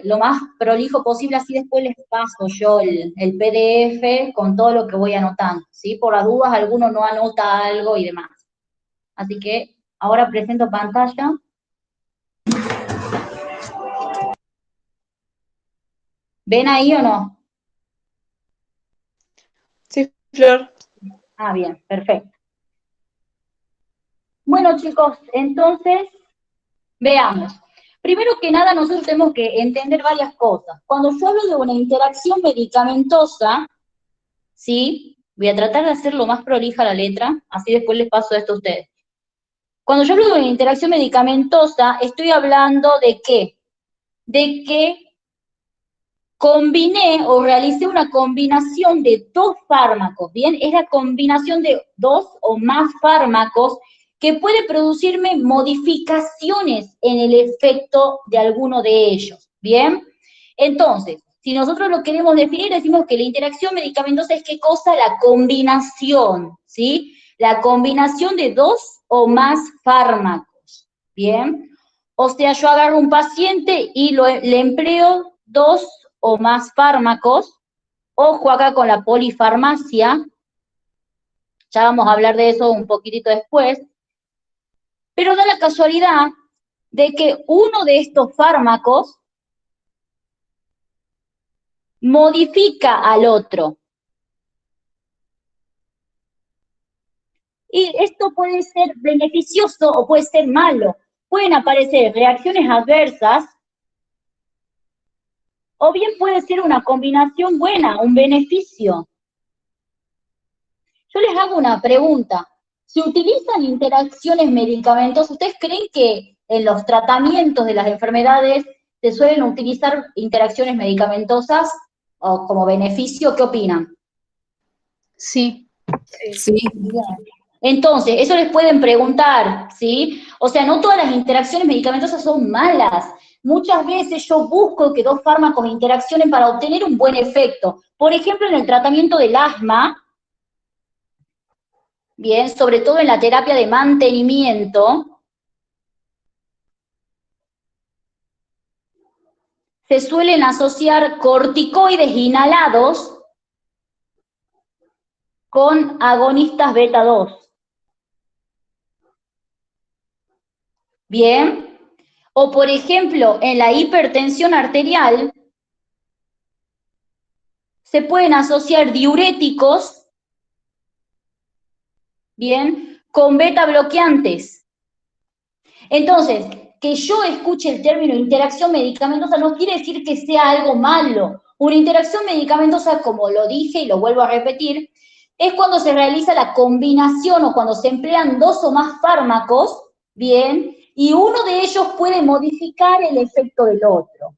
lo más prolijo posible, así después les paso yo el PDF con todo lo que voy anotando, ¿sí? Por las dudas alguno no anota algo y demás. Así que ahora presento pantalla. ¿Ven ahí o no? Sí, Flor. Ah, bien, perfecto. Bueno, chicos, entonces, veamos. Primero que nada, nosotros tenemos que entender varias cosas. Cuando yo hablo de una interacción medicamentosa, ¿sí? Voy a tratar de hacer lo más prolija la letra, así después les paso esto a ustedes. Cuando yo hablo de una interacción medicamentosa, estoy hablando de qué? De que combiné o realicé una combinación de dos fármacos, ¿bien? Es la combinación de dos o más fármacos que puede producirme modificaciones en el efecto de alguno de ellos, ¿bien? Entonces, si nosotros lo queremos definir, decimos que la interacción medicamentosa es ¿qué cosa? La combinación, ¿sí? La combinación de dos o más fármacos, ¿bien? O sea, yo agarro un paciente y le empleo dos o más fármacos. Ojo acá con la polifarmacia, ya vamos a hablar de eso un poquitito después, pero da la casualidad de que uno de estos fármacos modifica al otro. Y esto puede ser beneficioso o puede ser malo. Pueden aparecer reacciones adversas o bien puede ser una combinación buena, un beneficio. Yo les hago una pregunta. ¿Se utilizan interacciones medicamentosas? ¿Ustedes creen que en los tratamientos de las enfermedades se suelen utilizar interacciones medicamentosas o como beneficio? ¿Qué opinan? Sí. Sí, Bien. Entonces, eso les pueden preguntar, ¿sí? O sea, no todas las interacciones medicamentosas son malas. Muchas veces yo busco que dos fármacos interaccionen para obtener un buen efecto. Por ejemplo, en el tratamiento del asma, bien, sobre todo en la terapia de mantenimiento, se suelen asociar corticoides inhalados con agonistas beta 2. Bien. O por ejemplo, en la hipertensión arterial, se pueden asociar diuréticos, bien, con beta bloqueantes. Entonces, que yo escuche el término interacción medicamentosa no quiere decir que sea algo malo. Una interacción medicamentosa, como lo dije y lo vuelvo a repetir, es cuando se realiza la combinación o cuando se emplean dos o más fármacos, bien, y uno de ellos puede modificar el efecto del otro.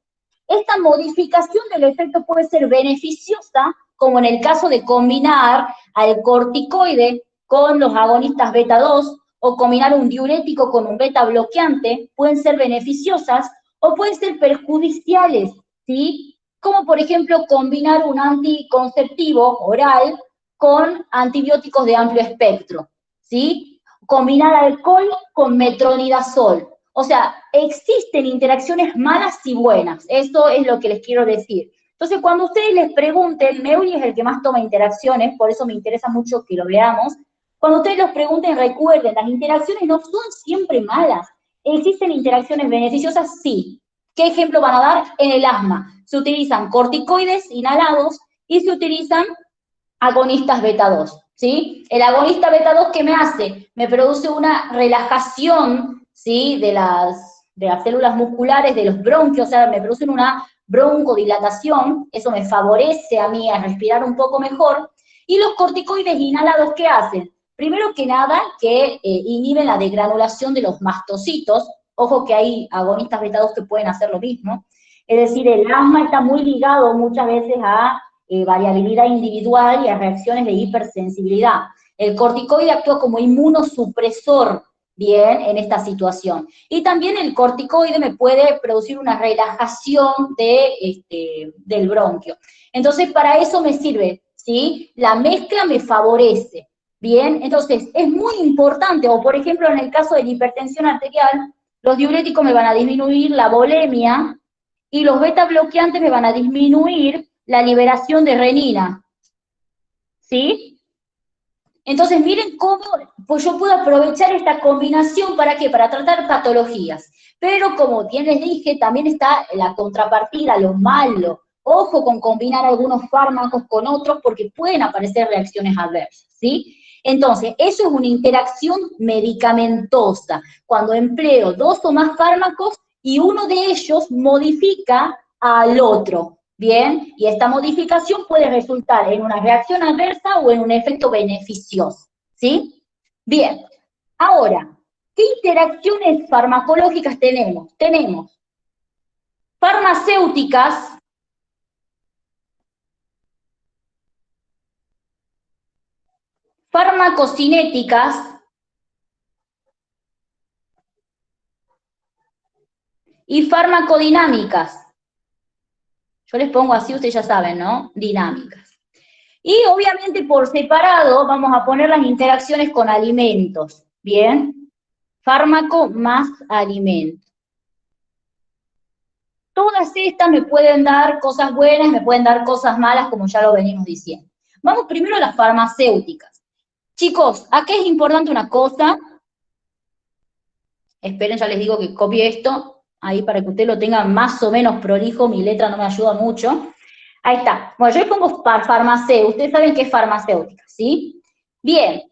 Esta modificación del efecto puede ser beneficiosa, como en el caso de combinar al corticoide con los agonistas beta 2, o combinar un diurético con un beta bloqueante, pueden ser beneficiosas o pueden ser perjudiciales, ¿sí? Como por ejemplo combinar un anticonceptivo oral con antibióticos de amplio espectro, ¿sí? Combinar alcohol con metronidazol. O sea, existen interacciones malas y buenas, eso es lo que les quiero decir. Entonces, cuando ustedes les pregunten, Meuli es el que más toma interacciones, por eso me interesa mucho que lo veamos. Cuando ustedes los pregunten, recuerden, las interacciones no son siempre malas. ¿Existen interacciones beneficiosas? Sí. ¿Qué ejemplo van a dar? En el asma. Se utilizan corticoides inhalados y se utilizan agonistas beta 2, ¿sí? El agonista beta 2, ¿qué me hace? Me produce una relajación, ¿sí? De las células musculares, de los bronquios, o sea, me producen una broncodilatación, eso me favorece a mí a respirar un poco mejor. Y los corticoides inhalados, ¿qué hacen? Primero que nada, que inhiben la degranulación de los mastocitos. Ojo que hay agonistas beta 2 que pueden hacer lo mismo. Es decir, el asma está muy ligado muchas veces a variabilidad individual y a reacciones de hipersensibilidad. El corticoide actúa como inmunosupresor, bien, en esta situación. Y también el corticoide me puede producir una relajación del bronquio. Entonces, para eso me sirve, ¿sí? La mezcla me favorece, ¿bien? Entonces, es muy importante, o por ejemplo, en el caso de la hipertensión arterial, los diuréticos me van a disminuir la volemia y los beta bloqueantes me van a disminuir la liberación de renina, ¿sí? Entonces, miren cómo pues yo puedo aprovechar esta combinación, ¿para qué? Para tratar patologías. Pero como bien les dije, también está la contrapartida, lo malo. Ojo con combinar algunos fármacos con otros porque pueden aparecer reacciones adversas, ¿sí? Entonces, eso es una interacción medicamentosa, cuando empleo 2 o más fármacos y uno de ellos modifica al otro, ¿bien? Y esta modificación puede resultar en una reacción adversa o en un efecto beneficioso, ¿sí? Bien, ahora, ¿qué interacciones farmacológicas tenemos? Tenemos farmacéuticas, farmacocinéticas y farmacodinámicas. Yo les pongo así, ustedes ya saben, ¿no? Dinámicas. Y obviamente por separado vamos a poner las interacciones con alimentos, ¿bien? Fármaco más alimento. Todas estas me pueden dar cosas buenas, me pueden dar cosas malas, como ya lo venimos diciendo. Vamos primero a las farmacéuticas. Chicos, acá es importante una cosa. Esperen, ya les digo que copie esto, ahí para que ustedes lo tengan más o menos prolijo, mi letra no me ayuda mucho. Ahí está. Bueno, yo les pongo farmacéutica, ustedes saben qué es farmacéutica, ¿sí? Bien,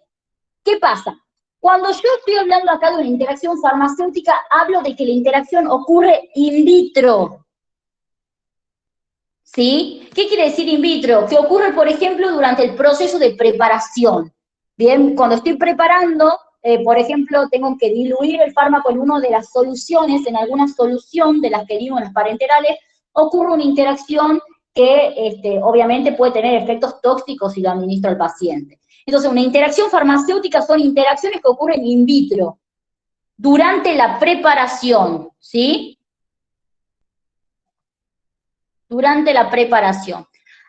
¿qué pasa? Cuando yo estoy hablando acá de una interacción farmacéutica, hablo de que la interacción ocurre in vitro, ¿sí? ¿Qué quiere decir in vitro? Que ocurre, por ejemplo, durante el proceso de preparación. Bien, cuando estoy preparando, por ejemplo, tengo que diluir el fármaco en una de las soluciones, en alguna solución de las que digo en las parenterales, ocurre una interacción que obviamente puede tener efectos tóxicos si lo administro al paciente. Entonces, una interacción farmacéutica son interacciones que ocurren in vitro, durante la preparación, ¿sí? Durante la preparación.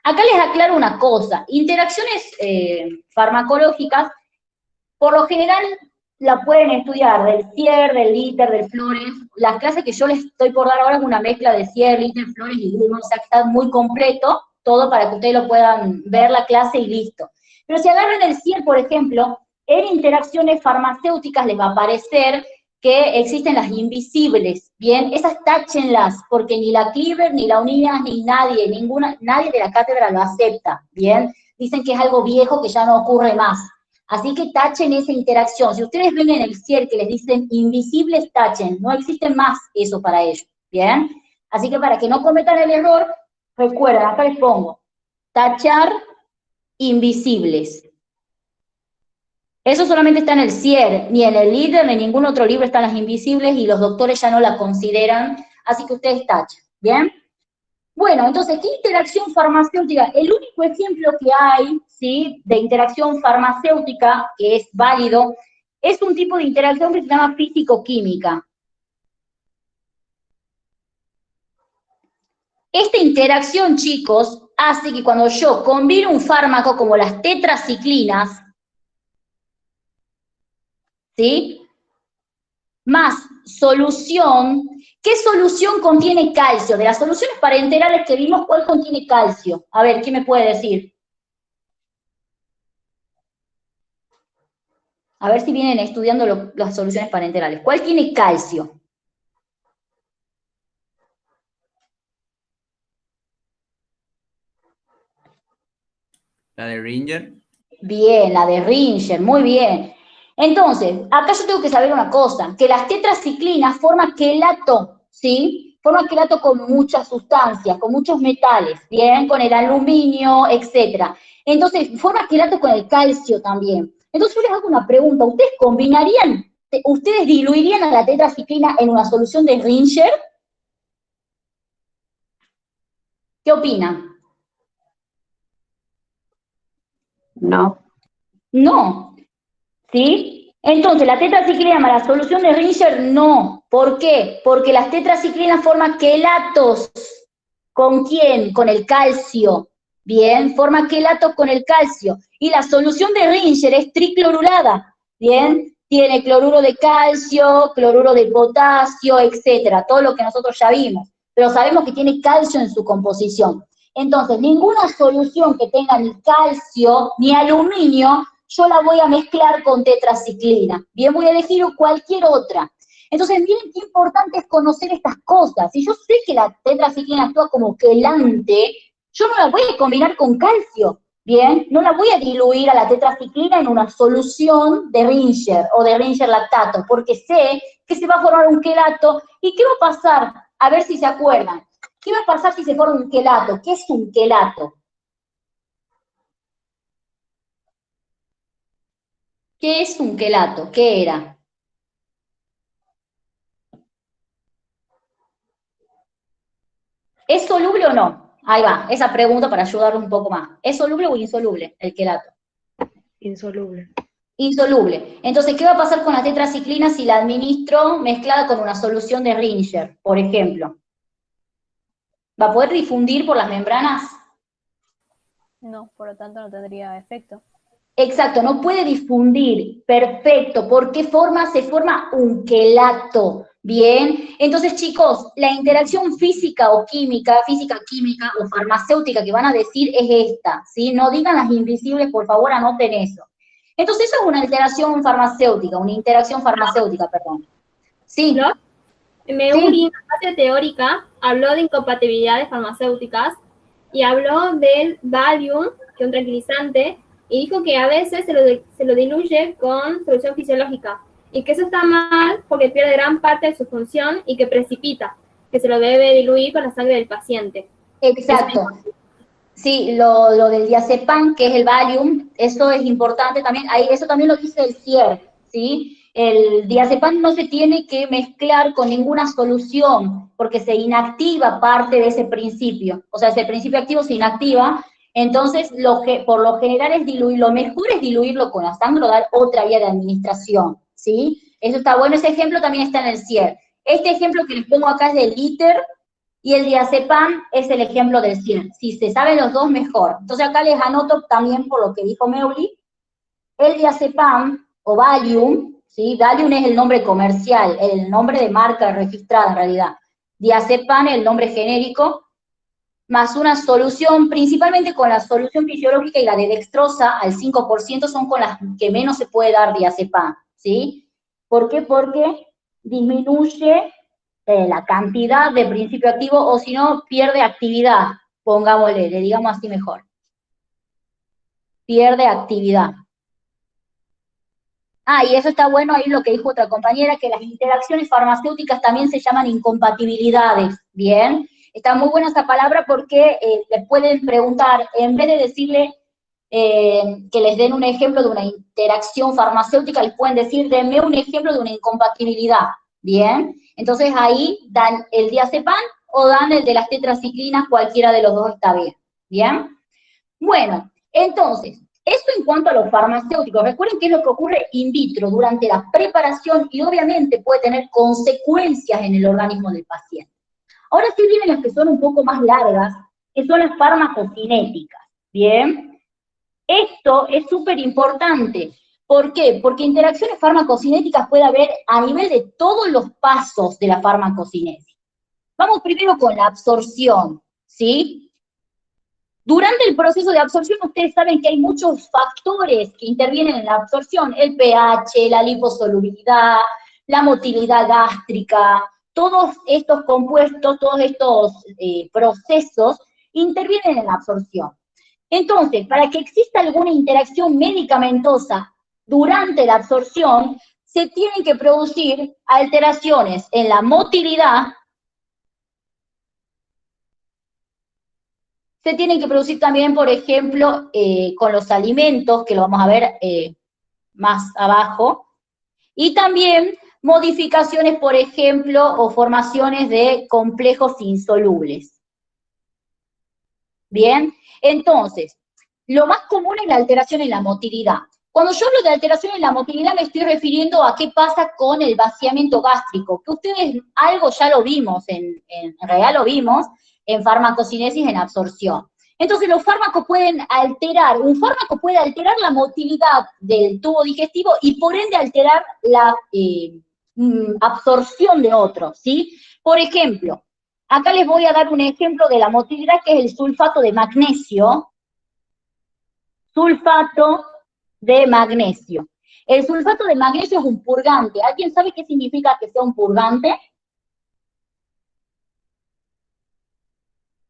Acá les aclaro una cosa, interacciones farmacológicas, por lo general la pueden estudiar del CIER, del ITER, del FLORES. Las clases que yo les estoy por dar ahora es una mezcla de CIER, ITER, FLORES y GLUMO, o sea que está muy completo, todo para que ustedes lo puedan ver la clase y listo. Pero si agarran el CIER, por ejemplo, en interacciones farmacéuticas les va a aparecer que existen las invisibles, ¿bien? Esas táchenlas, porque ni la Cleaver, ni la UNIAS, ni nadie, nadie de la cátedra lo acepta, ¿bien? Dicen que es algo viejo que ya no ocurre más. Así que tachen esa interacción. Si ustedes ven en el CIER que les dicen invisibles, tachen. No existe más eso para ellos, ¿bien? Así que para que no cometan el error, recuerden, acá les pongo, tachar invisibles. Eso solamente está en el CIER, ni en el líder, ni en ningún otro libro están las invisibles y los doctores ya no las consideran, así que ustedes tachan, ¿bien? Bueno, entonces, ¿qué interacción farmacéutica? El único ejemplo que hay, ¿sí?, de interacción farmacéutica, que es válido, es un tipo de interacción que se llama físico-química. Esta interacción, chicos, hace que cuando yo combino un fármaco como las tetraciclinas, ¿sí?, más solución. ¿Qué solución contiene calcio? De las soluciones parenterales que vimos, ¿cuál contiene calcio? A ver, ¿quién me puede decir? A ver si vienen estudiando las soluciones parenterales. ¿Cuál tiene calcio? La de Ringer. Bien, la de Ringer, muy bien. Entonces, acá yo tengo que saber una cosa, que las tetraciclinas forman quelato, ¿sí? Forman quelato con muchas sustancias, con muchos metales, ¿bien? Con el aluminio, etcétera. Entonces, forma quelato con el calcio también. Entonces, yo les hago una pregunta, ¿ustedes combinarían, ustedes diluirían a la tetraciclina en una solución de Ringer? ¿Qué opinan? No. No, ¿sí? Entonces, la tetraciclina más la solución de Ringer, no. ¿Por qué? Porque las tetraciclinas forman quelatos. ¿Con quién? Con el calcio. Bien, forma quelatos con el calcio. Y la solución de Ringer es triclorurada. Bien, tiene cloruro de calcio, cloruro de potasio, etcétera. Todo lo que nosotros ya vimos. pero sabemos que tiene calcio en su composición. Entonces, ninguna solución que tenga ni calcio ni aluminio, yo la voy a mezclar con tetraciclina. Bien, voy a elegir cualquier otra. Entonces, miren qué importante es conocer estas cosas. Si yo sé que la tetraciclina actúa como quelante, yo no la voy a combinar con calcio. Bien, no la voy a diluir a la tetraciclina en una solución de Ringer o de Ringer lactato, porque sé que se va a formar un quelato. ¿Y qué va a pasar? A ver si se acuerdan. ¿Qué va a pasar si se forma un quelato? ¿Qué es un quelato? ¿Qué es un quelato? ¿Qué era? ¿Es soluble o no? Ahí va, esa pregunta para ayudar un poco más. ¿Es soluble o insoluble el quelato? Insoluble. Insoluble. Entonces, ¿qué va a pasar con la tetraciclina si la administro mezclada con una solución de Ringer, por ejemplo? ¿Va a poder difundir por las membranas? No, por lo tanto no tendría efecto. Exacto, no puede difundir. Perfecto. ¿Por qué forma? Se forma un quelato. Bien. Entonces, chicos, la interacción física, química o farmacéutica que van a decir es esta, ¿sí? No digan las invisibles, por favor, anoten eso. Entonces, eso es una interacción farmacéutica, perdón. Sí. ¿No? Meuri, en la fase teórica, habló de incompatibilidades farmacéuticas y habló del Valium, que es un tranquilizante, y dijo que a veces se lo diluye con solución fisiológica, y que eso está mal porque pierde gran parte de su función y que precipita, que se lo debe diluir con la sangre del paciente. Exacto. Sí, lo del diazepam, que es el Valium, eso es importante también, ahí, eso también lo dice el CIER, ¿sí? El diazepam no se tiene que mezclar con ninguna solución, porque se inactiva parte de ese principio, o sea, ese principio activo se inactiva, entonces por lo general es lo mejor es diluirlo con la sangre o dar otra vía de administración, ¿sí? Eso está bueno, ese ejemplo también está en el CIER. Este ejemplo que les pongo acá es del ITER, y el diazepam es el ejemplo del CIER. Si se saben los dos, mejor. Entonces acá les anoto también por lo que dijo Meuli, el diazepam o Valium, ¿sí? Valium es el nombre comercial, el nombre de marca registrada en realidad. Diazepam, el nombre genérico, más una solución, principalmente con la solución fisiológica y la de dextrosa, al 5%, son con las que menos se puede dar diazepam, ¿sí? ¿Por qué? Porque disminuye la cantidad de principio activo, o si no, pierde actividad, pongámosle, le digamos así mejor. Pierde actividad. Ah, y eso está bueno, ahí lo que dijo otra compañera, que las interacciones farmacéuticas también se llaman incompatibilidades, ¿bien? Está muy buena esa palabra porque les pueden preguntar, en vez de decirle que les den un ejemplo de una interacción farmacéutica, les pueden decir, denme un ejemplo de una incompatibilidad, ¿bien? Entonces ahí dan el diazepam o dan el de las tetraciclinas, cualquiera de los dos está bien, ¿bien? Bueno, entonces, esto en cuanto a los farmacéuticos. Recuerden que es lo que ocurre in vitro durante la preparación y obviamente puede tener consecuencias en el organismo del paciente. Ahora sí vienen las que son un poco más largas, que son las farmacocinéticas, ¿bien? Esto es súper importante. ¿Por qué? Porque interacciones farmacocinéticas puede haber a nivel de todos los pasos de la farmacocinesis. Vamos primero con la absorción, ¿sí? Durante el proceso de absorción, ustedes saben que hay muchos factores que intervienen en la absorción, el pH, la liposolubilidad, la motilidad gástrica, todos estos compuestos, todos estos procesos intervienen en la absorción. Entonces, para que exista alguna interacción medicamentosa durante la absorción, se tienen que producir alteraciones en la motilidad, se tienen que producir también, por ejemplo, con los alimentos, que lo vamos a ver más abajo, y también modificaciones, por ejemplo, o formaciones de complejos insolubles. Bien, entonces, lo más común es la alteración en la motilidad. Cuando yo hablo de alteración en la motilidad me estoy refiriendo a qué pasa con el vaciamiento gástrico, que ustedes algo ya lo vimos, en realidad lo vimos, en farmacocinesis en absorción. Entonces los fármacos pueden alterar, un fármaco puede alterar la motilidad del tubo digestivo y por ende alterar la absorción de otros, ¿sí? Por ejemplo, Acá les voy a dar un ejemplo de la motilidad, que es el sulfato de magnesio. Sulfato de magnesio. El sulfato de magnesio es un purgante. ¿Alguien sabe qué significa que sea un purgante?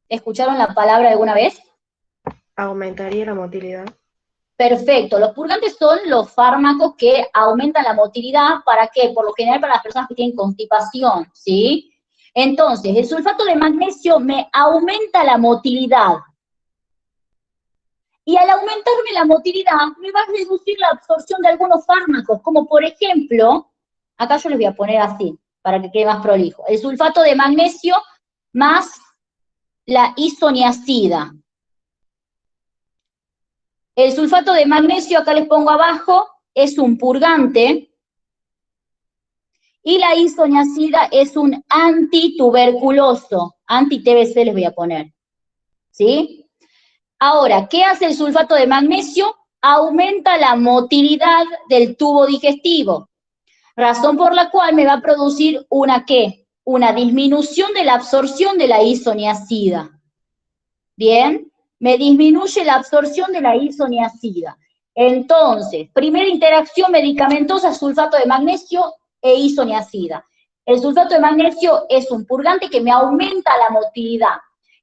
¿Escucharon la palabra alguna vez? Aumentaría la motilidad. Perfecto. Los purgantes son los fármacos que aumentan la motilidad. ¿Para qué? Por lo general para las personas que tienen constipación, ¿sí? Entonces, el sulfato de magnesio me aumenta la motilidad. Y al aumentarme la motilidad, me va a reducir la absorción de algunos fármacos, como por ejemplo, acá yo les voy a poner así, para que quede más prolijo. El sulfato de magnesio más la isoniazida. El sulfato de magnesio, acá les pongo abajo, es un purgante, y la isoniazida es un antituberculoso, anti-TBC les voy a poner, ¿sí? Ahora, ¿qué hace el sulfato de magnesio? Aumenta la motilidad del tubo digestivo, razón por la cual me va a producir una ¿qué? Una disminución de la absorción de la isoniazida. Bien, me disminuye la absorción de la isoniazida. Entonces, primera interacción medicamentosa, sulfato de magnesio e isoniazida. El sulfato de magnesio es un purgante que me aumenta la motilidad.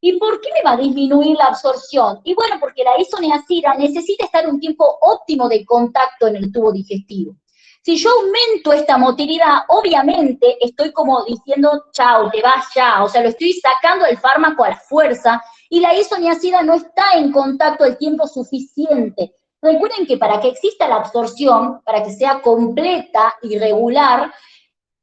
¿Y por qué me va a disminuir la absorción? Y bueno, porque la isoniazida necesita estar un tiempo óptimo de contacto en el tubo digestivo. Si yo aumento esta motilidad, obviamente estoy como diciendo, chao, te vas ya, o sea, lo estoy sacando el fármaco a la fuerza, y la isoniazida no está en contacto el tiempo suficiente. Recuerden que para que exista la absorción, para que sea completa y regular,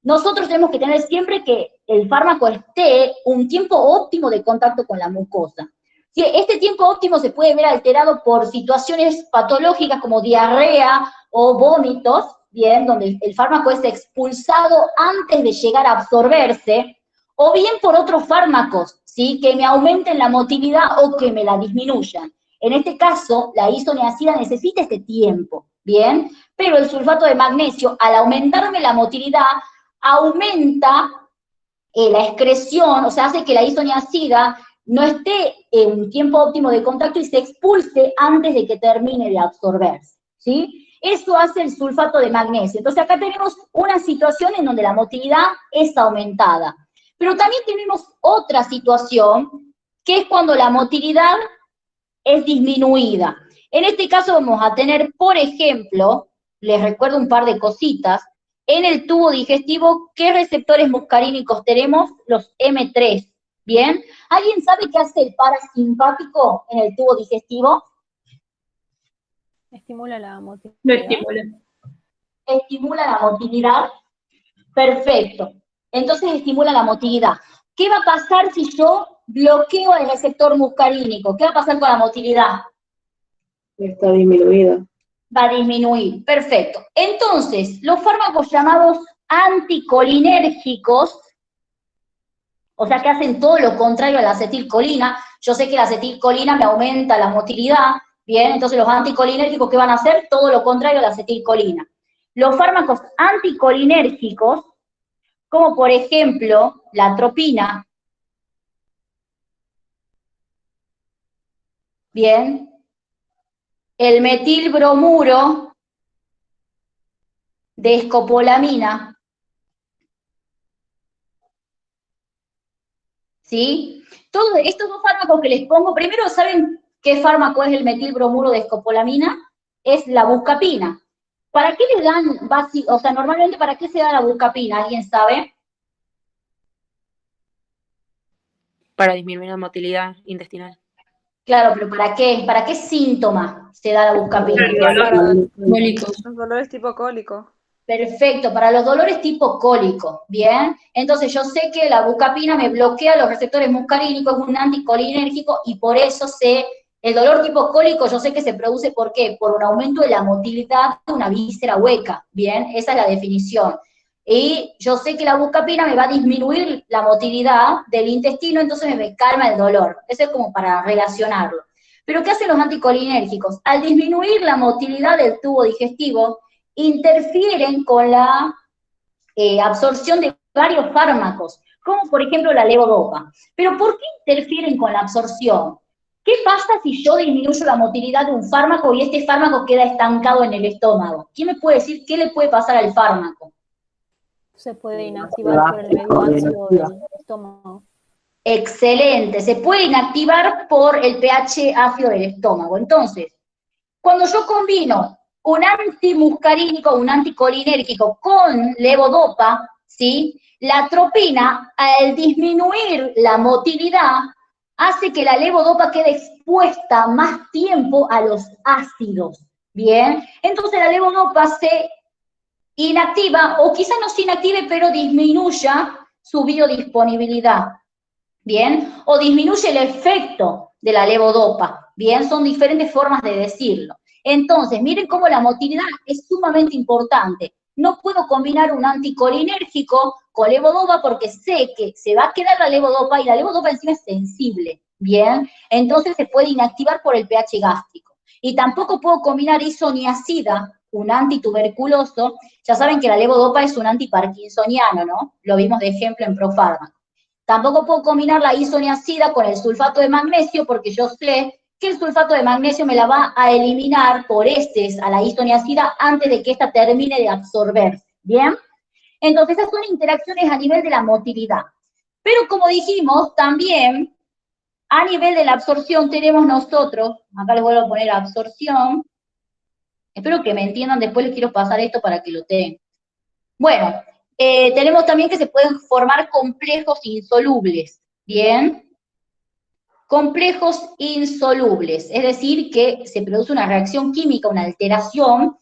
nosotros tenemos que tener siempre que el fármaco esté un tiempo óptimo de contacto con la mucosa. Si este tiempo óptimo se puede ver alterado por situaciones patológicas como diarrea o vómitos, bien, donde el fármaco es expulsado antes de llegar a absorberse, o bien por otros fármacos, ¿sí? Que me aumenten la motilidad o que me la disminuyan. En este caso, la isoniazida necesita este tiempo, ¿bien? Pero el sulfato de magnesio, al aumentarme la motilidad, aumenta la excreción, o sea, hace que la isoniazida no esté en un tiempo óptimo de contacto y se expulse antes de que termine de absorberse, ¿sí? Eso hace el sulfato de magnesio. Entonces acá tenemos una situación en donde la motilidad es aumentada. Pero también tenemos otra situación, que es cuando la motilidad es disminuida. En este caso vamos a tener, por ejemplo, les recuerdo un par de cositas, en el tubo digestivo, ¿qué receptores muscarínicos tenemos? Los M3, ¿bien? ¿Alguien sabe qué hace el parasimpático en el tubo digestivo? Estimula la motilidad. Lo estimula. Estimula la motilidad. Perfecto. Entonces estimula la motilidad. ¿Qué va a pasar si yo bloqueo el receptor muscarínico? ¿Qué va a pasar con la motilidad? Está disminuida. Va a disminuir. Perfecto. Entonces, los fármacos llamados anticolinérgicos, o sea, que hacen todo lo contrario a la acetilcolina. Yo sé que la acetilcolina me aumenta la motilidad, ¿bien? Entonces los anticolinérgicos, ¿qué van a hacer? Todo lo contrario a la acetilcolina. Los fármacos anticolinérgicos, como por ejemplo la atropina, ¿bien? El metilbromuro de escopolamina, ¿sí? Todos estos dos fármacos que les pongo, primero, ¿saben qué fármaco es el metilbromuro de escopolamina? Es la buscapina. ¿Para qué le dan, o sea, normalmente para qué se da la buscapina? ¿Alguien sabe? Para disminuir la motilidad intestinal. Claro, pero ¿para qué? ¿Para qué síntoma se da la buscapina? Los dolores tipo cólico. Perfecto, para los dolores tipo cólico, ¿bien? Entonces yo sé que la buscapina me bloquea los receptores muscarínicos, es un anticolinérgico, y por eso el dolor tipo cólico yo sé que se produce, ¿por qué? Por un aumento de la motilidad de una víscera hueca, ¿bien? Esa es la definición. Y yo sé que la buscapina me va a disminuir la motilidad del intestino, entonces me calma el dolor. Eso es como para relacionarlo. Pero ¿qué hacen los anticolinérgicos? Al disminuir la motilidad del tubo digestivo, interfieren con la absorción de varios fármacos. como por ejemplo la levodopa. Pero ¿por qué interfieren con la absorción? ¿Qué pasa si yo disminuyo la motilidad de un fármaco y este fármaco queda estancado en el estómago? ¿Quién me puede decir qué le puede pasar al fármaco? Se puede inactivar por el medio ácido del estómago. Excelente, se puede inactivar por el pH ácido del estómago. Entonces, cuando yo combino un antimuscarínico, un anticolinérgico con levodopa, ¿sí? La atropina, al disminuir la motilidad, hace que la levodopa quede expuesta más tiempo a los ácidos, ¿bien? Entonces la levodopa se inactiva, o quizás no se inactive, pero disminuya su biodisponibilidad, ¿bien? O disminuye el efecto de la levodopa, ¿bien? Son diferentes formas de decirlo. Entonces, miren cómo la motilidad es sumamente importante. No puedo combinar un anticolinérgico con levodopa porque sé que se va a quedar la levodopa y la levodopa encima es sensible, ¿bien? Entonces se puede inactivar por el pH gástrico. Y tampoco puedo combinar isoniazida, un antituberculoso. Ya saben que la levodopa es un antiparkinsoniano, ¿no? Lo vimos de ejemplo en Profármaco. Tampoco puedo combinar la isoniazida con el sulfato de magnesio porque yo sé que el sulfato de magnesio me la va a eliminar por heces a la isoniazida antes de que ésta termine de absorberse, ¿bien? Entonces esas son interacciones a nivel de la motilidad. Pero como dijimos, también a nivel de la absorción tenemos nosotros, acá les vuelvo a poner absorción, espero que me entiendan, después les quiero pasar esto para que lo tengan. Bueno, tenemos también que se pueden formar complejos insolubles, ¿bien? Complejos insolubles, es decir, que se produce una reacción química, una alteración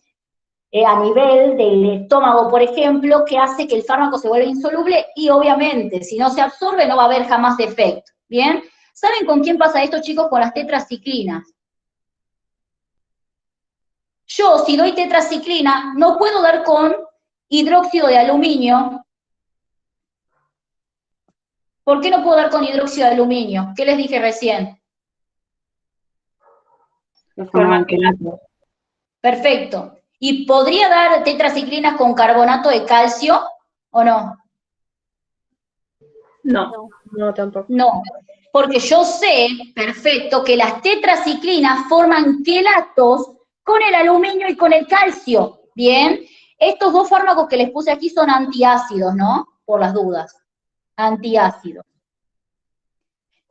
a nivel del estómago, por ejemplo, que hace que el fármaco se vuelva insoluble y obviamente, si no se absorbe, no va a haber jamás efecto, ¿bien? ¿Saben con quién pasa esto, chicos? Con las tetraciclinas. Yo, si doy tetraciclina, no puedo dar con hidróxido de aluminio. ¿Por qué no puedo dar con hidróxido de aluminio? ¿Qué les dije recién? Perfecto. ¿Y podría dar tetraciclinas con carbonato de calcio o no? No, no tampoco. No, porque yo sé, perfecto, que las tetraciclinas forman quelatos con el aluminio y con el calcio, ¿bien? Estos dos fármacos que les puse aquí son antiácidos, ¿no? Por las dudas, antiácidos.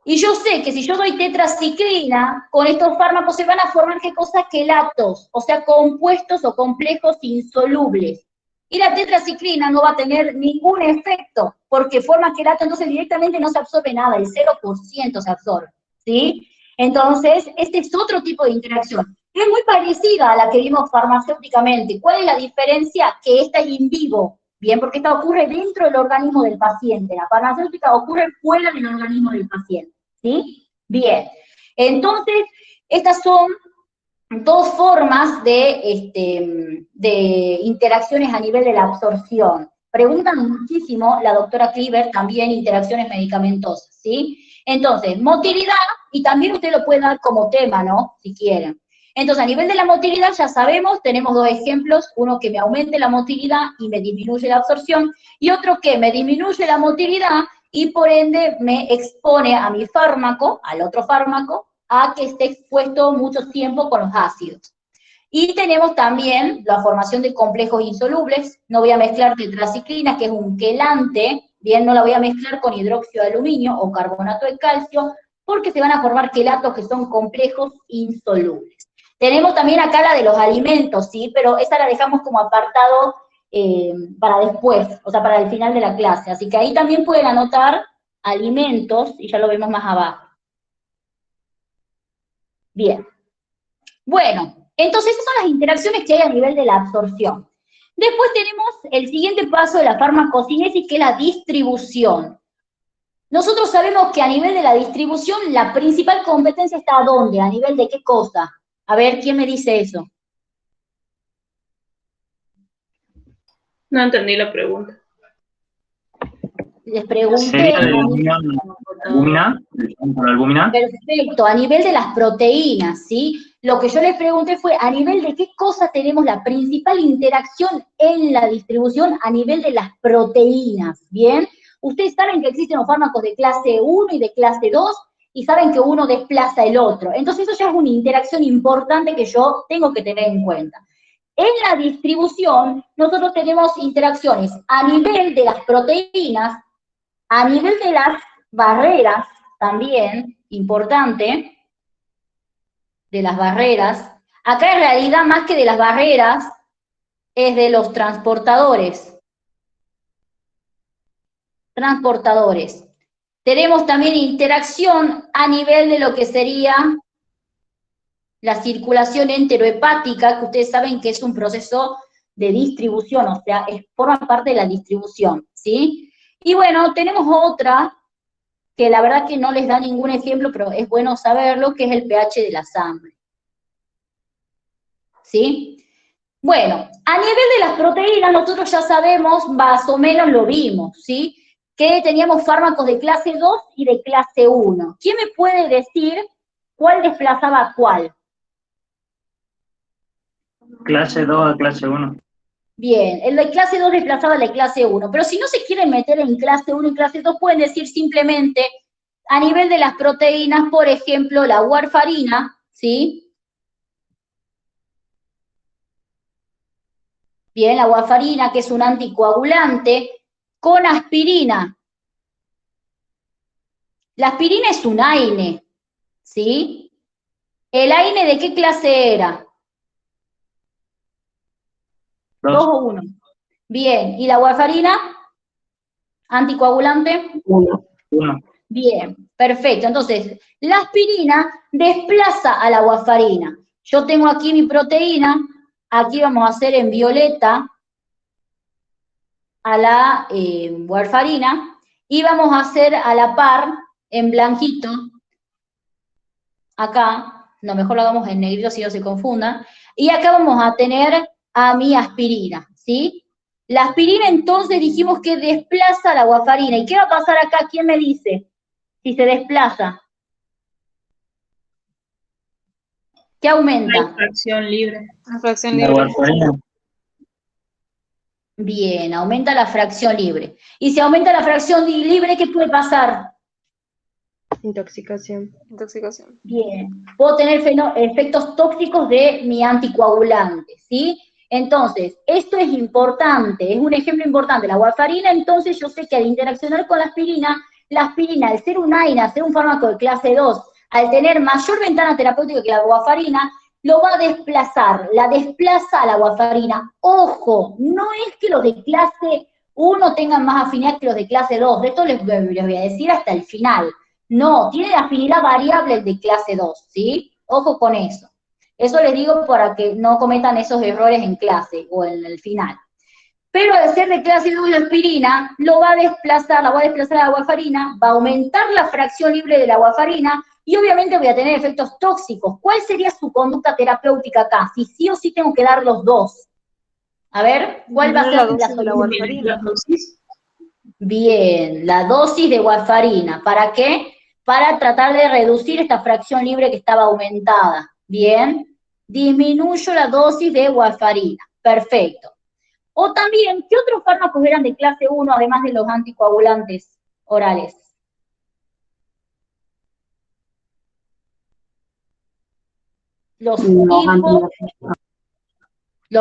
Y yo sé que si yo doy tetraciclina, con estos fármacos se van a formar, ¿qué cosa? Quelatos, o sea, compuestos o complejos insolubles. Y la tetraciclina no va a tener ningún efecto, porque forma quelato, entonces directamente no se absorbe nada, el 0% se absorbe, ¿sí? Entonces, este es otro tipo de interacción. Es muy parecida a la que vimos farmacéuticamente. ¿Cuál es la diferencia? Que esta es in vivo, ¿bien? Porque esta ocurre dentro del organismo del paciente. La farmacéutica ocurre fuera del organismo del paciente, ¿sí? Bien. Entonces, estas son dos formas de interacciones a nivel de la absorción. Preguntan muchísimo, la doctora Kliber, también interacciones medicamentosas, ¿sí? Entonces, motilidad, y también usted lo puede dar como tema, ¿no? Si quieren. Entonces, a nivel de la motilidad, ya sabemos, tenemos dos ejemplos, uno que me aumente la motilidad y me disminuye la absorción, y otro que me disminuye la motilidad y por ende me expone a mi fármaco, al otro fármaco, a que esté expuesto mucho tiempo con los ácidos. Y tenemos también la formación de complejos insolubles. No voy a mezclar tetraciclina, que es un quelante, bien, no la voy a mezclar con hidróxido de aluminio o carbonato de calcio, porque se van a formar quelatos que son complejos insolubles. Tenemos también acá la de los alimentos, ¿sí? Pero esa la dejamos como apartado para después, o sea, para el final de la clase. Así que ahí también pueden anotar alimentos, y ya lo vemos más abajo. Bien. Bueno, entonces esas son las interacciones que hay a nivel de la absorción. Después tenemos el siguiente paso de la farmacocinesis, que es la distribución. Nosotros sabemos que a nivel de la distribución, la principal competencia está ¿dónde? ¿A nivel de qué cosa? A ver, ¿quién me dice eso? No entendí la pregunta. Les pregunté... ¿Sería de albúmina? Perfecto, a nivel de las proteínas, ¿sí? Lo que yo les pregunté fue a nivel de qué cosa tenemos la principal interacción en la distribución a nivel de las proteínas, ¿bien? Ustedes saben que existen los fármacos de clase 1 y de clase 2, y saben que uno desplaza el otro. Entonces eso ya es una interacción importante que yo tengo que tener en cuenta. En la distribución, nosotros tenemos interacciones a nivel de las proteínas, a nivel de las barreras, también, importante, de las barreras. Acá en realidad, más que de las barreras, es de los transportadores. Transportadores. Tenemos también interacción a nivel de lo que sería la circulación enterohepática, que ustedes saben que es un proceso de distribución, o sea, forma parte de la distribución, ¿sí? Y bueno, tenemos otra, que la verdad que no les da ningún ejemplo, pero es bueno saberlo, que es el pH de la sangre. ¿Sí? Bueno, a nivel de las proteínas, nosotros ya sabemos, más o menos lo vimos, ¿sí? Que teníamos fármacos de clase 2 y de clase 1. ¿Quién me puede decir cuál desplazaba a cuál? Clase 2 a clase 1. Bien, el de clase 2 desplazaba al de clase 1, pero si no se quieren meter en clase 1 y clase 2, pueden decir simplemente, a nivel de las proteínas, por ejemplo, la warfarina, ¿sí? Bien, la warfarina, que es un anticoagulante, con aspirina. La aspirina es un AINE, ¿sí? ¿El AINE de qué clase era? 2 o 1. Bien, ¿y la warfarina? ¿Anticoagulante? 1. Bien, perfecto. Entonces, la aspirina desplaza a la warfarina. Yo tengo aquí mi proteína, aquí vamos a hacer en violeta a la warfarina, y vamos a hacer a la par en blanquito, acá, no, mejor lo hagamos en negrito si no se confundan, y acá vamos a tener a mi aspirina, ¿sí? La aspirina entonces dijimos que desplaza la warfarina. ¿Y qué va a pasar acá? ¿Quién me dice? Si se desplaza. ¿Qué aumenta? La fracción libre. La fracción La libre. warfarina. Bien, aumenta la fracción libre. Y si aumenta la fracción libre, ¿qué puede pasar? Intoxicación. Intoxicación. Bien, puedo tener efectos tóxicos de mi anticoagulante, ¿sí? Entonces, esto es importante, es un ejemplo importante. La warfarina, entonces, yo sé que al interaccionar con la aspirina, al ser un AINE, al ser un fármaco de clase 2, al tener mayor ventana terapéutica que la warfarina, lo va a desplazar, la desplaza a la warfarina. Ojo, no es que los de clase 1 tengan más afinidad que los de clase 2, de esto les voy a decir hasta el final. No, tiene afinidad variable el de clase 2, ¿sí? Ojo con eso. Eso les digo para que no cometan esos errores en clase o en el final. Pero al ser de clase 2 la aspirina, la va a desplazar a la warfarina, va a aumentar la fracción libre de la warfarina y obviamente voy a tener efectos tóxicos. ¿Cuál sería su conducta terapéutica acá? Si sí o sí tengo que dar los dos. A ver, ¿cuál va a ser la dosis de la solución? warfarina. Bien, la dosis de warfarina. ¿Para qué? Para tratar de reducir esta fracción libre que estaba aumentada. Bien, disminuyo la dosis de warfarina. Perfecto. O también, ¿qué otros fármacos eran de clase 1, además de los anticoagulantes orales? Los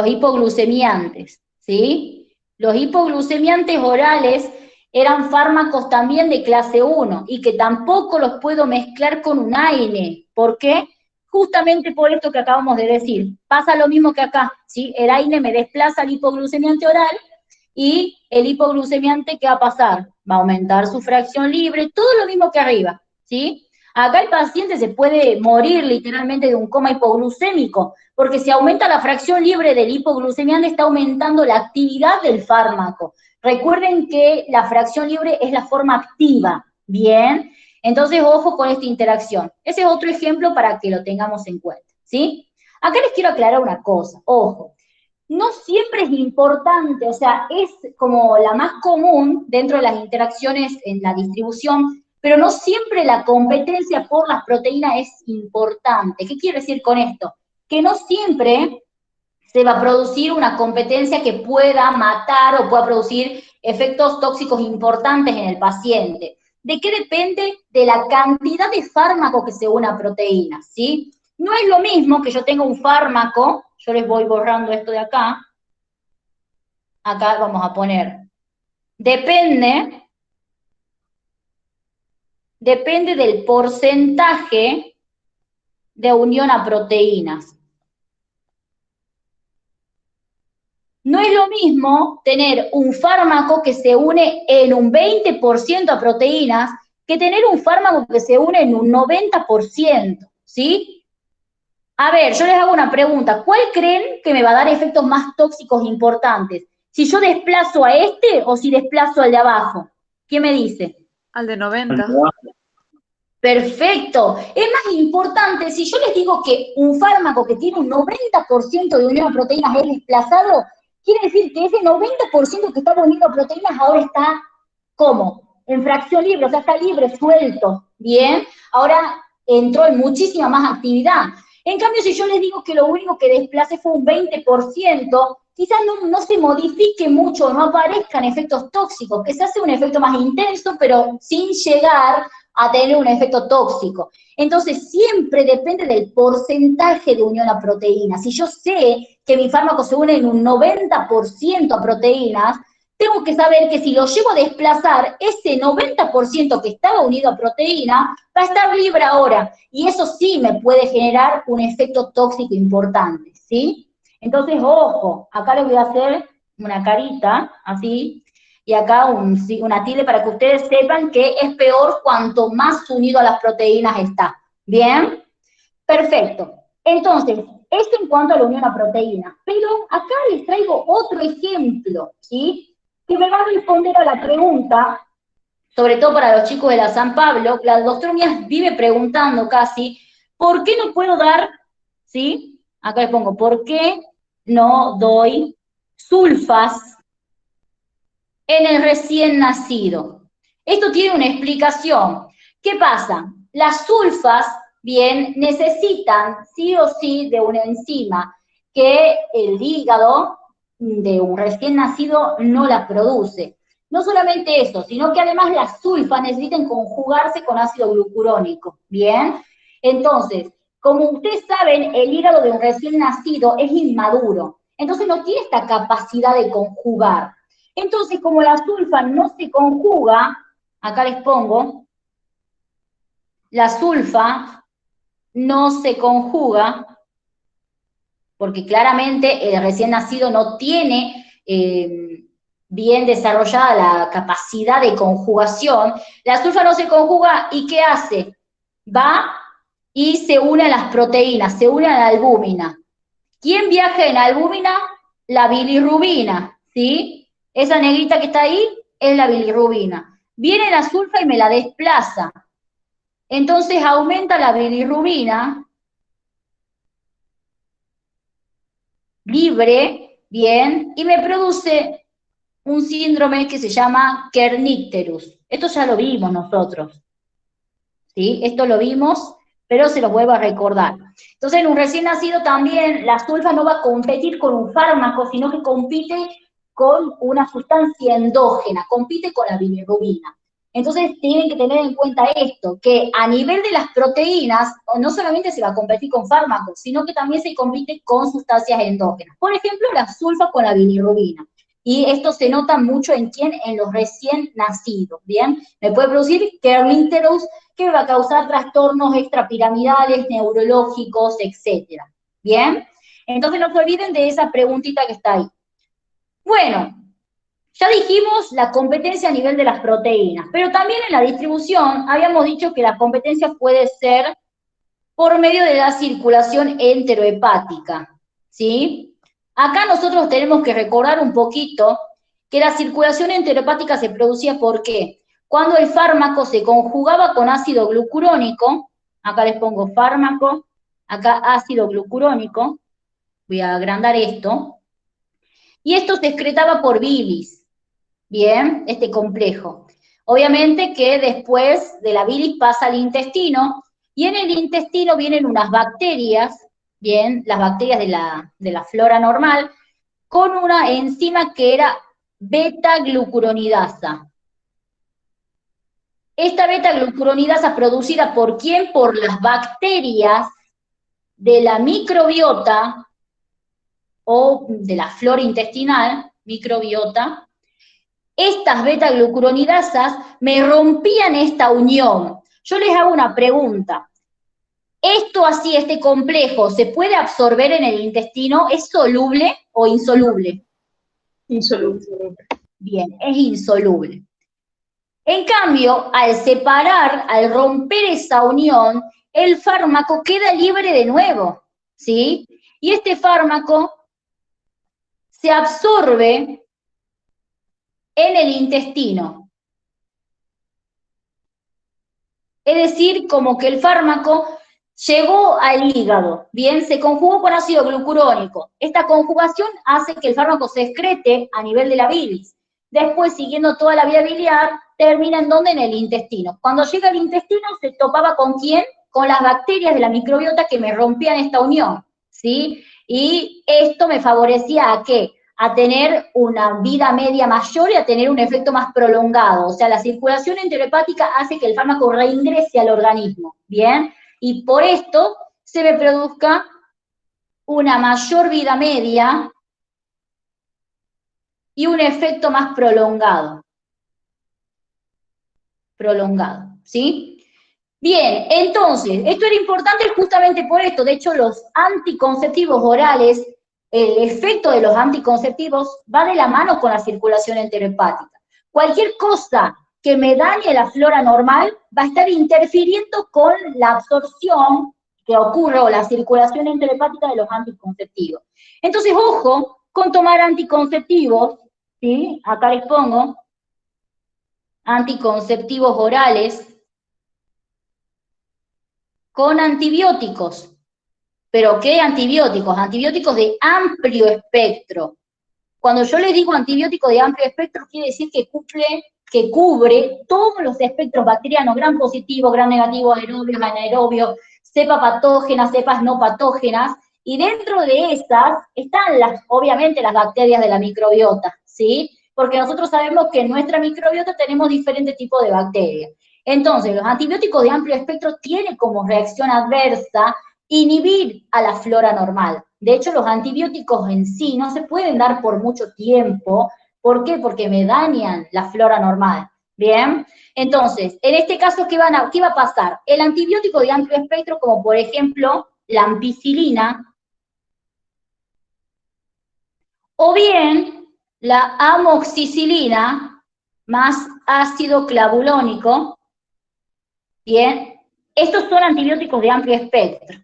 hipoglucemiantes, ¿sí? Los hipoglucemiantes orales eran fármacos también de clase 1 y que tampoco los puedo mezclar con un AINE. ¿Por qué? Justamente por esto que acabamos de decir. Pasa lo mismo que acá, ¿sí? El AINE me desplaza al hipoglucemiante oral y el hipoglucemiante, ¿qué va a pasar? Va a aumentar su fracción libre, todo lo mismo que arriba, ¿sí? Acá el paciente se puede morir literalmente de un coma hipoglucémico, porque si aumenta la fracción libre del hipoglucemiante, está aumentando la actividad del fármaco. Recuerden que la fracción libre es la forma activa, ¿bien? Entonces, ojo con esta interacción. Ese es otro ejemplo para que lo tengamos en cuenta, ¿sí? Acá les quiero aclarar una cosa, ojo. No siempre es importante, o sea, es como la más común dentro de las interacciones en la distribución, pero no siempre la competencia por las proteínas es importante. ¿Qué quiero decir con esto? Que no siempre se va a producir una competencia que pueda matar o pueda producir efectos tóxicos importantes en el paciente. ¿De qué depende? De la cantidad de fármaco que se une a proteínas, ¿sí? No es lo mismo que yo tenga un fármaco, yo les voy borrando esto de acá, acá vamos a poner, depende del porcentaje de unión a proteínas. No es lo mismo tener un fármaco que se une en un 20% a proteínas que tener un fármaco que se une en un 90%, ¿sí? A ver, yo les hago una pregunta. ¿Cuál creen que me va a dar efectos más tóxicos importantes? ¿Si yo desplazo a este o si desplazo al de abajo? ¿Qué me dice? Al de 90. Perfecto. Es más importante, si yo les digo que un fármaco que tiene un 90% de unión a proteínas es desplazado, quiere decir que ese 90% que está uniendo a proteínas ahora está, ¿cómo? En fracción libre, o sea, está libre, suelto, ¿bien? Ahora entró en muchísima más actividad. En cambio, si yo les digo que lo único que desplace fue un 20%, quizás no se modifique mucho, no aparezcan efectos tóxicos, que se hace un efecto más intenso, pero sin llegar a tener un efecto tóxico. Entonces, siempre depende del porcentaje de unión a proteínas. Si yo sé que mi fármaco se une en un 90% a proteínas, tengo que saber que si lo llevo a desplazar, ese 90% que estaba unido a proteína va a estar libre ahora. Y eso sí me puede generar un efecto tóxico importante, ¿sí? Entonces, ojo, acá les voy a hacer una carita, así, y acá una tilde para que ustedes sepan que es peor cuanto más unido a las proteínas está. ¿Bien? Perfecto. Entonces, esto en cuanto a la unión a proteínas. Pero acá les traigo otro ejemplo, ¿sí? Que me va a responder a la pregunta, sobre todo para los chicos de la San Pablo, la doctora Mías vive preguntando casi, ¿por qué no puedo dar, ¿sí? Acá les pongo, ¿por qué no doy sulfas en el recién nacido? Esto tiene una explicación. ¿Qué pasa? Las sulfas, bien, necesitan sí o sí de una enzima que el hígado de un recién nacido no la produce. No solamente eso, sino que además las sulfas necesitan conjugarse con ácido glucurónico, ¿bien? Entonces, como ustedes saben, el hígado de un recién nacido es inmaduro, entonces no tiene esta capacidad de conjugar. Entonces, como la sulfa no se conjuga, acá les pongo, la sulfa no se conjuga, porque claramente el recién nacido no tiene bien desarrollada la capacidad de conjugación, la sulfa no se conjuga, ¿y qué hace? Va y se une a las proteínas, se une a la albúmina. ¿Quién viaja en albúmina? La bilirrubina, ¿sí? Esa negrita que está ahí es la bilirrubina. Viene la sulfa y me la desplaza. Entonces aumenta la bilirrubina libre, bien, y me produce un síndrome que se llama Kernicterus. Esto ya lo vimos nosotros, ¿sí? Esto lo vimos, pero se los vuelvo a recordar. Entonces, en un recién nacido también la sulfa no va a competir con un fármaco, sino que compite con una sustancia endógena, compite con la bilirrubina. Entonces, tienen que tener en cuenta esto, que a nivel de las proteínas, no solamente se va a competir con fármacos, sino que también se compite con sustancias endógenas. Por ejemplo, la sulfa con la bilirrubina. Y esto se nota mucho en quién, en los recién nacidos, ¿bien? Me puede producir Kernicterus, que va a causar trastornos extrapiramidales, neurológicos, etcétera. ¿Bien? Entonces no se olviden de esa preguntita que está ahí. Bueno, ya dijimos la competencia a nivel de las proteínas, pero también en la distribución habíamos dicho que la competencia puede ser por medio de la circulación enterohepática, ¿sí? Acá nosotros tenemos que recordar un poquito que la circulación enterohepática se producía ¿por qué? Cuando el fármaco se conjugaba con ácido glucurónico, acá les pongo fármaco, acá ácido glucurónico, voy a agrandar esto, y esto se excretaba por bilis, bien, este complejo. Obviamente que después de la bilis pasa al intestino, y en el intestino vienen unas bacterias, bien, las bacterias de la flora normal, con una enzima que era beta-glucuronidasa. Esta beta-glucuronidasa producida ¿por quién? Por las bacterias de la microbiota o de la flora intestinal, microbiota. Estas beta-glucuronidasas me rompían esta unión. Yo les hago una pregunta. ¿Esto así, este complejo, se puede absorber en el intestino? ¿Es soluble o insoluble? Insoluble. Bien, es insoluble. En cambio, al separar, al romper esa unión, el fármaco queda libre de nuevo, ¿sí? Y este fármaco se absorbe en el intestino. Es decir, como que el fármaco llegó al hígado, bien, se conjugó con ácido glucurónico. Esta conjugación hace que el fármaco se excrete a nivel de la bilis. Después, siguiendo toda la vía biliar, termina en ¿dónde? En el intestino. Cuando llega al intestino, se topaba ¿con quién? Con las bacterias de la microbiota que me rompían esta unión, ¿sí? Y esto me favorecía ¿a qué? A tener una vida media mayor y a tener un efecto más prolongado. O sea, la circulación enterohepática hace que el fármaco reingrese al organismo, ¿bien? Y por esto se me produzca una mayor vida media y un efecto más prolongado. ¿Sí? Bien, entonces, esto era importante justamente por esto. De hecho, los anticonceptivos orales, el efecto de los anticonceptivos va de la mano con la circulación enterohepática. Cualquier cosa que me dañe la flora normal va a estar interfiriendo con la absorción que ocurre o la circulación enterohepática de los anticonceptivos. Entonces, ojo con tomar anticonceptivos, ¿sí? Acá les pongo anticonceptivos orales con antibióticos. ¿Pero qué antibióticos? Antibióticos de amplio espectro. Cuando yo les digo antibiótico de amplio espectro, quiere decir que cubre todos los espectros bacterianos, gram positivo, gram negativo, aerobios, anaerobios, cepas patógenas, cepas no patógenas, y dentro de esas están obviamente las bacterias de la microbiota, ¿sí? Porque nosotros sabemos que en nuestra microbiota tenemos diferentes tipos de bacterias. Entonces, los antibióticos de amplio espectro tienen como reacción adversa inhibir a la flora normal. De hecho, los antibióticos en sí no se pueden dar por mucho tiempo. ¿Por qué? Porque me dañan la flora normal. ¿Bien? Entonces, en este caso, ¿qué va a pasar? El antibiótico de amplio espectro, como por ejemplo la ampicilina, o bien la amoxicilina más ácido clavulónico. Bien, estos son antibióticos de amplio espectro.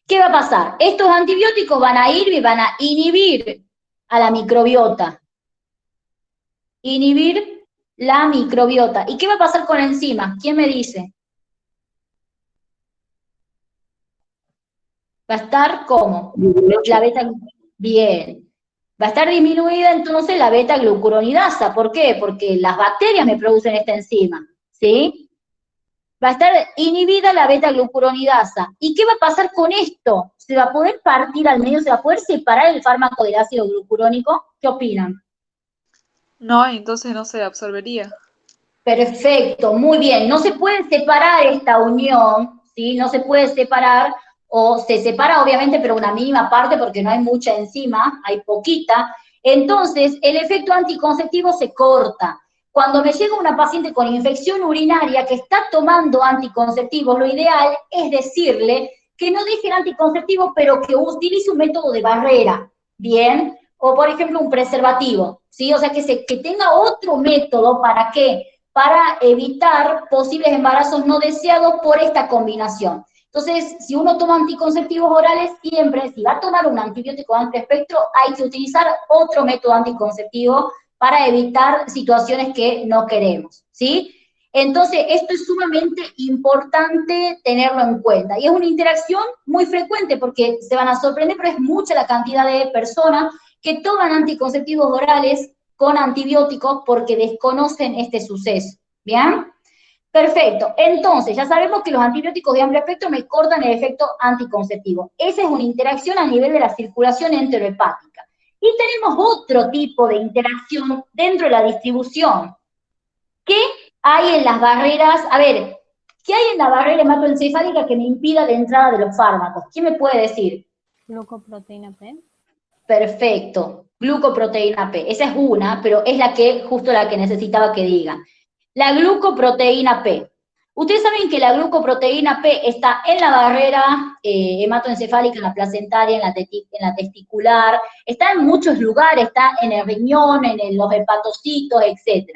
¿Qué va a pasar? Estos antibióticos van a ir y van a inhibir a la microbiota. Inhibir la microbiota. ¿Y qué va a pasar con la enzima? ¿Quién me dice? Va a estar ¿cómo? La beta. Bien. Va a estar disminuida entonces la beta-glucuronidasa. ¿Por qué? Porque las bacterias me producen esta enzima. ¿Sí? Va a estar inhibida la beta-glucuronidasa. ¿Y qué va a pasar con esto? ¿Se va a poder partir al medio? ¿Se va a poder separar el fármaco del ácido glucurónico? ¿Qué opinan? No, entonces no se absorbería. Perfecto, muy bien. No se puede separar esta unión, ¿sí? No se puede separar, o se separa obviamente, pero una mínima parte porque no hay mucha enzima, hay poquita. Entonces, el efecto anticonceptivo se corta. Cuando me llega una paciente con infección urinaria que está tomando anticonceptivos, lo ideal es decirle que no deje el anticonceptivo, pero que utilice un método de barrera, ¿bien? O, por ejemplo, un preservativo, ¿sí? O sea, que tenga otro método, ¿para qué? Para evitar posibles embarazos no deseados por esta combinación. Entonces, si uno toma anticonceptivos orales, siempre, si va a tomar un antibiótico de amplio espectro, hay que utilizar otro método anticonceptivo para evitar situaciones que no queremos, ¿sí? Entonces, esto es sumamente importante tenerlo en cuenta. Y es una interacción muy frecuente porque se van a sorprender, pero es mucha la cantidad de personas que toman anticonceptivos orales con antibióticos porque desconocen este suceso, ¿bien? Perfecto, entonces ya sabemos que los antibióticos de amplio espectro me cortan el efecto anticonceptivo. Esa es una interacción a nivel de la circulación enterohepática. Y tenemos otro tipo de interacción dentro de la distribución. ¿Qué hay en las barreras? A ver, ¿qué hay en la barrera hematoencefálica que me impida la entrada de los fármacos? ¿Quién me puede decir? Glucoproteína P. Perfecto, glucoproteína P. Esa es una, pero es justo la que necesitaba que digan. La glucoproteína P. Ustedes saben que la glucoproteína P está en la barrera hematoencefálica, en la placentaria, en la testicular, está en muchos lugares, está en el riñón, en los hepatocitos, etc.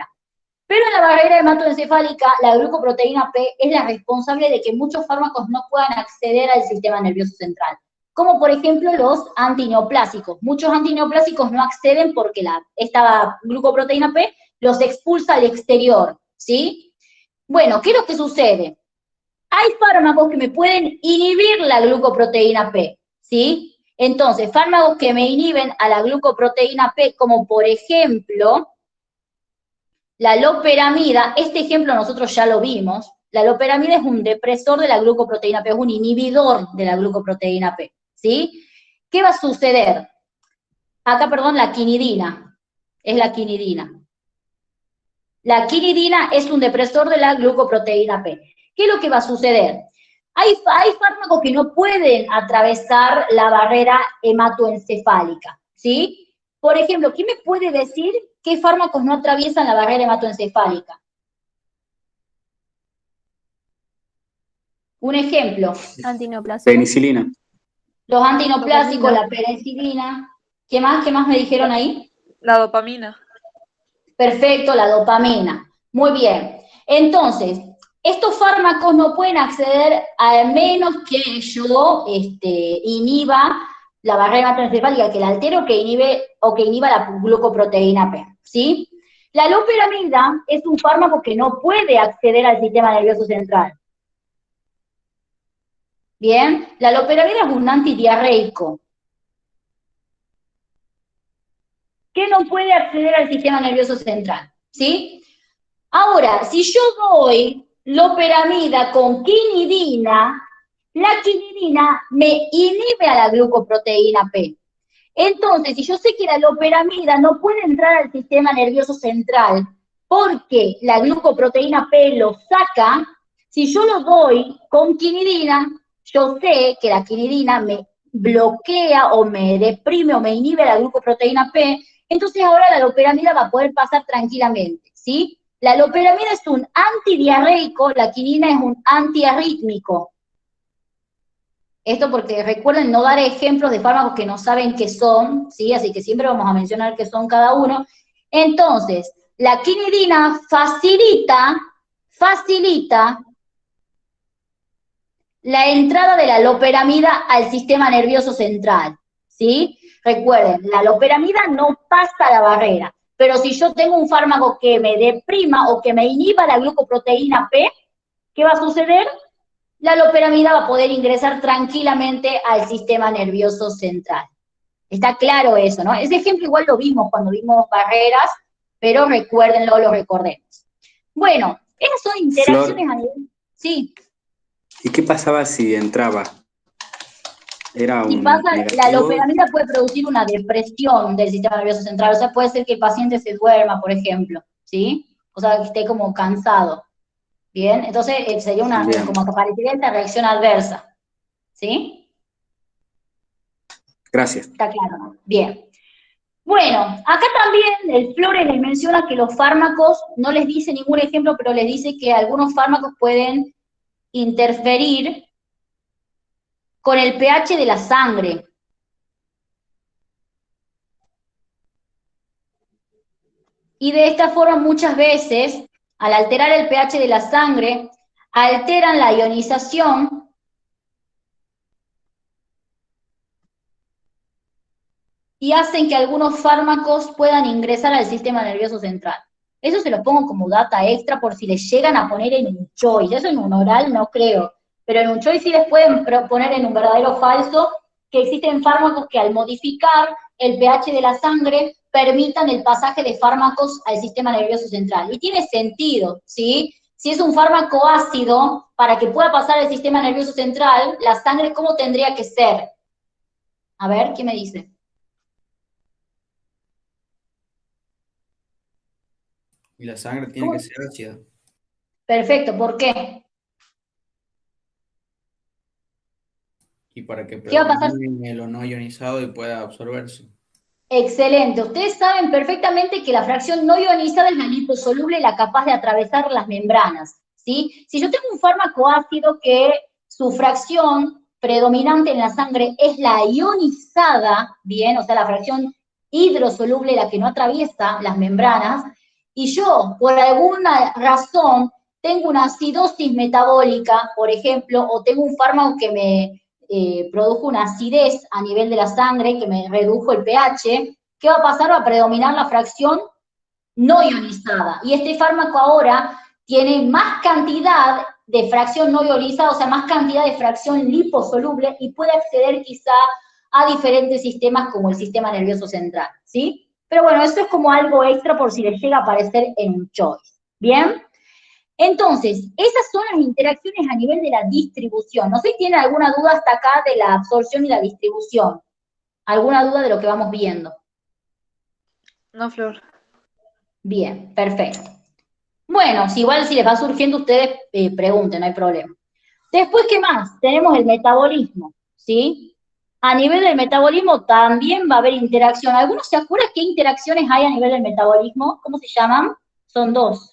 Pero en la barrera hematoencefálica, la glucoproteína P es la responsable de que muchos fármacos no puedan acceder al sistema nervioso central, como por ejemplo los antineoplásicos. Muchos antineoplásicos no acceden porque esta glucoproteína P los expulsa al exterior, ¿sí? Bueno, ¿qué es lo que sucede? Hay fármacos que me pueden inhibir la glucoproteína P, ¿sí? Entonces, fármacos que me inhiben a la glucoproteína P, como por ejemplo la loperamida. Este ejemplo nosotros ya lo vimos. La loperamida es un depresor de la glucoproteína P, es un inhibidor de la glucoproteína P, ¿sí? ¿Qué va a suceder? Acá, perdón, la quinidina. Es la quinidina. La quinidina es un depresor de la glucoproteína P. ¿Qué es lo que va a suceder? Hay fármacos que no pueden atravesar la barrera hematoencefálica, ¿sí? Por ejemplo, ¿quién me puede decir qué fármacos no atraviesan la barrera hematoencefálica? Un ejemplo. Antineoplásicos. Penicilina. Los antineoplásicos, la penicilina. ¿Qué más me dijeron ahí? La dopamina. Perfecto, la dopamina. Muy bien. Entonces, estos fármacos no pueden acceder a menos que yo inhiba la barrera hematoencefálica, que la altere o que inhiba la glucoproteína P, ¿sí? La loperamida es un fármaco que no puede acceder al sistema nervioso central. Bien, la loperamida es un antidiarreico que no puede acceder al sistema nervioso central, ¿sí? Ahora, si yo doy loperamida con quinidina, la quinidina me inhibe a la glucoproteína P. Entonces, si yo sé que la loperamida no puede entrar al sistema nervioso central porque la glucoproteína P lo saca, si yo lo doy con quinidina, yo sé que la quinidina me bloquea o me deprime o me inhibe la glucoproteína P, entonces ahora la loperamida va a poder pasar tranquilamente, ¿sí? La loperamida es un antidiarreico, la quinidina es un antiarrítmico. Esto porque recuerden no dar ejemplos de fármacos que no saben qué son, ¿sí? Así que siempre vamos a mencionar qué son cada uno. Entonces, la quinidina facilita la entrada de la loperamida al sistema nervioso central, ¿sí? Recuerden, la loperamida no pasa la barrera, pero si yo tengo un fármaco que me deprima o que me inhiba la glucoproteína P, ¿qué va a suceder? La loperamida va a poder ingresar tranquilamente al sistema nervioso central. Está claro eso, ¿no? Ese ejemplo igual lo vimos cuando vimos barreras, pero recuérdenlo, lo recordemos. Bueno, esas son interacciones a nivel... Sí. ¿Y qué pasaba si entraba? Era Si un pasa, la negativo. loperamida puede producir una depresión del sistema nervioso central, o sea, puede ser que el paciente se duerma, por ejemplo, ¿sí? O sea, que esté como cansado. Bien, entonces sería como que aparecería esta reacción adversa, ¿sí? Gracias. Está claro, ¿no? Bien. Bueno, acá también el Flores les menciona que los fármacos, no les dice ningún ejemplo, pero les dice que algunos fármacos pueden interferir con el pH de la sangre. Y de esta forma muchas veces, al alterar el pH de la sangre, alteran la ionización y hacen que algunos fármacos puedan ingresar al sistema nervioso central. Eso se lo pongo como data extra por si les llegan a poner en un choice. Eso en un oral no creo, pero en un choice sí les pueden poner en un verdadero o falso que existen fármacos que al modificar el pH de la sangre permitan el pasaje de fármacos al sistema nervioso central. Y tiene sentido, ¿sí? Si es un fármaco ácido, para que pueda pasar al sistema nervioso central, la sangre, ¿cómo tendría que ser? A ver, ¿qué me dice? Y la sangre tiene ¿Cómo? que ser ácida. Perfecto, ¿por qué? Y para que ¿Qué va a pasar? predomine lo no ionizado y pueda absorberse. Excelente. Ustedes saben perfectamente que la fracción no ionizada es la liposoluble, la capaz de atravesar las membranas, ¿sí? Si yo tengo un fármaco ácido que su fracción predominante en la sangre es la ionizada, bien, o sea, la fracción hidrosoluble, la que no atraviesa las membranas, y yo, por alguna razón, tengo una acidosis metabólica, por ejemplo, o tengo un fármaco que me produjo una acidez a nivel de la sangre, que me redujo el pH, ¿qué va a pasar? Va a predominar la fracción no ionizada. Y este fármaco ahora tiene más cantidad de fracción no ionizada, o sea, más cantidad de fracción liposoluble y puede acceder quizá a diferentes sistemas como el sistema nervioso central, ¿sí? Pero bueno, eso es como algo extra por si les llega a aparecer en un choice, ¿bien? Entonces, esas son las interacciones a nivel de la distribución. No sé si tienen alguna duda hasta acá de la absorción y la distribución. ¿Alguna duda de lo que vamos viendo? No, Flor. Bien, perfecto. Bueno, si igual si les va surgiendo, ustedes pregunten, no hay problema. Después, ¿qué más? Tenemos el metabolismo, ¿sí? A nivel del metabolismo también va a haber interacción. ¿Algunos se acuerdan qué interacciones hay a nivel del metabolismo? ¿Cómo se llaman? Son dos.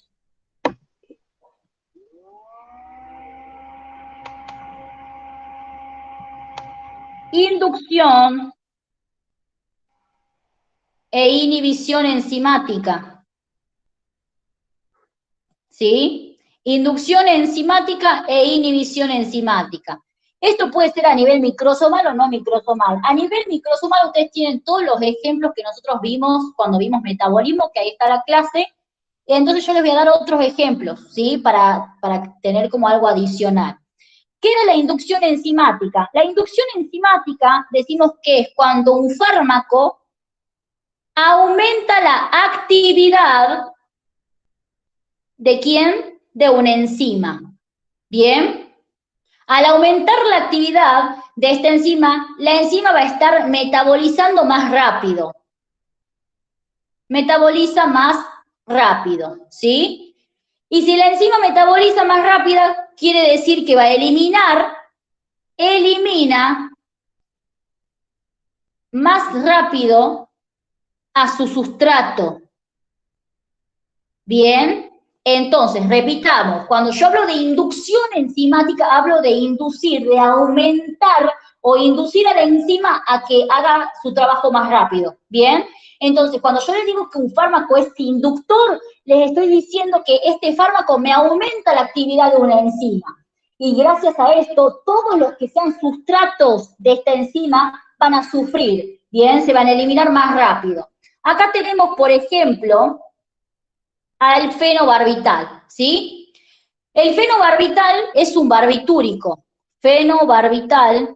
Inducción e inhibición enzimática. ¿Sí? Inducción enzimática e inhibición enzimática. Esto puede ser a nivel microsomal o no microsomal. A nivel microsomal ustedes tienen todos los ejemplos que nosotros vimos cuando vimos metabolismo, que ahí está la clase. Entonces yo les voy a dar otros ejemplos, ¿sí? Para tener como algo adicional. ¿Qué era la inducción enzimática? La inducción enzimática decimos que es cuando un fármaco aumenta la actividad ¿de quién? De una enzima. ¿Bien? Al aumentar la actividad de esta enzima, la enzima va a estar metabolizando más rápido. Metaboliza más rápido, ¿sí? Y si la enzima metaboliza más rápida, quiere decir que va a elimina más rápido a su sustrato. ¿Bien? Entonces, repitamos, cuando yo hablo de inducción enzimática, hablo de inducir, de aumentar o inducir a la enzima a que haga su trabajo más rápido, ¿bien? Entonces, cuando yo les digo que un fármaco es inductor, les estoy diciendo que este fármaco me aumenta la actividad de una enzima. Y gracias a esto, todos los que sean sustratos de esta enzima van a sufrir, ¿bien? Se van a eliminar más rápido. Acá tenemos, por ejemplo, al fenobarbital, ¿sí? El fenobarbital es un barbitúrico. Fenobarbital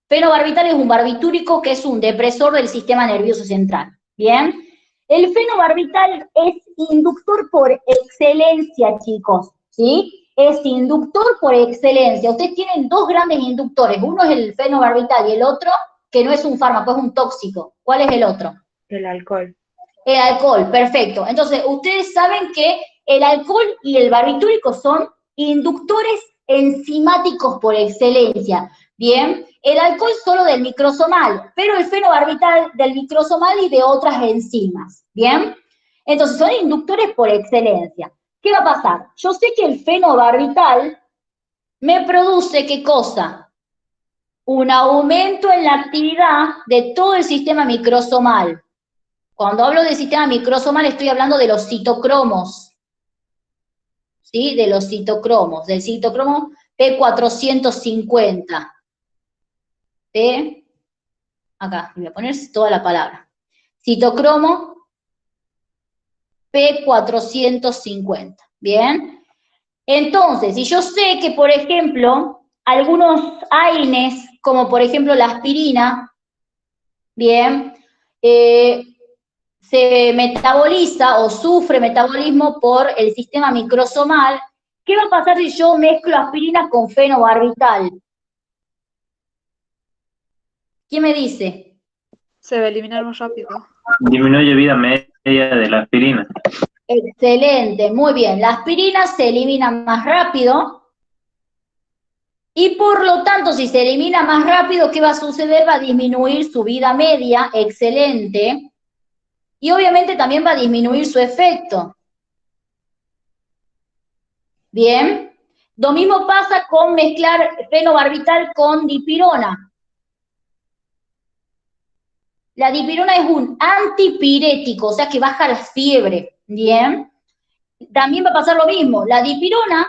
es un barbitúrico que es un depresor del sistema nervioso central, ¿bien? El fenobarbital es inductor por excelencia, chicos, ¿sí? Es inductor por excelencia. Ustedes tienen dos grandes inductores. Uno es el fenobarbital y el otro, que no es un fármaco, es un tóxico. ¿Cuál es el otro? El alcohol. El alcohol, perfecto. Entonces, ustedes saben que el alcohol y el barbitúrico son inductores enzimáticos por excelencia, ¿bien? El alcohol solo del microsomal, pero el fenobarbital del microsomal y de otras enzimas, ¿bien? Entonces, son inductores por excelencia. ¿Qué va a pasar? Yo sé que el fenobarbital me produce, ¿qué cosa? Un aumento en la actividad de todo el sistema microsomal. Cuando hablo de sistema microsomal estoy hablando de los citocromos, ¿sí? De los citocromos, del citocromo P450. Acá, voy a poner toda la palabra. Citocromo P450, ¿bien? Entonces, si yo sé que, por ejemplo, algunos AINES, como por ejemplo la aspirina, ¿bien? Se metaboliza o sufre metabolismo por el sistema microsomal, ¿qué va a pasar si yo mezclo aspirina con fenobarbital? ¿Quién me dice? Se va a eliminar más rápido. Disminuye vida media media de la aspirina. Excelente, muy bien. La aspirina se elimina más rápido y por lo tanto, si se elimina más rápido, ¿qué va a suceder? Va a disminuir su vida media, excelente, y obviamente también va a disminuir su efecto. Bien. Lo mismo pasa con mezclar fenobarbital con dipirona. La dipirona es un antipirético, o sea que baja la fiebre, ¿bien? También va a pasar lo mismo. La dipirona,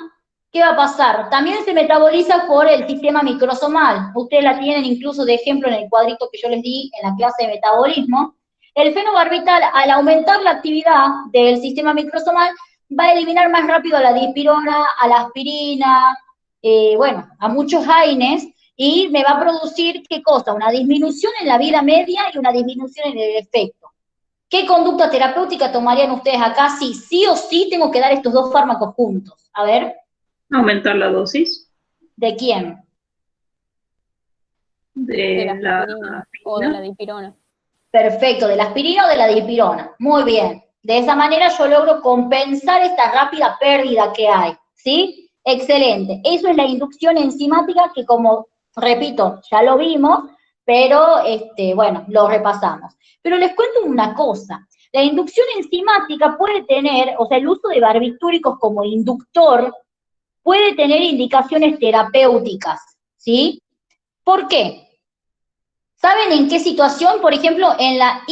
¿qué va a pasar? También se metaboliza por el sistema microsomal. Ustedes la tienen incluso de ejemplo en el cuadrito que yo les di en la clase de metabolismo. El fenobarbital, al aumentar la actividad del sistema microsomal, va a eliminar más rápido a la dipirona, a la aspirina, bueno, a muchos AINES, y me va a producir, ¿qué cosa? Una disminución en la vida media y una disminución en el efecto. ¿Qué conducta terapéutica tomarían ustedes acá si sí o sí tengo que dar estos dos fármacos juntos? A ver. Aumentar la dosis. ¿De quién? De la aspirina o de la dipirona. Perfecto, de la aspirina o de la dipirona. Muy bien. De esa manera yo logro compensar esta rápida pérdida que hay, ¿sí? Excelente. Eso es la inducción enzimática que, como repito, ya lo vimos, pero bueno, lo repasamos. Pero les cuento una cosa. La inducción enzimática puede tener, o sea, el uso de barbitúricos como inductor puede tener indicaciones terapéuticas, ¿sí? ¿Por qué? ¿Saben en qué situación? Por ejemplo, en la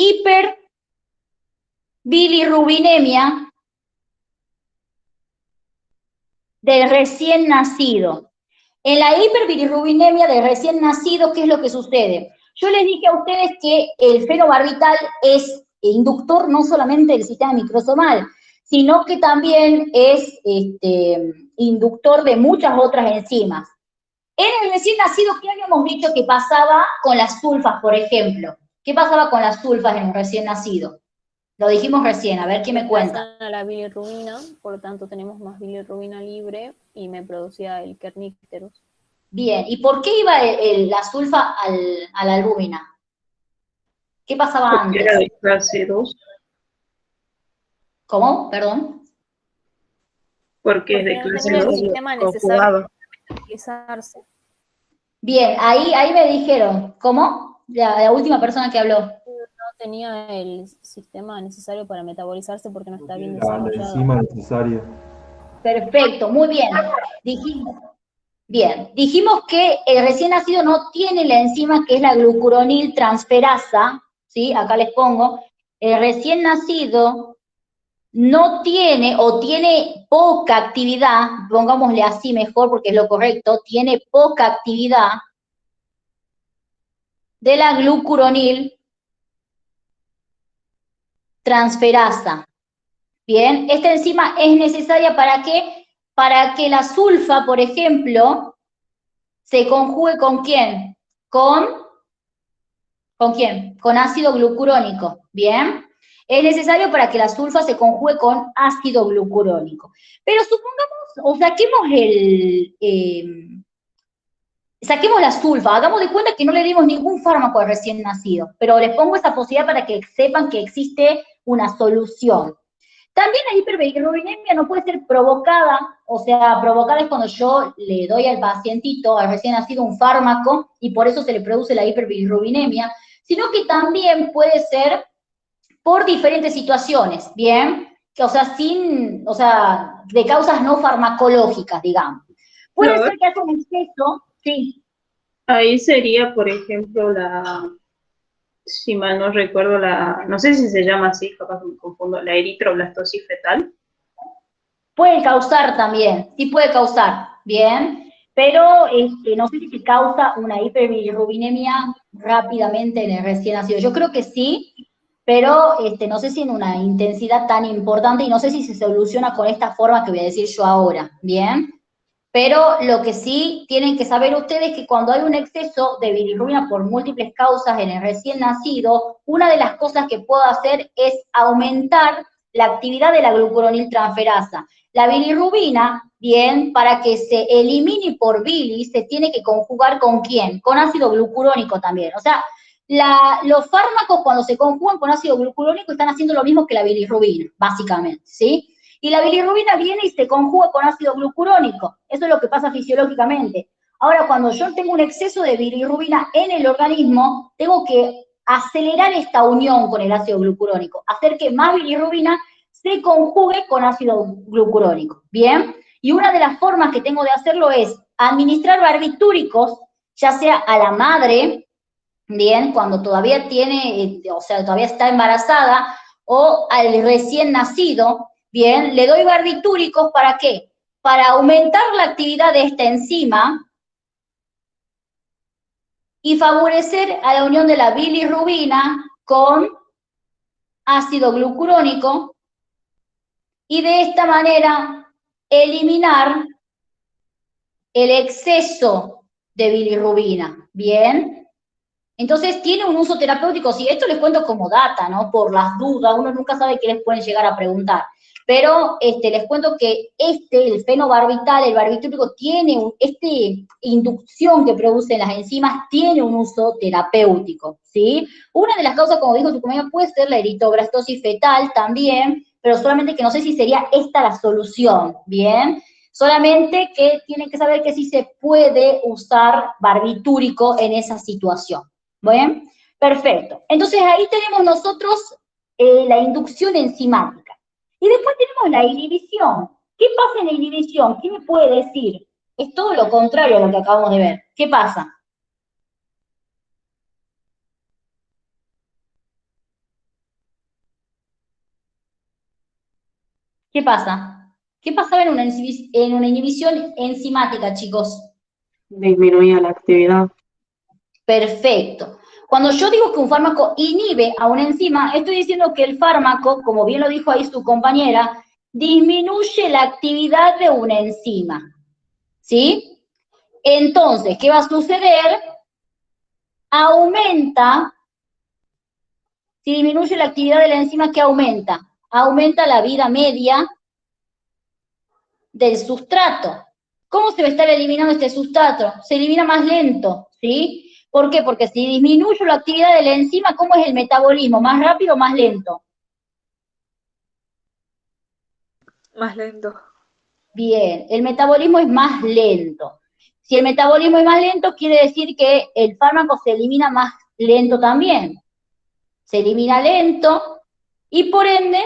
hiperbilirrubinemia del recién nacido. En la hiperbilirrubinemia del recién nacido, ¿qué es lo que sucede? Yo les dije a ustedes que el fenobarbital es inductor no solamente del sistema microsomal, sino que también es inductor de muchas otras enzimas. En el recién nacido, ¿qué habíamos dicho que pasaba con las sulfas, por ejemplo? ¿Qué pasaba con las sulfas en un recién nacido? Lo dijimos recién, a ver qué me cuenta. A la bilirrubina, por lo tanto tenemos más bilirrubina libre y me producía el kernicterus. Bien, ¿y por qué iba la sulfa a la albúmina? ¿Qué pasaba Porque antes? era de clase 2. ¿Cómo? Perdón. Porque es de no clase tenía el 2. sistema necesario para metabolizarse. Bien, ahí me dijeron, ¿cómo? La última persona que habló. No tenía el sistema necesario para metabolizarse porque no está bien La desarrollado. enzima necesaria. Perfecto, muy bien. Dijimos que el recién nacido no tiene la enzima que es la glucuronil transferasa, ¿sí? Acá les pongo. El recién nacido no tiene o tiene poca actividad, pongámosle así mejor porque es lo correcto, tiene poca actividad de la glucuronil transferasa. Bien, esta enzima es necesaria ¿para qué? Para que la sulfa, por ejemplo, se conjugue ¿con quién? ¿Con quién? Con ácido glucurónico, ¿bien? Es necesario para que la sulfa se conjugue con ácido glucurónico. Pero supongamos, o saquemos la sulfa, hagamos de cuenta que no le dimos ningún fármaco al recién nacido, pero les pongo esa posibilidad para que sepan que existe una solución. También la hiperbilirrubinemia no puede ser provocada, o sea, provocada es cuando yo le doy al pacientito, al recién nacido, un fármaco y por eso se le produce la hiperbilirrubinemia, sino que también puede ser por diferentes situaciones, ¿bien? O sea, de causas no farmacológicas, digamos. Puede ser que haya un exceso, sí. Ahí sería, por ejemplo, si mal no recuerdo, no sé si se llama así, capaz me confundo, la eritroblastosis fetal. Puede causar también, sí puede causar, bien, pero no sé si se causa una hiperbilirrubinemia rápidamente en el recién nacido. Yo creo que sí, pero no sé si en una intensidad tan importante y no sé si se soluciona con esta forma que voy a decir yo ahora, bien. Pero lo que sí tienen que saber ustedes es que cuando hay un exceso de bilirrubina por múltiples causas en el recién nacido, una de las cosas que puedo hacer es aumentar la actividad de la glucuronil transferasa. La bilirrubina, bien, para que se elimine por bilis, se tiene que conjugar ¿con quién? Con ácido glucurónico también. O sea, los fármacos cuando se conjugan con ácido glucurónico están haciendo lo mismo que la bilirrubina, básicamente, ¿sí? Y la bilirrubina viene y se conjuga con ácido glucurónico. Eso es lo que pasa fisiológicamente. Ahora, cuando yo tengo un exceso de bilirrubina en el organismo, tengo que acelerar esta unión con el ácido glucurónico, hacer que más bilirrubina se conjugue con ácido glucurónico, ¿bien? Y una de las formas que tengo de hacerlo es administrar barbitúricos, ya sea a la madre, bien, cuando todavía tiene, o sea, todavía está embarazada, o al recién nacido, bien, le doy barbitúricos, ¿para qué? Para aumentar la actividad de esta enzima y favorecer a la unión de la bilirrubina con ácido glucurónico, y de esta manera eliminar el exceso de bilirrubina, ¿bien? Entonces tiene un uso terapéutico, sí, esto les cuento como data, ¿no? Por las dudas, uno nunca sabe qué les pueden llegar a preguntar. Pero les cuento que el fenobarbital, el barbitúrico, tiene inducción que producen las enzimas, tiene un uso terapéutico, ¿sí? Una de las causas, como dijo tu compañero, puede ser la eritrobrastosis fetal también, pero solamente que no sé si sería esta la solución, ¿bien? Solamente que tienen que saber que sí se puede usar barbitúrico en esa situación. ¿Bien? Perfecto. Entonces ahí tenemos nosotros la inducción enzimática. Y después tenemos la inhibición. ¿Qué pasa en la inhibición? ¿Qué me puede decir? Es todo lo contrario a lo que acabamos de ver. ¿Qué pasa? ¿Qué pasa? ¿Qué pasaba en una inhibición enzimática, chicos? Disminuía la actividad. Perfecto. Cuando yo digo que un fármaco inhibe a una enzima, estoy diciendo que el fármaco, como bien lo dijo ahí su compañera, disminuye la actividad de una enzima. ¿Sí? Entonces, ¿qué va a suceder? Aumenta, si disminuye la actividad de la enzima, ¿qué aumenta? Aumenta la vida media del sustrato. ¿Cómo se va a estar eliminando este sustrato? Se elimina más lento, ¿sí? ¿Por qué? Porque si disminuyo la actividad de la enzima, ¿cómo es el metabolismo? ¿Más rápido o más lento? Más lento. Bien, el metabolismo es más lento. Si el metabolismo es más lento, quiere decir que el fármaco se elimina más lento también. Se elimina lento y por ende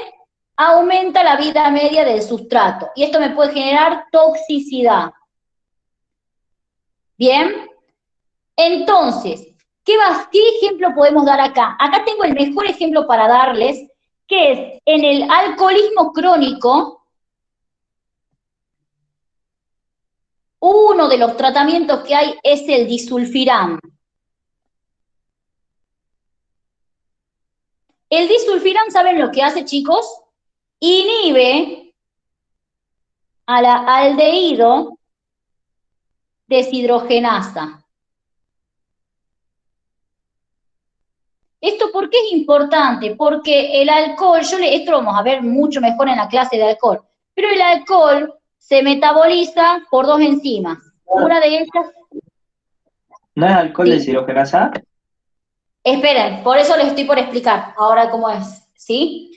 aumenta la vida media del sustrato. Y esto me puede generar toxicidad. Bien, entonces, ¿qué ejemplo podemos dar acá? Acá tengo el mejor ejemplo para darles, que es en el alcoholismo crónico. Uno de los tratamientos que hay es el disulfiram. El disulfiram, ¿saben lo que hace, chicos? Inhibe a la aldehído deshidrogenasa. ¿Esto por qué es importante? Porque el alcohol, esto lo vamos a ver mucho mejor en la clase de alcohol, pero el alcohol se metaboliza por dos enzimas. Una de ellas... ¿No es alcohol Sí. deshidrogenasa? Esperen, por eso les estoy por explicar ahora cómo es, ¿sí?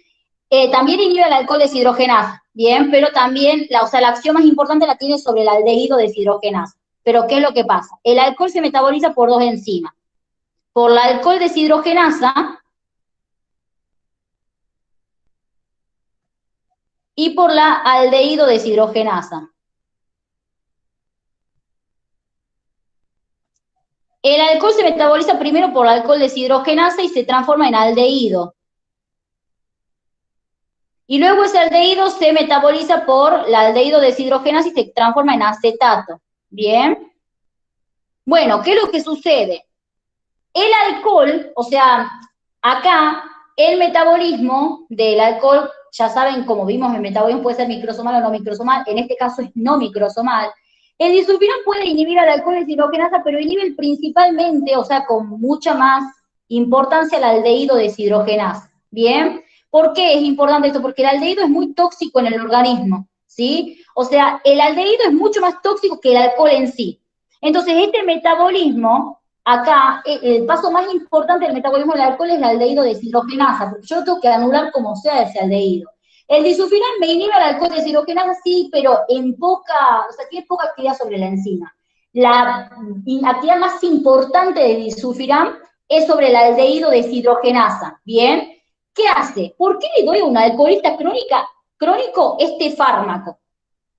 También inhibe el alcohol deshidrogenasa, bien, pero también, la acción más importante la tiene sobre el aldehído deshidrogenasa. Pero ¿qué es lo que pasa? El alcohol se metaboliza por dos enzimas. Por la alcohol deshidrogenasa y por la aldehído deshidrogenasa. El alcohol se metaboliza primero por la alcohol deshidrogenasa y se transforma en aldehído. Y luego ese aldehído se metaboliza por la aldehído deshidrogenasa y se transforma en acetato. ¿Bien? Bueno, ¿qué es lo que sucede? El alcohol, o sea, acá el metabolismo del alcohol, ya saben, como vimos, el metabolismo puede ser microsomal o no microsomal, en este caso es no microsomal. El disulfiram puede inhibir al alcohol deshidrogenasa, pero inhibe principalmente, o sea, con mucha más importancia, el aldehído deshidrogenasa. ¿Bien? ¿Por qué es importante esto? Porque el aldehído es muy tóxico en el organismo, ¿sí? O sea, el aldehído es mucho más tóxico que el alcohol en sí. Entonces, este metabolismo acá el paso más importante del metabolismo del alcohol es el aldehído deshidrogenasa, porque yo tengo que anular como sea ese aldehído. El disulfiram me inhibe el alcohol deshidrogenasa, sí, pero en poca, o sea, tiene poca actividad sobre la enzima. La actividad más importante del disulfiram es sobre el aldehído deshidrogenasa, ¿bien? ¿Qué hace? ¿Por qué le doy a un alcoholista crónico este fármaco?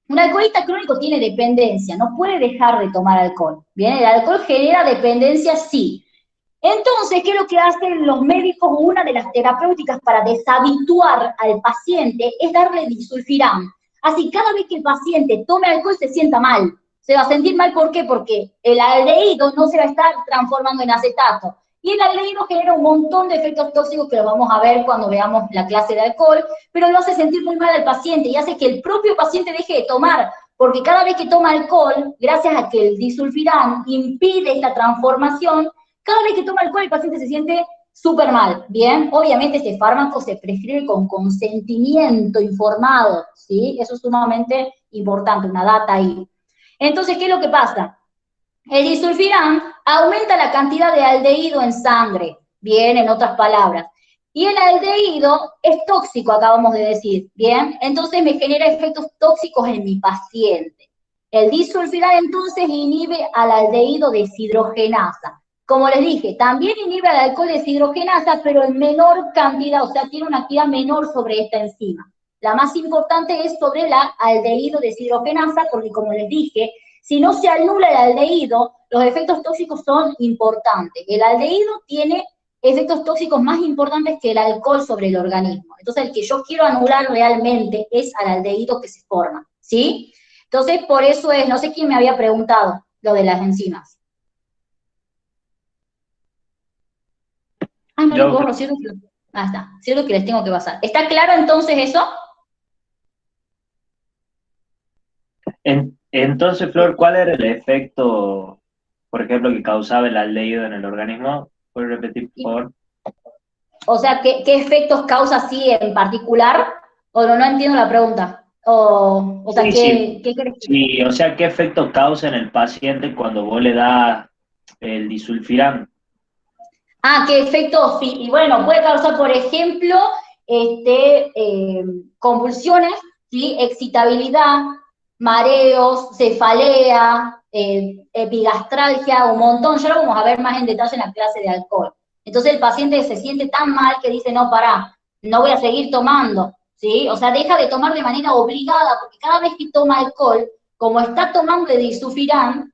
Un alcoholista crónico tiene dependencia, no puede dejar de tomar alcohol, ¿bien? El alcohol genera dependencia, sí. Entonces, ¿qué es lo que hacen los médicos? Una de las terapéuticas para deshabituar al paciente es darle disulfiram. Así, cada vez que el paciente tome alcohol se sienta mal. Se va a sentir mal, ¿por qué? Porque el aldehído no se va a estar transformando en acetato. Y el aldehído genera un montón de efectos tóxicos que lo vamos a ver cuando veamos la clase de alcohol, pero lo hace sentir muy mal al paciente y hace que el propio paciente deje de tomar, porque cada vez que toma alcohol, gracias a que el disulfiram impide esta transformación, cada vez que toma alcohol el paciente se siente súper mal, ¿bien? Obviamente este fármaco se prescribe con consentimiento informado, ¿sí? Eso es sumamente importante, una data ahí. Entonces, ¿qué es lo que pasa? El disulfiram aumenta la cantidad de aldehído en sangre, bien, en otras palabras. Y el aldehído es tóxico, acabamos de decir, bien. Entonces me genera efectos tóxicos en mi paciente. El disulfiram entonces inhibe al aldehído deshidrogenasa. Como les dije, también inhibe al alcohol deshidrogenasa, pero en menor cantidad, o sea, tiene una actividad menor sobre esta enzima. La más importante es sobre la aldehído deshidrogenasa, porque como les dije, si no se anula el aldehído, los efectos tóxicos son importantes. El aldehído tiene efectos tóxicos más importantes que el alcohol sobre el organismo. Entonces, el que yo quiero anular realmente es al aldehído que se forma, ¿sí? Entonces, por eso es, no sé quién me había preguntado lo de las enzimas. Ay, no recuerdo, cierto que, está, cierto que les tengo que pasar. ¿Está claro entonces eso? Entonces, Flor, ¿cuál era el efecto, por ejemplo, que causaba el aldehído en el organismo? ¿Puedes repetir, por favor? O sea, ¿qué efectos causa así en particular? O no entiendo la pregunta. O sea, Sí, ¿qué crees? sí, o sea, ¿qué efecto causa en el paciente cuando vos le das el disulfiram? Ah, ¿qué efectos? Sí, y bueno, puede causar, por ejemplo, convulsiones, ¿sí? Excitabilidad, mareos, cefalea, epigastralgia, un montón. Ya lo vamos a ver más en detalle en la clase de alcohol. Entonces el paciente se siente tan mal que dice, no, pará, no voy a seguir tomando, ¿sí? O sea, deja de tomar de manera obligada, porque cada vez que toma alcohol, como está tomando el disulfiram,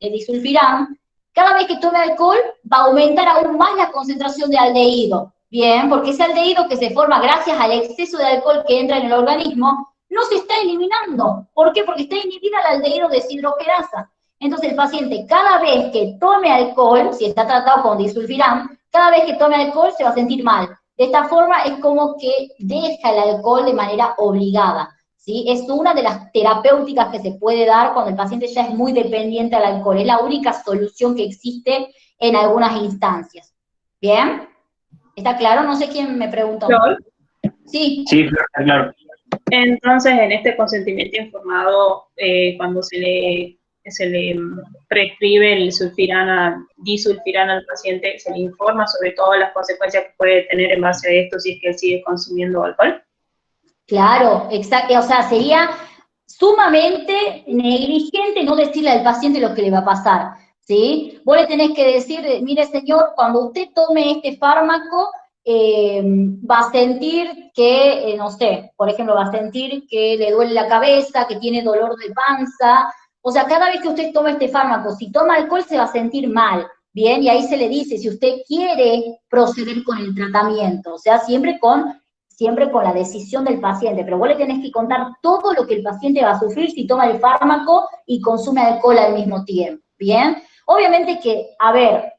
cada vez que tome alcohol va a aumentar aún más la concentración de aldehído, ¿bien? Porque ese aldehído que se forma gracias al exceso de alcohol que entra en el organismo, no se está eliminando. ¿Por qué? Porque está inhibida el aldehído deshidrogenasa. Entonces el paciente cada vez que tome alcohol, si está tratado con disulfiram, cada vez que tome alcohol se va a sentir mal. De esta forma es como que deja el alcohol de manera obligada. ¿Sí? Es una de las terapéuticas que se puede dar cuando el paciente ya es muy dependiente al alcohol. Es la única solución que existe en algunas instancias. ¿Bien? ¿Está claro? No sé quién me preguntó. ¿Flor? Sí. Sí, claro. Entonces, en este consentimiento informado, cuando se le prescribe el disulfiram al paciente, se le informa sobre todas las consecuencias que puede tener en base a esto si es que él sigue consumiendo alcohol. Claro, exacto. O sea, sería sumamente negligente no decirle al paciente lo que le va a pasar, ¿sí? Vos le tenés que decir, mire señor, cuando usted tome este fármaco, va a sentir que, no sé, por ejemplo, va a sentir que le duele la cabeza, que tiene dolor de panza. O sea, cada vez que usted toma este fármaco, si toma alcohol se va a sentir mal, ¿bien? Y ahí se le dice, si usted quiere proceder con el tratamiento, o sea, siempre con la decisión del paciente, pero vos le tenés que contar todo lo que el paciente va a sufrir si toma el fármaco y consume alcohol al mismo tiempo, ¿bien? Obviamente que, a ver,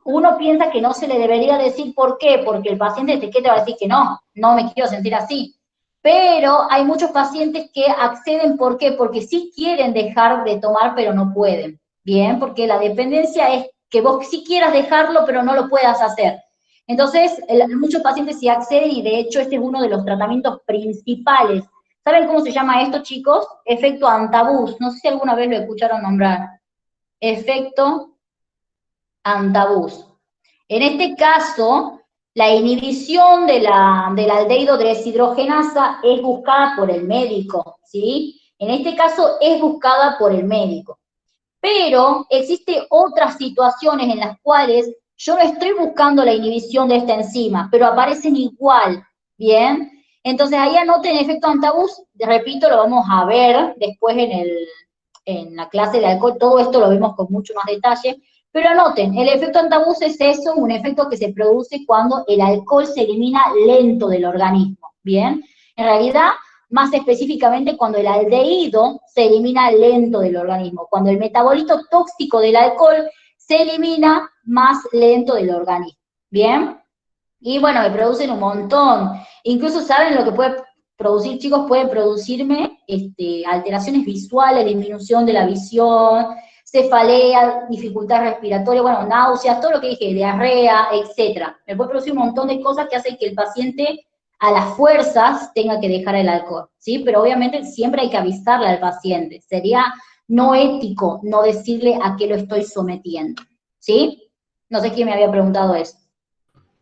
uno piensa que no se le debería decir por qué, porque el paciente te va a decir que no me quiero sentir así, pero hay muchos pacientes que acceden, ¿por qué? Porque sí quieren dejar de tomar, pero no pueden, ¿bien? Porque la dependencia es que vos sí quieras dejarlo, pero no lo puedas hacer. Entonces, muchos pacientes sí acceden y de hecho este es uno de los tratamientos principales. ¿Saben cómo se llama esto, chicos? Efecto antabús. No sé si alguna vez lo escucharon nombrar. Efecto antabús. En este caso, la inhibición de la aldehído deshidrogenasa es buscada por el médico, ¿sí? En este caso es buscada por el médico. Pero existen otras situaciones en las cuales yo no estoy buscando la inhibición de esta enzima, pero aparecen igual, ¿bien? Entonces ahí anoten efecto antabús, repito, lo vamos a ver después en la clase de alcohol, todo esto lo vemos con mucho más detalle, pero anoten, el efecto antabús es eso, un efecto que se produce cuando el alcohol se elimina lento del organismo, ¿bien? En realidad, más específicamente cuando el aldehído se elimina lento del organismo, cuando el metabolito tóxico del alcohol se elimina más lento del organismo, ¿bien? Y bueno, me producen un montón, incluso saben lo que puede producir, chicos, pueden producirme alteraciones visuales, disminución de la visión, cefalea, dificultad respiratoria, bueno, náuseas, todo lo que dije, diarrea, etcétera. Me puede producir un montón de cosas que hacen que el paciente a las fuerzas tenga que dejar el alcohol, ¿sí? Pero obviamente siempre hay que avisarle al paciente. Sería no ético no decirle a qué lo estoy sometiendo, ¿sí? No sé quién me había preguntado eso.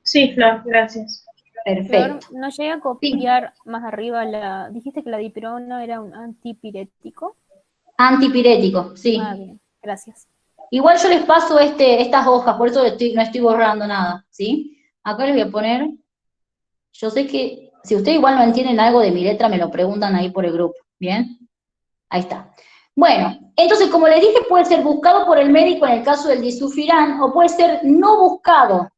Sí, Flor, gracias. Perfecto. Flor, no llegué a copiar más arriba dijiste que la dipirona era un antipirético. Antipirético, sí. Ah, bien, gracias. Igual yo les paso estas hojas, por eso no estoy borrando nada, ¿sí? Acá les voy a poner, yo sé que si ustedes igual no entienden algo de mi letra, me lo preguntan ahí por el grupo, ¿bien? Ahí está. Bueno, entonces como les dije, puede ser buscado por el médico en el caso del disulfiram, o puede ser no buscado.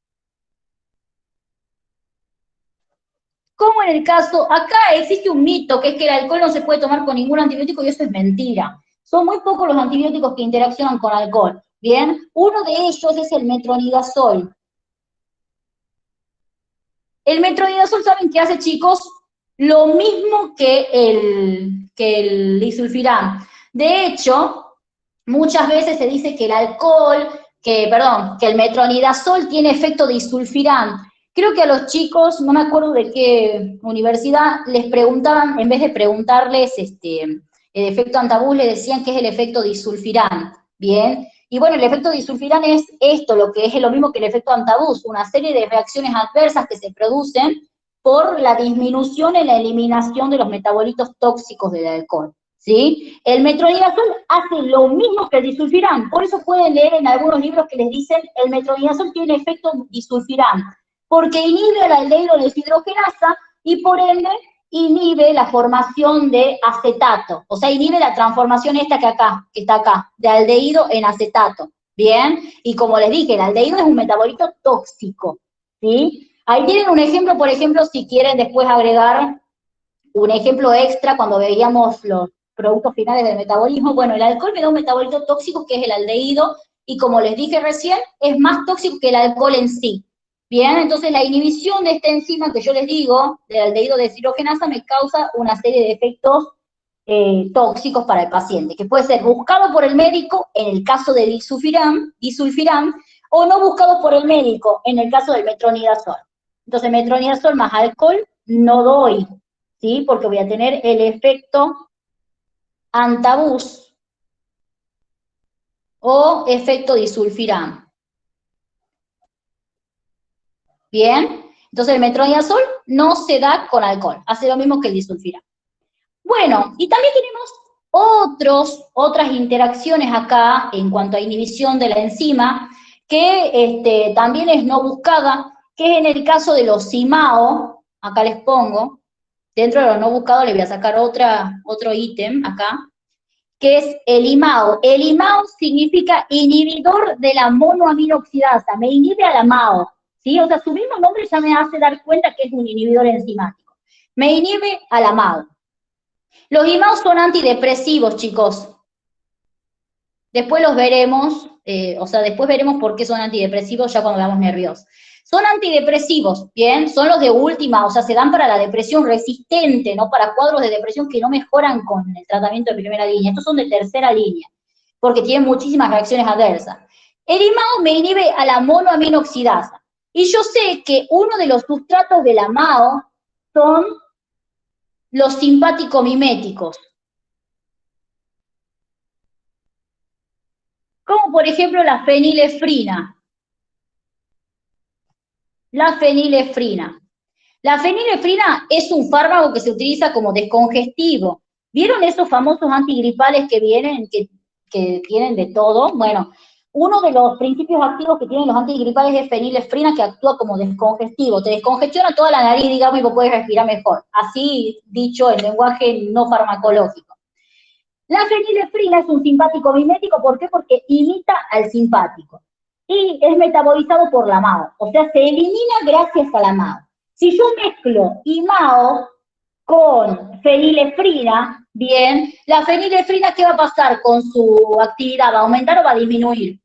Como en el caso, acá existe un mito, que es que el alcohol no se puede tomar con ningún antibiótico, y eso es mentira. Son muy pocos los antibióticos que interaccionan con alcohol, ¿bien? Uno de ellos es el metronidazol. El metronidazol, ¿saben qué hace, chicos? Lo mismo que el disulfiram. De hecho, muchas veces se dice que que el metronidazol tiene efecto disulfiram. Creo que a los chicos, no me acuerdo de qué universidad, les preguntaban, en vez de preguntarles el efecto antabús, le decían que es el efecto disulfiram, ¿bien? Y bueno, el efecto disulfiram es esto, lo que es lo mismo que el efecto antabús, una serie de reacciones adversas que se producen por la disminución en la eliminación de los metabolitos tóxicos del alcohol, ¿sí? El metronidazol hace lo mismo que el disulfiram, por eso pueden leer en algunos libros que les dicen el metronidazol tiene efecto disulfiram, porque inhibe la aldehído deshidrogenasa y por ende inhibe la formación de acetato, o sea, inhibe la transformación esta que está acá, de aldehído en acetato, ¿bien? Y como les dije, el aldehído es un metabolito tóxico, ¿sí? Ahí tienen un ejemplo, por ejemplo, si quieren después agregar un ejemplo extra cuando veíamos los productos finales del metabolismo, bueno, el alcohol me da un metabolito tóxico que es el aldehído, y como les dije recién, es más tóxico que el alcohol en sí. Bien, entonces la inhibición de esta enzima que yo les digo, del aldehído deshidrogenasa, me causa una serie de efectos tóxicos para el paciente, que puede ser buscado por el médico en el caso de disulfiram, o no buscado por el médico en el caso del metronidazol. Entonces, metronidazol más alcohol no doy, ¿sí? Porque voy a tener el efecto antabús o efecto disulfiram. Bien, entonces el metronidazol no se da con alcohol, hace lo mismo que el disulfiram. Bueno, y también tenemos otras interacciones acá en cuanto a inhibición de la enzima, que también es no buscada, que es en el caso de los IMAO, acá les pongo, dentro de los no buscados les voy a sacar otro ítem acá, que es el IMAO. El IMAO significa inhibidor de la monoaminoxidasa, me inhibe a la MAO, ¿sí? O sea, su mismo nombre ya me hace dar cuenta que es un inhibidor enzimático. Me inhibe a la MAO. Los IMAO son antidepresivos, chicos. Después los veremos, después veremos por qué son antidepresivos ya cuando veamos nerviosos. Son antidepresivos, ¿bien? Son los de última, o sea, se dan para la depresión resistente, no para cuadros de depresión que no mejoran con el tratamiento de primera línea. Estos son de tercera línea, porque tienen muchísimas reacciones adversas. El IMAO me inhibe a la monoaminoxidasa. Y yo sé que uno de los sustratos de la MAO son los simpático-miméticos. Como por ejemplo la fenilefrina. La fenilefrina. La fenilefrina es un fármaco que se utiliza como descongestivo. ¿Vieron esos famosos antigripales que vienen, que tienen de todo? Bueno, uno de los principios activos que tienen los antigripales es fenilefrina, que actúa como descongestivo. Te descongestiona toda la nariz, digamos, y vos podés respirar mejor. Así dicho en lenguaje no farmacológico. La fenilefrina es un simpático mimético, ¿por qué? Porque imita al simpático. Y es metabolizado por la MAO, o sea, se elimina gracias a la MAO. Si yo mezclo IMAO con fenilefrina, bien, la fenilefrina, ¿qué va a pasar con su actividad? ¿Va a aumentar o va a disminuir?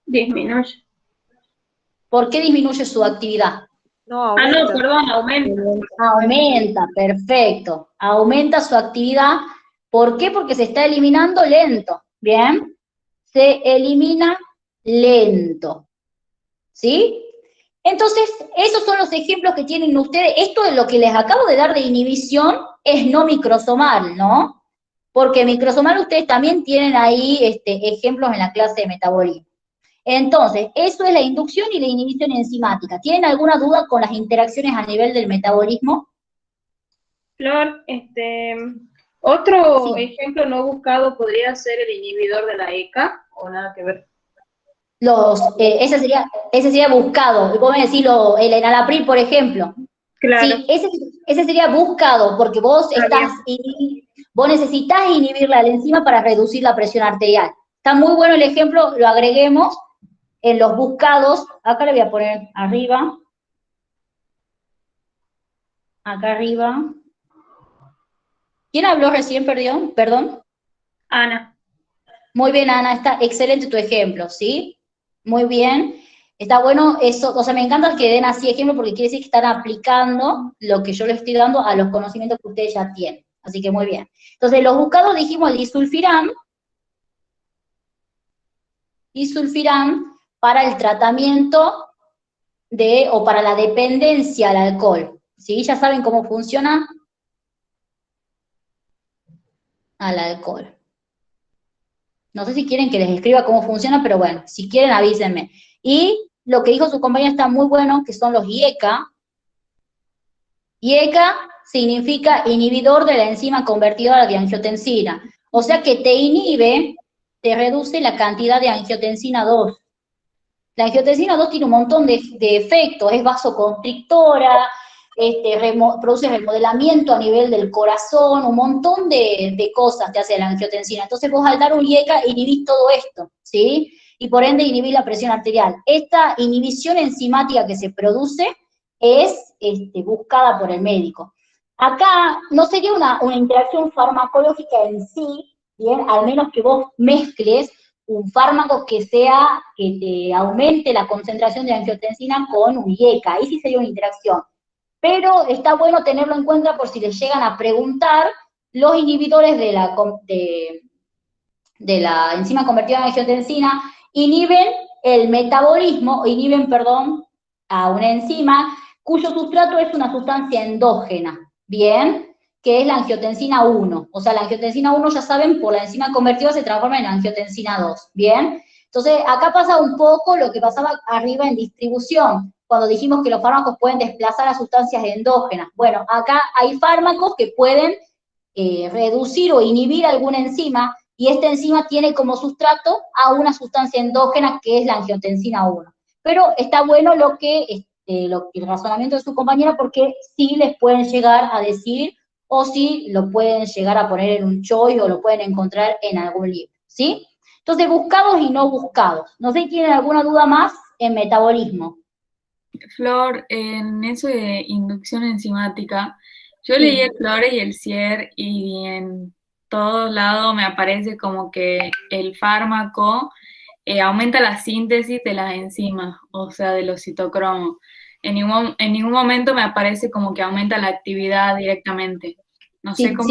Disminuye. ¿Por qué disminuye su actividad? No, Ah, no, aumenta. perdón, aumenta. Aumenta, perfecto. Aumenta su actividad. ¿Por qué? Porque se está eliminando lento, ¿bien? Se elimina lento, ¿sí? Entonces, esos son los ejemplos que tienen ustedes. Esto es lo que les acabo de dar de inhibición, es no microsomal, ¿no? Porque microsomal ustedes también tienen ahí ejemplos en la clase de metabolismo. Entonces, eso es la inducción y la inhibición enzimática. ¿Tienen alguna duda con las interacciones a nivel del metabolismo? Flor, otro Sí. ejemplo no buscado podría ser el inhibidor de la ECA, o nada que ver. Ese sería buscado. Vos me decís el enalapril, por ejemplo. Claro. Sí, ese sería buscado, porque vos vos necesitas inhibir la enzima para reducir la presión arterial. Está muy bueno el ejemplo, lo agreguemos en los buscados. Acá le voy a poner arriba. Acá arriba. ¿Quién habló recién, perdón? Ana. Muy bien, Ana, está excelente tu ejemplo, ¿sí? Muy bien. Está bueno eso, o sea, me encanta que den así ejemplo porque quiere decir que están aplicando lo que yo les estoy dando a los conocimientos que ustedes ya tienen. Así que muy bien. Entonces, los buscados dijimos el disulfiram para el tratamiento o para la dependencia al alcohol. ¿Sí? ¿Ya saben cómo funciona? Al alcohol. No sé si quieren que les escriba cómo funciona, pero bueno, si quieren avísenme. Y lo que dijo su compañera está muy bueno, que son los IECA. IECA significa inhibidor de la enzima convertidora de angiotensina. O sea que te inhibe, te reduce la cantidad de angiotensina 2. La angiotensina 2 tiene un montón de efectos, es vasoconstrictora, produce remodelamiento a nivel del corazón, un montón de cosas te hace la angiotensina. Entonces vos al dar un IECA inhibís todo esto, ¿sí? Y por ende inhibís la presión arterial. Esta inhibición enzimática que se produce es buscada por el médico. Acá no sería una interacción farmacológica en sí, bien, al menos que vos mezcles un fármaco que te aumente la concentración de angiotensina con un IECA, ahí sí sería una interacción. Pero está bueno tenerlo en cuenta por si les llegan a preguntar, los inhibidores de la enzima convertida en angiotensina inhiben el metabolismo, a una enzima cuyo sustrato es una sustancia endógena, ¿bien? Que es la angiotensina 1. O sea, la angiotensina 1, ya saben, por la enzima convertida se transforma en angiotensina 2, ¿bien? Entonces, acá pasa un poco lo que pasaba arriba en distribución, cuando dijimos que los fármacos pueden desplazar a sustancias endógenas. Bueno, acá hay fármacos que pueden reducir o inhibir alguna enzima, y esta enzima tiene como sustrato a una sustancia endógena que es la angiotensina 1. Pero está bueno el razonamiento de su compañera, porque sí les pueden llegar a decir, o sí lo pueden llegar a poner en un choice, o lo pueden encontrar en algún libro, ¿sí? Entonces, buscados y no buscados. No sé si tienen alguna duda más en metabolismo. Flor, en eso de inducción enzimática, yo leí el FLORE y el CIER y en todos lados me aparece como que el fármaco aumenta la síntesis de las enzimas, o sea, de los citocromos. En ningún momento me aparece como que aumenta la actividad directamente. No sé cómo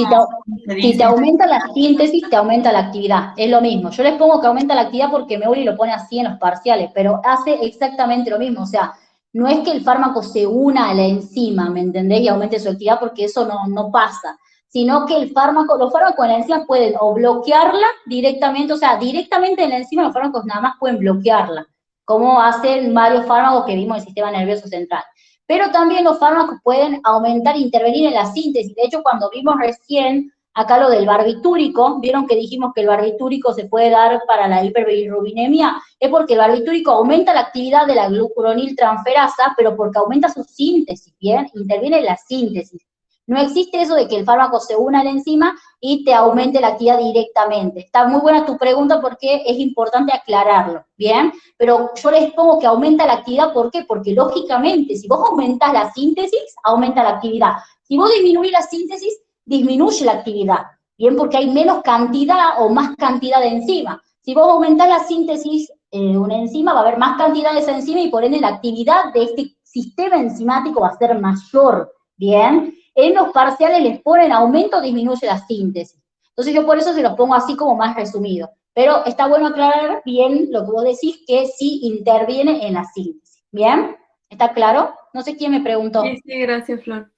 se dice. Si te aumenta la síntesis, te aumenta la actividad. Es lo mismo. Yo les pongo que aumenta la actividad porque Meuli lo pone así en los parciales, pero hace exactamente lo mismo. O sea, no es que el fármaco se una a la enzima, ¿me entendés? Y aumente su actividad, porque eso no pasa. Sino que los fármacos en la enzima pueden o bloquearla directamente, o sea, directamente en la enzima los fármacos nada más pueden bloquearla. como hacen varios fármacos que vimos en el sistema nervioso central. Pero también los fármacos pueden aumentar e intervenir en la síntesis. De hecho, cuando vimos recién acá lo del barbitúrico, vieron que dijimos que el barbitúrico se puede dar para la hiperbilirubinemia, es porque el barbitúrico aumenta la actividad de la glucuroniltransferasa, pero porque aumenta su síntesis, ¿bien? Interviene en la síntesis. No existe eso de que el fármaco se una a la enzima y te aumente la actividad directamente. Está muy buena tu pregunta porque es importante aclararlo, ¿bien? Pero yo les pongo que aumenta la actividad, ¿por qué? Porque lógicamente, si vos aumentás la síntesis, aumenta la actividad. Si vos disminuís la síntesis, disminuye la actividad, ¿bien? Porque hay menos cantidad o más cantidad de enzima. Si vos aumentás la síntesis de una enzima, va a haber más cantidad de esa enzima y por ende la actividad de este sistema enzimático va a ser mayor, ¿bien? En los parciales les ponen aumento o disminuye la síntesis. Entonces yo por eso se los pongo así como más resumido. Pero está bueno aclarar bien lo que vos decís, que sí interviene en la síntesis. ¿Bien? ¿Está claro? No sé quién me preguntó. Sí, sí, gracias, Flor.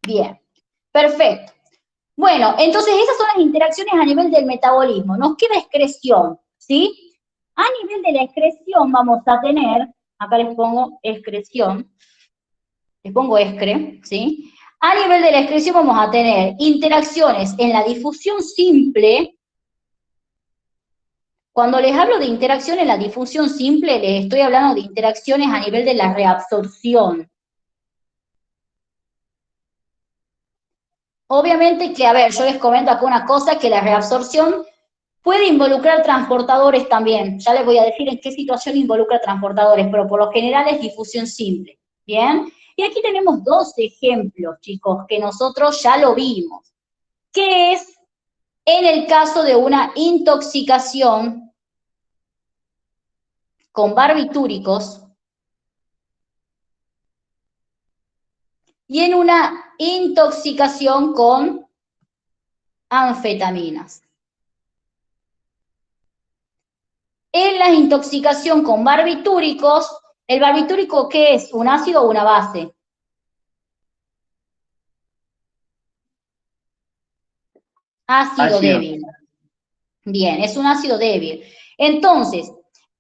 Bien. Perfecto. Bueno, entonces esas son las interacciones a nivel del metabolismo. Nos queda excreción, ¿sí? A nivel de la excreción vamos a tener, acá les pongo excreción, les pongo excre, ¿sí? A nivel de la excreción vamos a tener interacciones en la difusión simple. Cuando les hablo de interacción en la difusión simple, les estoy hablando de interacciones a nivel de la reabsorción. Obviamente que, a ver, yo les comento acá una cosa, que la reabsorción puede involucrar transportadores también. Ya les voy a decir en qué situación involucra transportadores, pero por lo general es difusión simple, ¿bien? Y aquí tenemos dos ejemplos, chicos, que nosotros ya lo vimos, que es en el caso de una intoxicación con barbitúricos y en una intoxicación con anfetaminas. En la intoxicación con barbitúricos, ¿el barbitúrico qué es? ¿Un ácido o una base? Ácido débil. Bien, es un ácido débil. Entonces,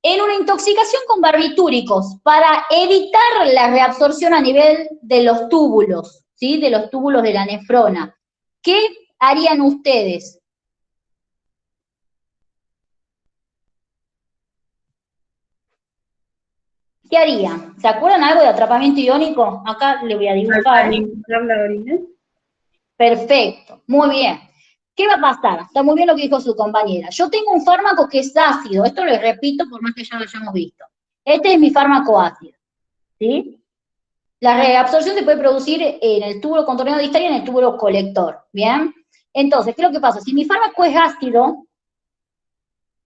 en una intoxicación con barbitúricos, para evitar la reabsorción a nivel de los túbulos, ¿sí? De los túbulos de la nefrona, ¿qué harían ustedes? ¿Qué harían? ¿Se acuerdan algo de atrapamiento iónico? Acá le voy a dibujar. Alcalinizar la orina. Perfecto, muy bien. ¿Qué va a pasar? Está muy bien lo que dijo su compañera. Yo tengo un fármaco que es ácido, esto lo repito por más que ya lo hayamos visto. Este es mi fármaco ácido, ¿sí? La reabsorción se puede producir en el túbulo contorneo distal y en el túbulo colector, ¿bien? Entonces, ¿qué es lo que pasa? Si mi fármaco es ácido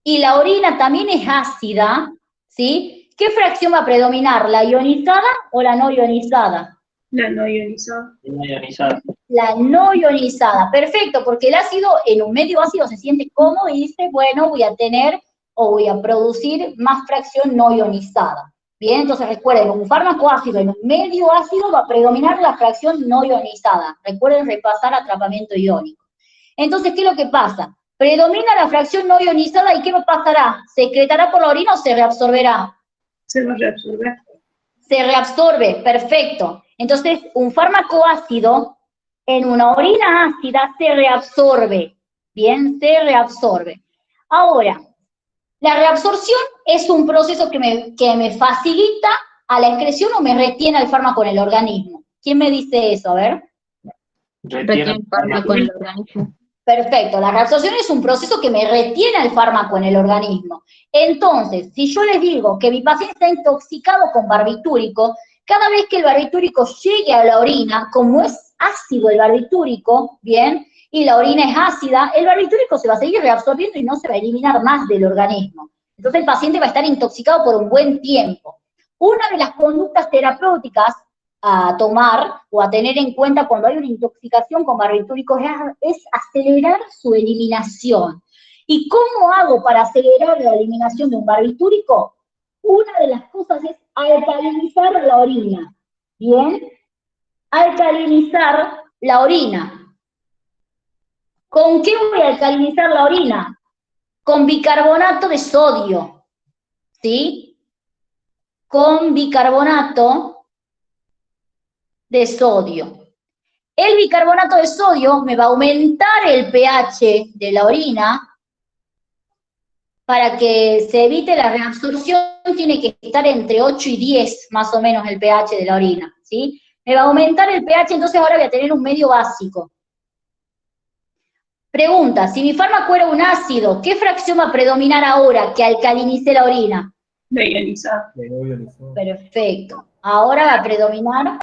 y la orina también es ácida, ¿sí? ¿Qué fracción va a predominar? ¿La ionizada o la no ionizada? La no ionizada. No ionizada. La no ionizada, perfecto, porque el ácido en un medio ácido se siente cómodo y dice, bueno, voy a tener o voy a producir más fracción no ionizada. Bien, entonces recuerden, un fármaco ácido en un medio ácido va a predominar la fracción no ionizada. Recuerden repasar atrapamiento iónico. Entonces, ¿qué es lo que pasa? Predomina la fracción no ionizada y ¿qué pasará? ¿Se excretará por la orina o se reabsorberá? Se va a reabsorber. Se reabsorbe, perfecto. Entonces, un fármaco ácido en una orina ácida se reabsorbe, bien, se reabsorbe. Ahora, la reabsorción es un proceso que me facilita a la excreción o me retiene el fármaco en el organismo. ¿Quién me dice eso? A ver. Retiene el fármaco en el organismo. Perfecto, la reabsorción es un proceso que me retiene el fármaco en el organismo. Entonces, si yo les digo que mi paciente está intoxicado con barbitúrico, cada vez que el barbitúrico llegue a la orina, como es ácido el barbitúrico, ¿bien? Y la orina es ácida, el barbitúrico se va a seguir reabsorbiendo y no se va a eliminar más del organismo. Entonces el paciente va a estar intoxicado por un buen tiempo. Una de las conductas terapéuticas a tomar o a tener en cuenta cuando hay una intoxicación con barbitúricos es acelerar su eliminación. ¿Y cómo hago para acelerar la eliminación de un barbitúrico? Una de las cosas es alcalinizar la orina, ¿bien? Alcalinizar la orina. ¿Con qué voy a alcalinizar la orina? Con bicarbonato de sodio, ¿sí? con bicarbonato de sodio. El bicarbonato de sodio me va a aumentar el pH de la orina. Para que se evite la reabsorción tiene que estar entre 8 y 10 más o menos el pH de la orina, ¿sí? Me va a aumentar el pH, entonces ahora voy a tener un medio básico. Pregunta, si mi fármaco era un ácido, ¿qué fracción va a predominar ahora que alcalinice la orina? La ionizada. Perfecto. Ahora va a predominar.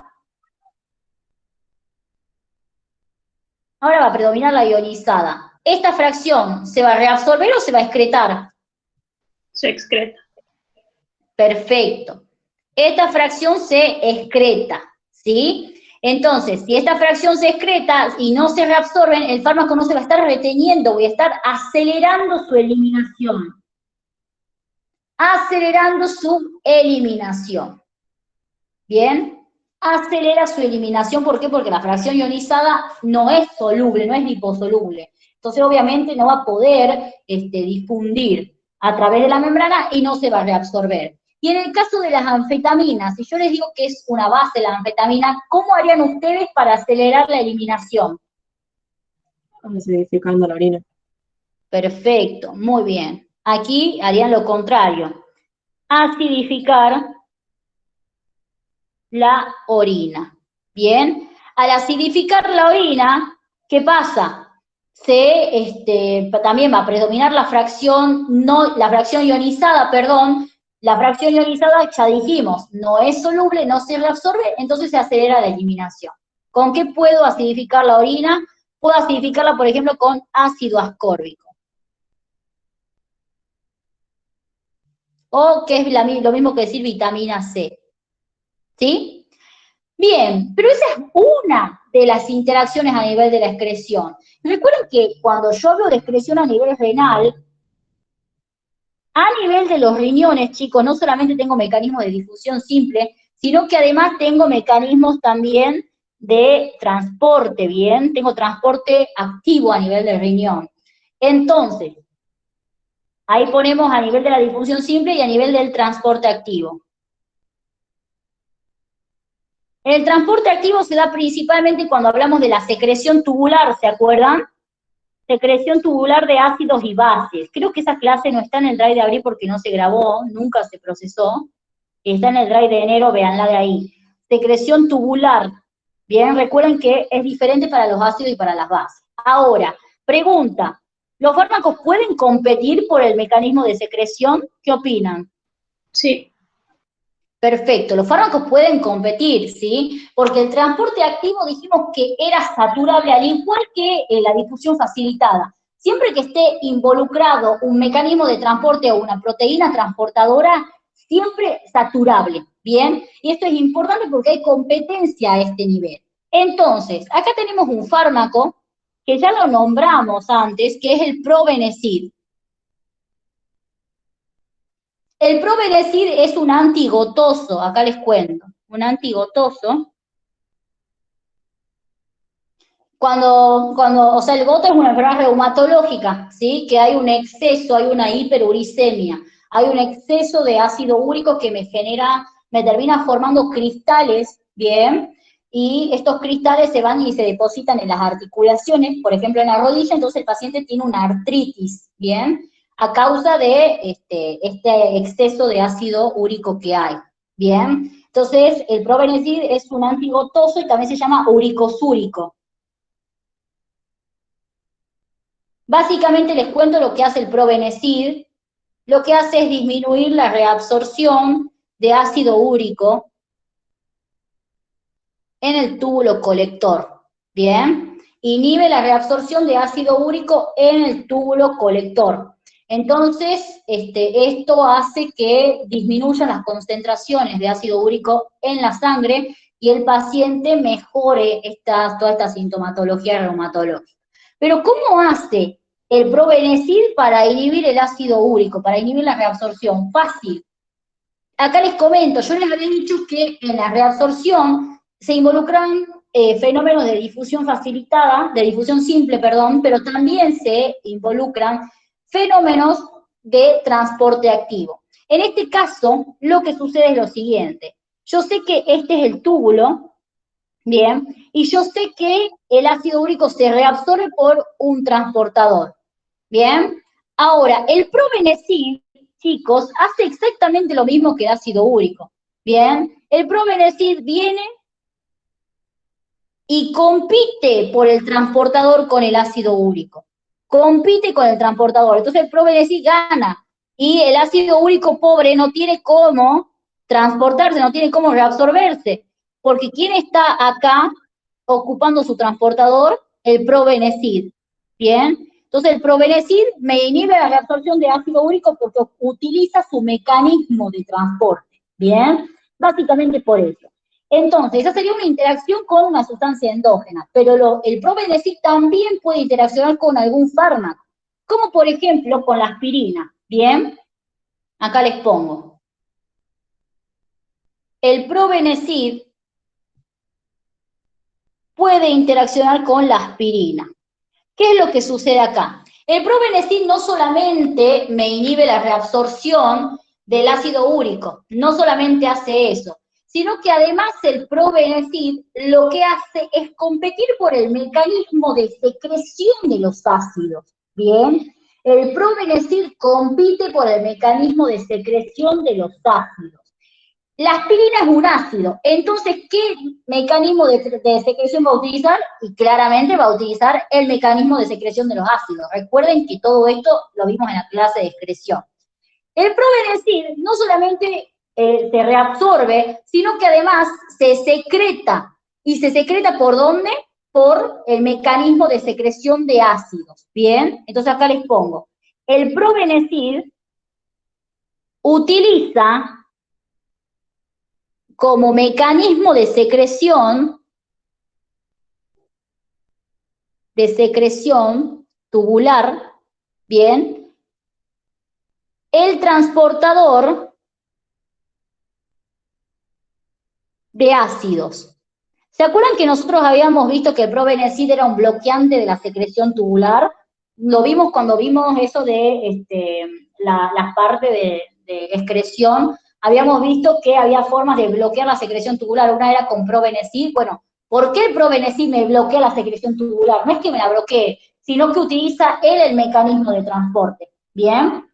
Ahora va a predominar la ionizada. ¿Esta fracción se va a reabsorber o se va a excretar? Se excreta. Perfecto. Esta fracción se excreta, ¿sí? Entonces, si esta fracción se excreta y no se reabsorben, el fármaco no se va a estar reteniendo, voy a estar acelerando su eliminación. Acelerando su eliminación. ¿Bien? Acelera su eliminación, ¿por qué? Porque la fracción ionizada no es soluble, no es liposoluble. Entonces, obviamente, no va a poder difundir a través de la membrana y no se va a reabsorber. Y en el caso de las anfetaminas, si yo les digo que es una base la anfetamina, ¿cómo harían ustedes para acelerar la eliminación? Acidificando la orina. Perfecto, muy bien. Aquí harían lo contrario. Acidificar la orina. Bien, al acidificar la orina, ¿qué pasa? También va a predominar la fracción ionizada, perdón. La fracción ionizada, ya dijimos, no es soluble, no se reabsorbe, entonces se acelera la eliminación. ¿Con qué puedo acidificar la orina? Puedo acidificarla, por ejemplo, con ácido ascórbico. O que es lo mismo que decir vitamina C. ¿Sí? Bien, pero esa es una de las interacciones a nivel de la excreción. Recuerden que cuando yo hablo de excreción a nivel renal, a nivel de los riñones, chicos, no solamente tengo mecanismos de difusión simple, sino que además tengo mecanismos también de transporte, ¿bien? Tengo transporte activo a nivel del riñón. Entonces, ahí ponemos a nivel de la difusión simple y a nivel del transporte activo. El transporte activo se da principalmente cuando hablamos de la secreción tubular, ¿se acuerdan? Secreción tubular de ácidos y bases. Creo que esa clase no está en el drive de abril porque no se grabó, nunca se procesó. Está en el drive de enero, véanla de ahí. Secreción tubular. Bien, recuerden que es diferente para los ácidos y para las bases. Ahora, pregunta, ¿los fármacos pueden competir por el mecanismo de secreción? ¿Qué opinan? Sí. Perfecto, los fármacos pueden competir, ¿sí? Porque el transporte activo dijimos que era saturable, al igual que la difusión facilitada. Siempre que esté involucrado un mecanismo de transporte o una proteína transportadora, siempre saturable, ¿bien? Y esto es importante porque hay competencia a este nivel. Entonces, acá tenemos un fármaco que ya lo nombramos antes, que es el Probenecid. El Probenecid es un antigotoso, acá les cuento, un antigotoso. O sea, el goto es una enfermedad reumatológica, ¿sí? Que hay un exceso, hay una hiperuricemia, hay un exceso de ácido úrico que me termina formando cristales, ¿bien? Y estos cristales se van y se depositan en las articulaciones, por ejemplo en la rodilla, entonces el paciente tiene una artritis, ¿bien? A causa de este exceso de ácido úrico que hay, ¿bien? Entonces, el Probenecid es un antigotoso y también se llama uricosúrico. Básicamente les cuento lo que hace el Probenecid. Lo que hace es disminuir la reabsorción de ácido úrico en el túbulo colector, ¿bien? Inhibe la reabsorción de ácido úrico en el túbulo colector. Entonces, esto hace que disminuyan las concentraciones de ácido úrico en la sangre y el paciente mejore toda esta sintomatología reumatológica. Pero ¿cómo hace el Probenecid para inhibir el ácido úrico, para inhibir la reabsorción? Fácil. Acá les comento, yo les había dicho que en la reabsorción se involucran fenómenos de difusión facilitada, de difusión simple, perdón, pero también se involucran fenómenos de transporte activo. En este caso, lo que sucede es lo siguiente. Yo sé que este es el túbulo, bien, y yo sé que el ácido úrico se reabsorbe por un transportador, bien. Ahora, el probenecid, chicos, hace exactamente lo mismo que el ácido úrico, bien. El probenecid viene y compite por el transportador con el ácido úrico. Compite con el transportador. Entonces el probenecid gana. Y el ácido úrico pobre no tiene cómo transportarse, no tiene cómo reabsorberse. Porque ¿quién está acá ocupando su transportador? El probenecid. ¿Bien? Entonces el probenecid me inhibe la reabsorción de ácido úrico porque utiliza su mecanismo de transporte. ¿Bien? Básicamente por eso. Entonces, esa sería una interacción con una sustancia endógena, pero el probenecid también puede interaccionar con algún fármaco, como por ejemplo con la aspirina, ¿bien? Acá les pongo. El probenecid puede interaccionar con la aspirina. ¿Qué es lo que sucede acá? El probenecid no solamente me inhibe la reabsorción del ácido úrico, no solamente hace eso, sino que además el probenecid lo que hace es competir por el mecanismo de secreción de los ácidos, ¿bien? El probenecid compite por el mecanismo de secreción de los ácidos. La aspirina es un ácido, entonces, ¿qué mecanismo de secreción va a utilizar? Y claramente va a utilizar el mecanismo de secreción de los ácidos. Recuerden que todo esto lo vimos en la clase de excreción. El probenecid no solamente se reabsorbe, sino que además se secreta. ¿Y se secreta por dónde? Por el mecanismo de secreción de ácidos. ¿Bien? Entonces acá les pongo. El probenecid utiliza como mecanismo de secreción tubular, ¿bien? El transportador de ácidos. ¿Se acuerdan que nosotros habíamos visto que el probenecid era un bloqueante de la secreción tubular? Lo vimos cuando vimos eso de la parte de excreción. Habíamos visto que había formas de bloquear la secreción tubular. Una era con probenecid. Bueno, ¿por qué el probenecid me bloquea la secreción tubular? No es que me la bloquee, sino que utiliza él el mecanismo de transporte. ¿Bien?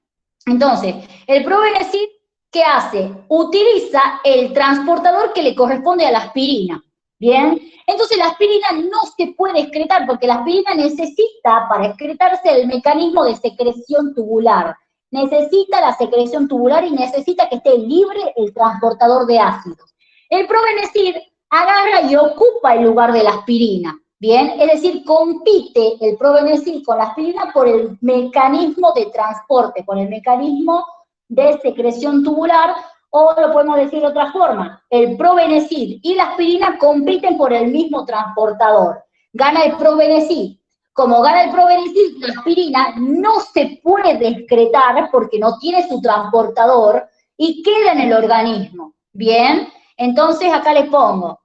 Entonces, el probenecid, ¿qué hace? Utiliza el transportador que le corresponde a la aspirina. ¿Bien? Entonces la aspirina no se puede excretar porque la aspirina necesita, para excretarse, el mecanismo de secreción tubular. Necesita la secreción tubular y necesita que esté libre el transportador de ácidos. El probenecid agarra y ocupa el lugar de la aspirina. ¿Bien? Es decir, compite el probenecid con la aspirina por el mecanismo de transporte, por el mecanismo de secreción tubular, o lo podemos decir de otra forma, el probenecid y la aspirina compiten por el mismo transportador. Gana el probenecid. Como gana el probenecid, la aspirina no se puede excretar porque no tiene su transportador y queda en el organismo. ¿Bien? Entonces acá les pongo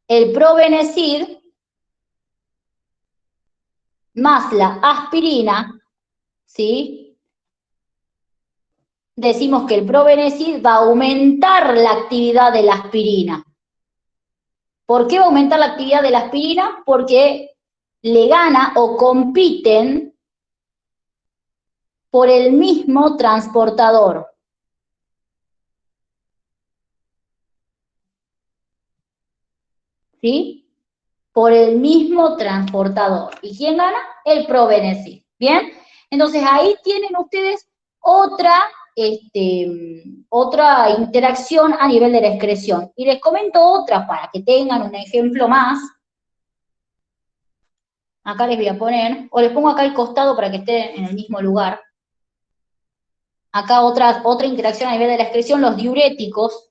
el probenecid más la aspirina, ¿sí? Decimos que el probenecid va a aumentar la actividad de la aspirina. ¿Por qué va a aumentar la actividad de la aspirina? Porque le gana o compiten por el mismo transportador. ¿Sí? Por el mismo transportador. ¿Y quién gana? El probenecid. ¿Bien? Entonces ahí tienen ustedes otra interacción a nivel de la excreción. Y les comento otra para que tengan un ejemplo más. Acá les voy a poner, o les pongo acá al costado para que esté en el mismo lugar. Acá otra interacción a nivel de la excreción, los diuréticos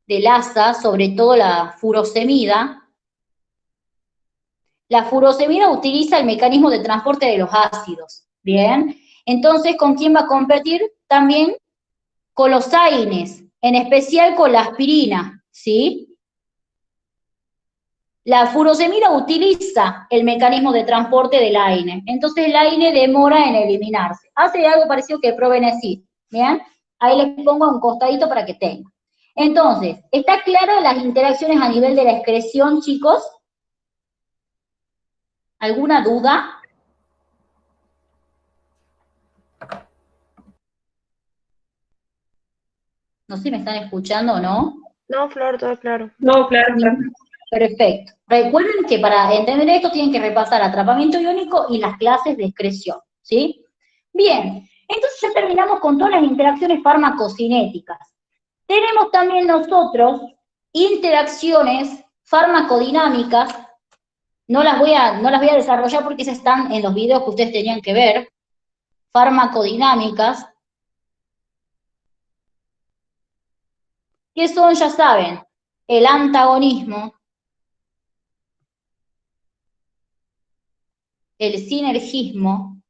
de Lassa, sobre todo la furosemida. La furosemida utiliza el mecanismo de transporte de los ácidos, ¿bien? Entonces, ¿con quién va a competir? También con los AINES, en especial con la aspirina, ¿sí? La furosemida utiliza el mecanismo de transporte del AINE, entonces el AINE demora en eliminarse. Hace algo parecido que probenecid, ¿bien? Ahí les pongo un costadito para que tengan. Entonces, ¿está claro las interacciones a nivel de la excreción, chicos? ¿Alguna duda? No sé si me están escuchando o no. No, Flor, todo claro. No, claro, claro. Perfecto. Recuerden que para entender esto tienen que repasar atrapamiento iónico y las clases de excreción, ¿sí? Bien, entonces ya terminamos con todas las interacciones farmacocinéticas. Tenemos también nosotros interacciones farmacodinámicas. No las voy a desarrollar porque esas están en los videos que ustedes tenían que ver. Farmacodinámicas. Que son, ya saben, el antagonismo, el sinergismo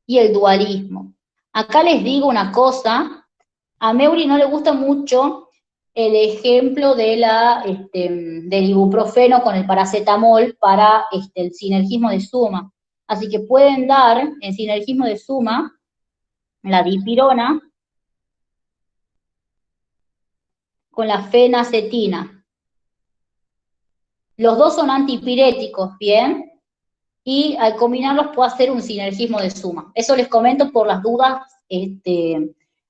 y el dualismo. Acá les digo una cosa, a Meuri no le gusta mucho el ejemplo de del ibuprofeno con el paracetamol para el sinergismo de suma. Así que pueden dar en sinergismo de suma la dipirona con la fenacetina. Los dos son antipiréticos, ¿bien? Y al combinarlos puedo hacer un sinergismo de suma. Eso les comento por las dudas.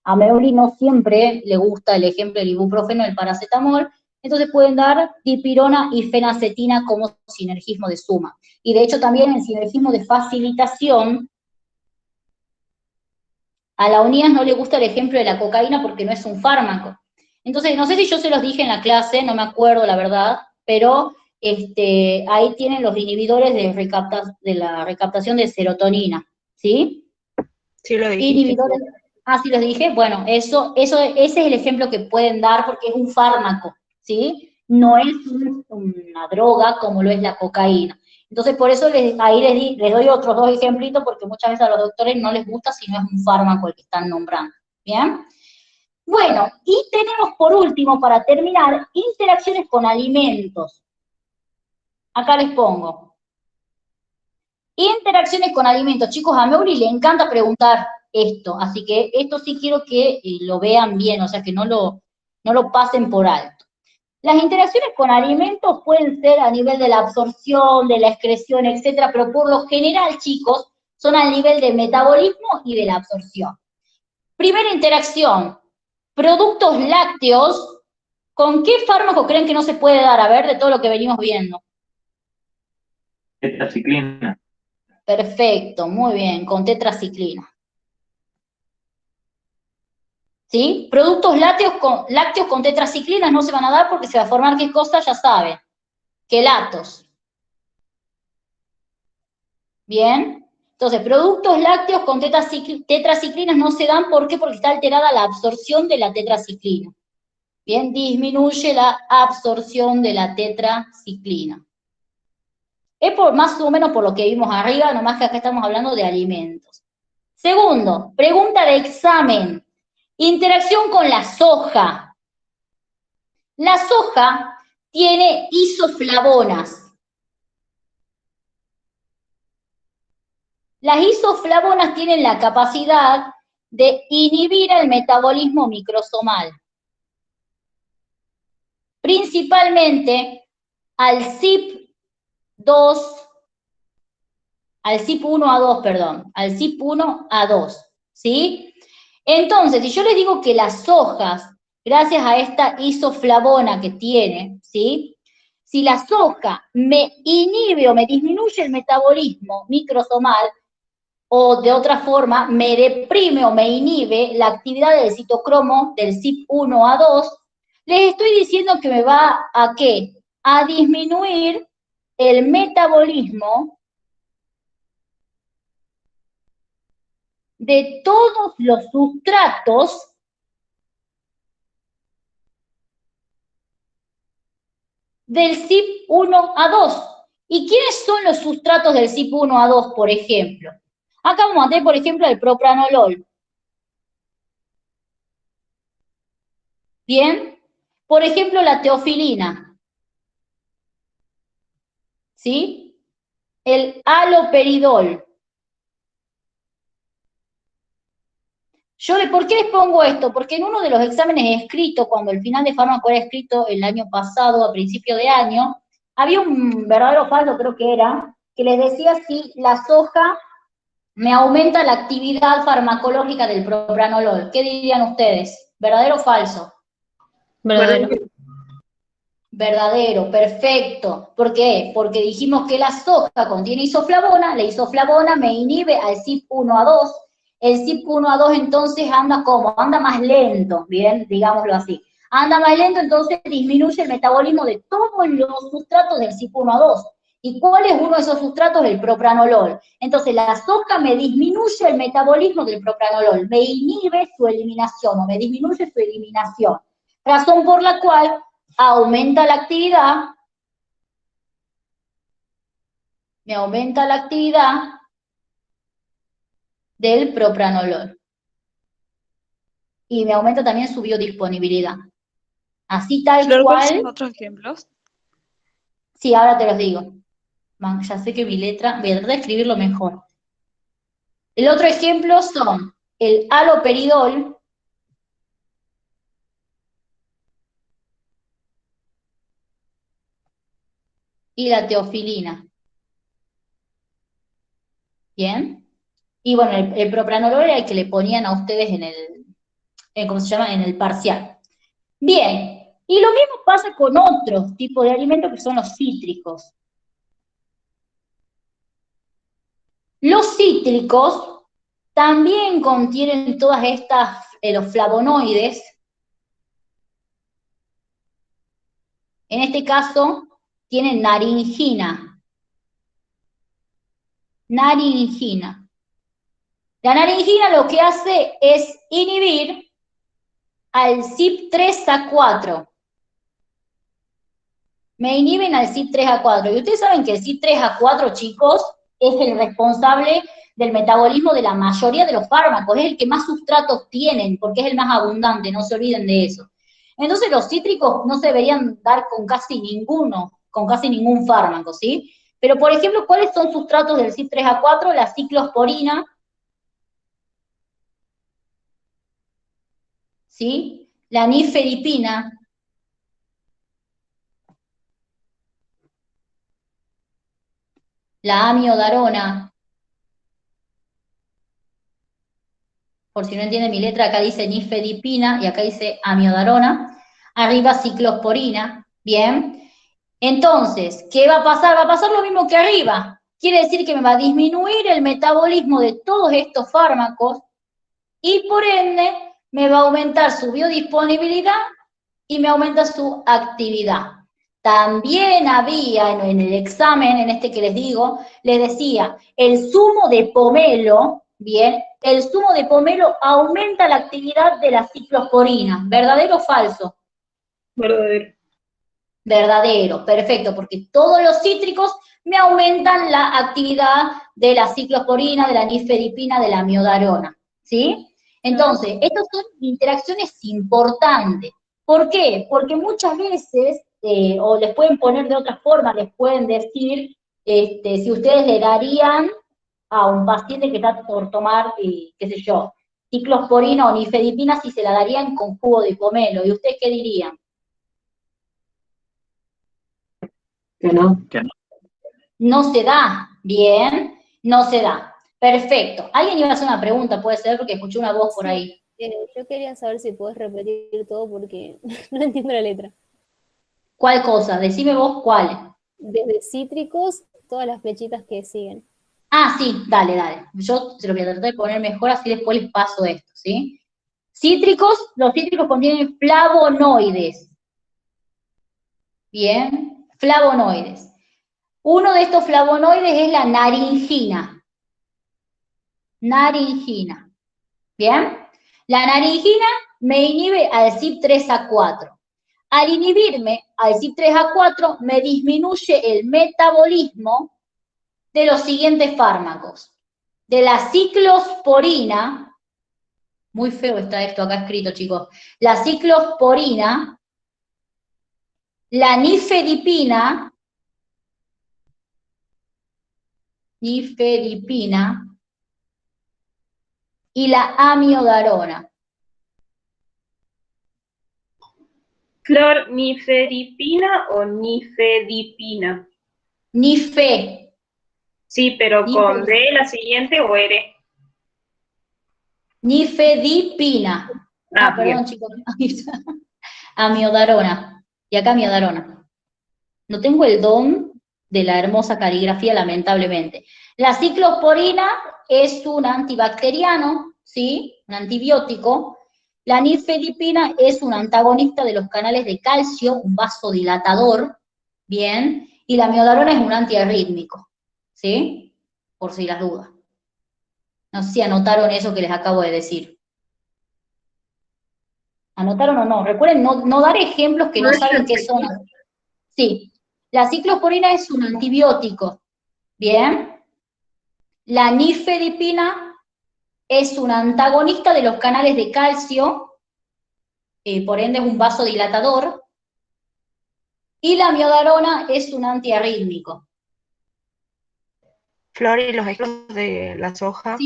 A Meuri no siempre le gusta el ejemplo del ibuprofeno, el paracetamol, entonces pueden dar dipirona y fenacetina como sinergismo de suma. Y de hecho también el sinergismo de facilitación, a la UNIAS no le gusta el ejemplo de la cocaína porque no es un fármaco. Entonces, no sé si yo se los dije en la clase, no me acuerdo la verdad, pero ahí tienen los inhibidores de la recaptación de serotonina, ¿sí? Sí, lo dijiste. Inhibidores, sí los dije, bueno, ese es el ejemplo que pueden dar porque es un fármaco, ¿sí? No es una droga como lo es la cocaína. Entonces, por eso ahí les doy otros dos ejemplitos porque muchas veces a los doctores no les gusta si no es un fármaco el que están nombrando, ¿bien? Bueno, y tenemos por último, para terminar, interacciones con alimentos. Acá les pongo. Interacciones con alimentos. Chicos, a Meuri le encanta preguntar esto, así que esto sí quiero que lo vean bien, o sea, que no lo pasen por alto. Las interacciones con alimentos pueden ser a nivel de la absorción, de la excreción, etcétera, pero por lo general, chicos, son al nivel del metabolismo y de la absorción. Primera interacción, productos lácteos. ¿Con qué fármaco creen que no se puede dar? A ver, de todo lo que venimos viendo. Tetraciclina. Perfecto, muy bien, con tetraciclina. ¿Sí? Productos lácteos con tetraciclinas no se van a dar porque se va a formar, ¿qué cosa? Ya saben, quelatos. Bien, entonces, productos lácteos con tetraciclinas no se dan, ¿por qué? Porque está alterada la absorción de la tetraciclina. Bien, disminuye la absorción de la tetraciclina. Es más o menos por lo que vimos arriba, nomás que acá estamos hablando de alimentos. Segundo, pregunta de examen. Interacción con la soja. La soja tiene isoflavonas. Las isoflavonas tienen la capacidad de inhibir el metabolismo microsomal. Principalmente al CYP1A2, ¿sí? Entonces, si yo les digo que las sojas, gracias a esta isoflavona que tiene, ¿sí? Si la soja me inhibe o me disminuye el metabolismo microsomal, o de otra forma, me deprime o me inhibe la actividad del citocromo del CYP1A2, les estoy diciendo que me va a ¿qué? A disminuir el metabolismo de todos los sustratos del CYP1A2. ¿Y quiénes son los sustratos del CYP1A2, por ejemplo? Acá vamos a tener, por ejemplo, el propranolol. ¿Bien? Por ejemplo, la teofilina, ¿sí? El haloperidol. ¿Por qué les pongo esto? Porque en uno de los exámenes escritos, cuando el final de fármaco era escrito el año pasado, a principio de año, había un verdadero o falso, creo que era, que les decía si la soja me aumenta la actividad farmacológica del propranolol. ¿Qué dirían ustedes? ¿Verdadero o falso? Verdadero. Verdadero, perfecto. ¿Por qué? Porque dijimos que la soja contiene isoflavona, la isoflavona me inhibe al CYP1A2, el CYP1A2 entonces anda como, anda más lento, bien, digámoslo así. Anda más lento, entonces disminuye el metabolismo de todos los sustratos del CYP1A2. ¿Y cuál es uno de esos sustratos? El propranolol. Entonces la soja me disminuye el metabolismo del propranolol, me inhibe su eliminación o me disminuye su eliminación. Razón por la cual aumenta la actividad, me aumenta la actividad del propranolol. Y me aumenta también su biodisponibilidad. Así tal Flor, ¿cuáles son cual. otros ejemplos? Sí, ahora te los digo. Ya sé que mi letra, voy a tratar de escribirlo mejor. El otro ejemplo son el haloperidol, y la teofilina. ¿Bien? Y bueno, el propranolol era el que le ponían a ustedes ¿cómo se llama? En el parcial. Bien, y lo mismo pasa con otros tipos de alimentos que son los cítricos. Los cítricos también contienen todas estas, los flavonoides. En este caso, tienen naringina. Naringina. La naringina lo que hace es inhibir al CYP3A4. Me inhiben al CYP3A4. Y ustedes saben que el CYP3A4, chicos, es el responsable del metabolismo de la mayoría de los fármacos, es el que más sustratos tienen, porque es el más abundante, no se olviden de eso. Entonces los cítricos no se deberían dar con casi ningún fármaco, ¿sí? Pero, por ejemplo, ¿cuáles son sustratos del CYP3A4? La ciclosporina, ¿sí? La nifedipina, la amiodarona. Por si no entienden mi letra, acá dice nifedipina y acá dice amiodarona. Arriba ciclosporina, ¿bien? Entonces, ¿qué va a pasar? Va a pasar lo mismo que arriba. Quiere decir que me va a disminuir el metabolismo de todos estos fármacos y por ende me va a aumentar su biodisponibilidad y me aumenta su actividad. También había en el examen, en este que les digo, les decía, el zumo de pomelo, bien, el zumo de pomelo aumenta la actividad de la ciclosporina. ¿Verdadero o falso? Verdadero. Verdadero, perfecto, porque todos los cítricos me aumentan la actividad de la ciclosporina, de la nifedipina, de la amiodarona, ¿sí? Entonces, estas son interacciones importantes. ¿Por qué? Porque muchas veces, o les pueden poner de otra forma, les pueden decir, si ustedes le darían a un paciente que está por tomar, qué sé yo, ciclosporina o nifedipina, si se la darían con jugo de pomelo, ¿y ustedes qué dirían? Que no. No se da, bien, no se da. Perfecto. ¿Alguien iba a hacer una pregunta? Puede ser, porque escuché una voz por ahí. Yo quería saber si puedes repetir todo porque no entiendo la letra. ¿Cuál cosa? Decime vos cuál. Desde cítricos, todas las flechitas que siguen. Ah, sí, dale, dale. Yo se lo voy a tratar de poner mejor, así después les paso esto, ¿sí? Cítricos, los cítricos contienen flavonoides. Bien, flavonoides. Uno de estos flavonoides es la naringina. Naringina. ¿Bien? La naringina me inhibe al CYP3A4. Al inhibirme al CYP3A4 me disminuye el metabolismo de los siguientes fármacos. De la ciclosporina, muy feo está esto acá escrito, chicos. La ciclosporina, la nifedipina y la amiodarona. Flor, ¿nifedipina o nifedipina? Nife. Sí, pero con D la siguiente o R. Nifedipina. Ah, Perdón, bien. chicos. Amiodarona. Y acá amiodarona. No tengo el don de la hermosa caligrafía, lamentablemente. La ciclosporina es un antibacteriano, ¿sí? Un antibiótico. La nifedipina es un antagonista de los canales de calcio, un vasodilatador, ¿bien? Y la amiodarona es un antiarrítmico, ¿sí? Por si las dudas. No sé si anotaron eso que les acabo de decir. ¿Anotaron o no? Recuerden no dar ejemplos que no saben qué son. Sí, la ciclosporina es un antibiótico, ¿bien? La nifedipina es un antagonista de los canales de calcio, por ende es un vasodilatador, y la amiodarona es un antiarrítmico. Flor, ¿y los ejemplos de la soja?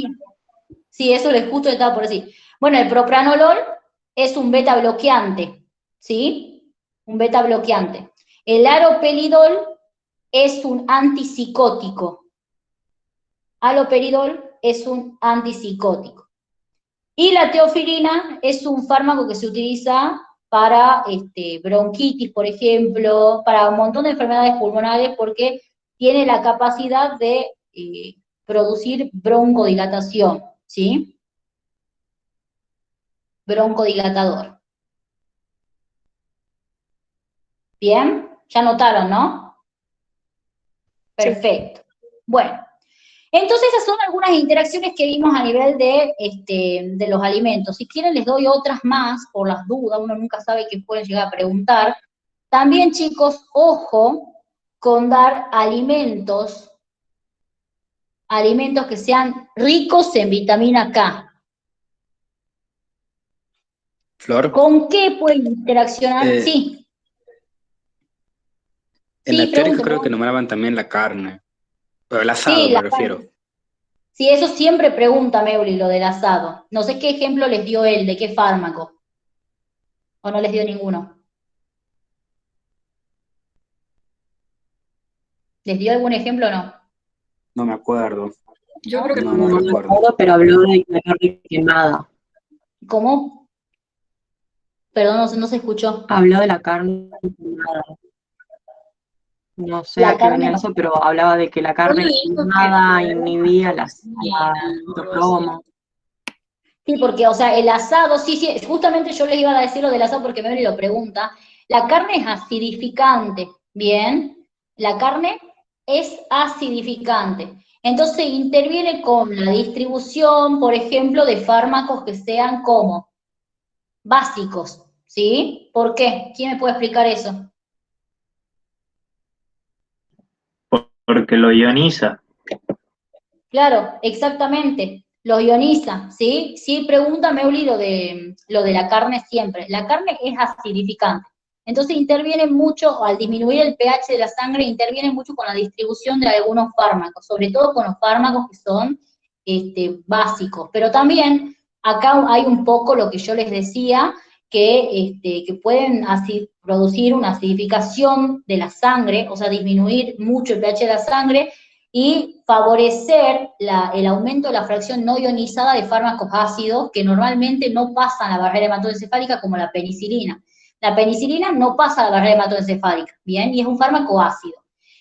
Sí, eso les justo estaba por decir. Bueno, el propranolol es un beta bloqueante, ¿sí? Un beta bloqueante. El aropelidol es un antipsicótico. Haloperidol es un antipsicótico. Y la teofilina es un fármaco que se utiliza para bronquitis, por ejemplo, para un montón de enfermedades pulmonares, porque tiene la capacidad de producir broncodilatación, ¿sí? Broncodilatador. Bien, ya notaron, ¿no? Perfecto. Bueno, entonces esas son algunas interacciones que vimos a nivel de los alimentos. Si quieren les doy otras más, por las dudas, uno nunca sabe qué pueden llegar a preguntar. También, chicos, ojo con dar alimentos que sean ricos en vitamina K. Flor. ¿Con qué pueden interaccionar? Sí. En la teórica pregúnteme. creo que nombraban también la carne, pero el asado Sí, me la refiero. carne. Sí, eso siempre pregunta Meuli, lo del asado. No sé qué ejemplo les dio él, de qué fármaco. ¿O no les dio ninguno? ¿Les dio algún ejemplo o no? No me acuerdo. Yo creo que No No me recuerdo. acuerdo, pero habló de la carne quemada. ¿Cómo? Perdón, no se escuchó. Habló de la carne quemada. No sé La a qué venía carne. eso, pero hablaba de que la carne Solo dijo que quemada era inhibía la o algo así. citocromo. Sí, porque, o sea, el asado, sí, justamente yo les iba a decir lo del asado porque Mary lo pregunta. La carne es acidificante, ¿bien? La carne es acidificante. Entonces interviene con la distribución, por ejemplo, de fármacos que sean como básicos, ¿sí? ¿Por qué? ¿Quién me puede explicar eso? Porque lo ioniza. Claro, exactamente. Los ioniza, ¿sí? Sí, pregúntame, Uli, lo de la carne siempre. La carne es acidificante. Entonces interviene mucho, al disminuir el pH de la sangre, interviene mucho con la distribución de algunos fármacos, sobre todo con los fármacos que son básicos. Pero también acá hay un poco lo que yo les decía, que pueden producir una acidificación de la sangre, o sea, disminuir mucho el pH de la sangre, y favorecer el aumento de la fracción no ionizada de fármacos ácidos que normalmente no pasan la barrera hematoencefálica, como la penicilina. La penicilina no pasa la barrera hematoencefálica, ¿bien? Y es un fármaco ácido.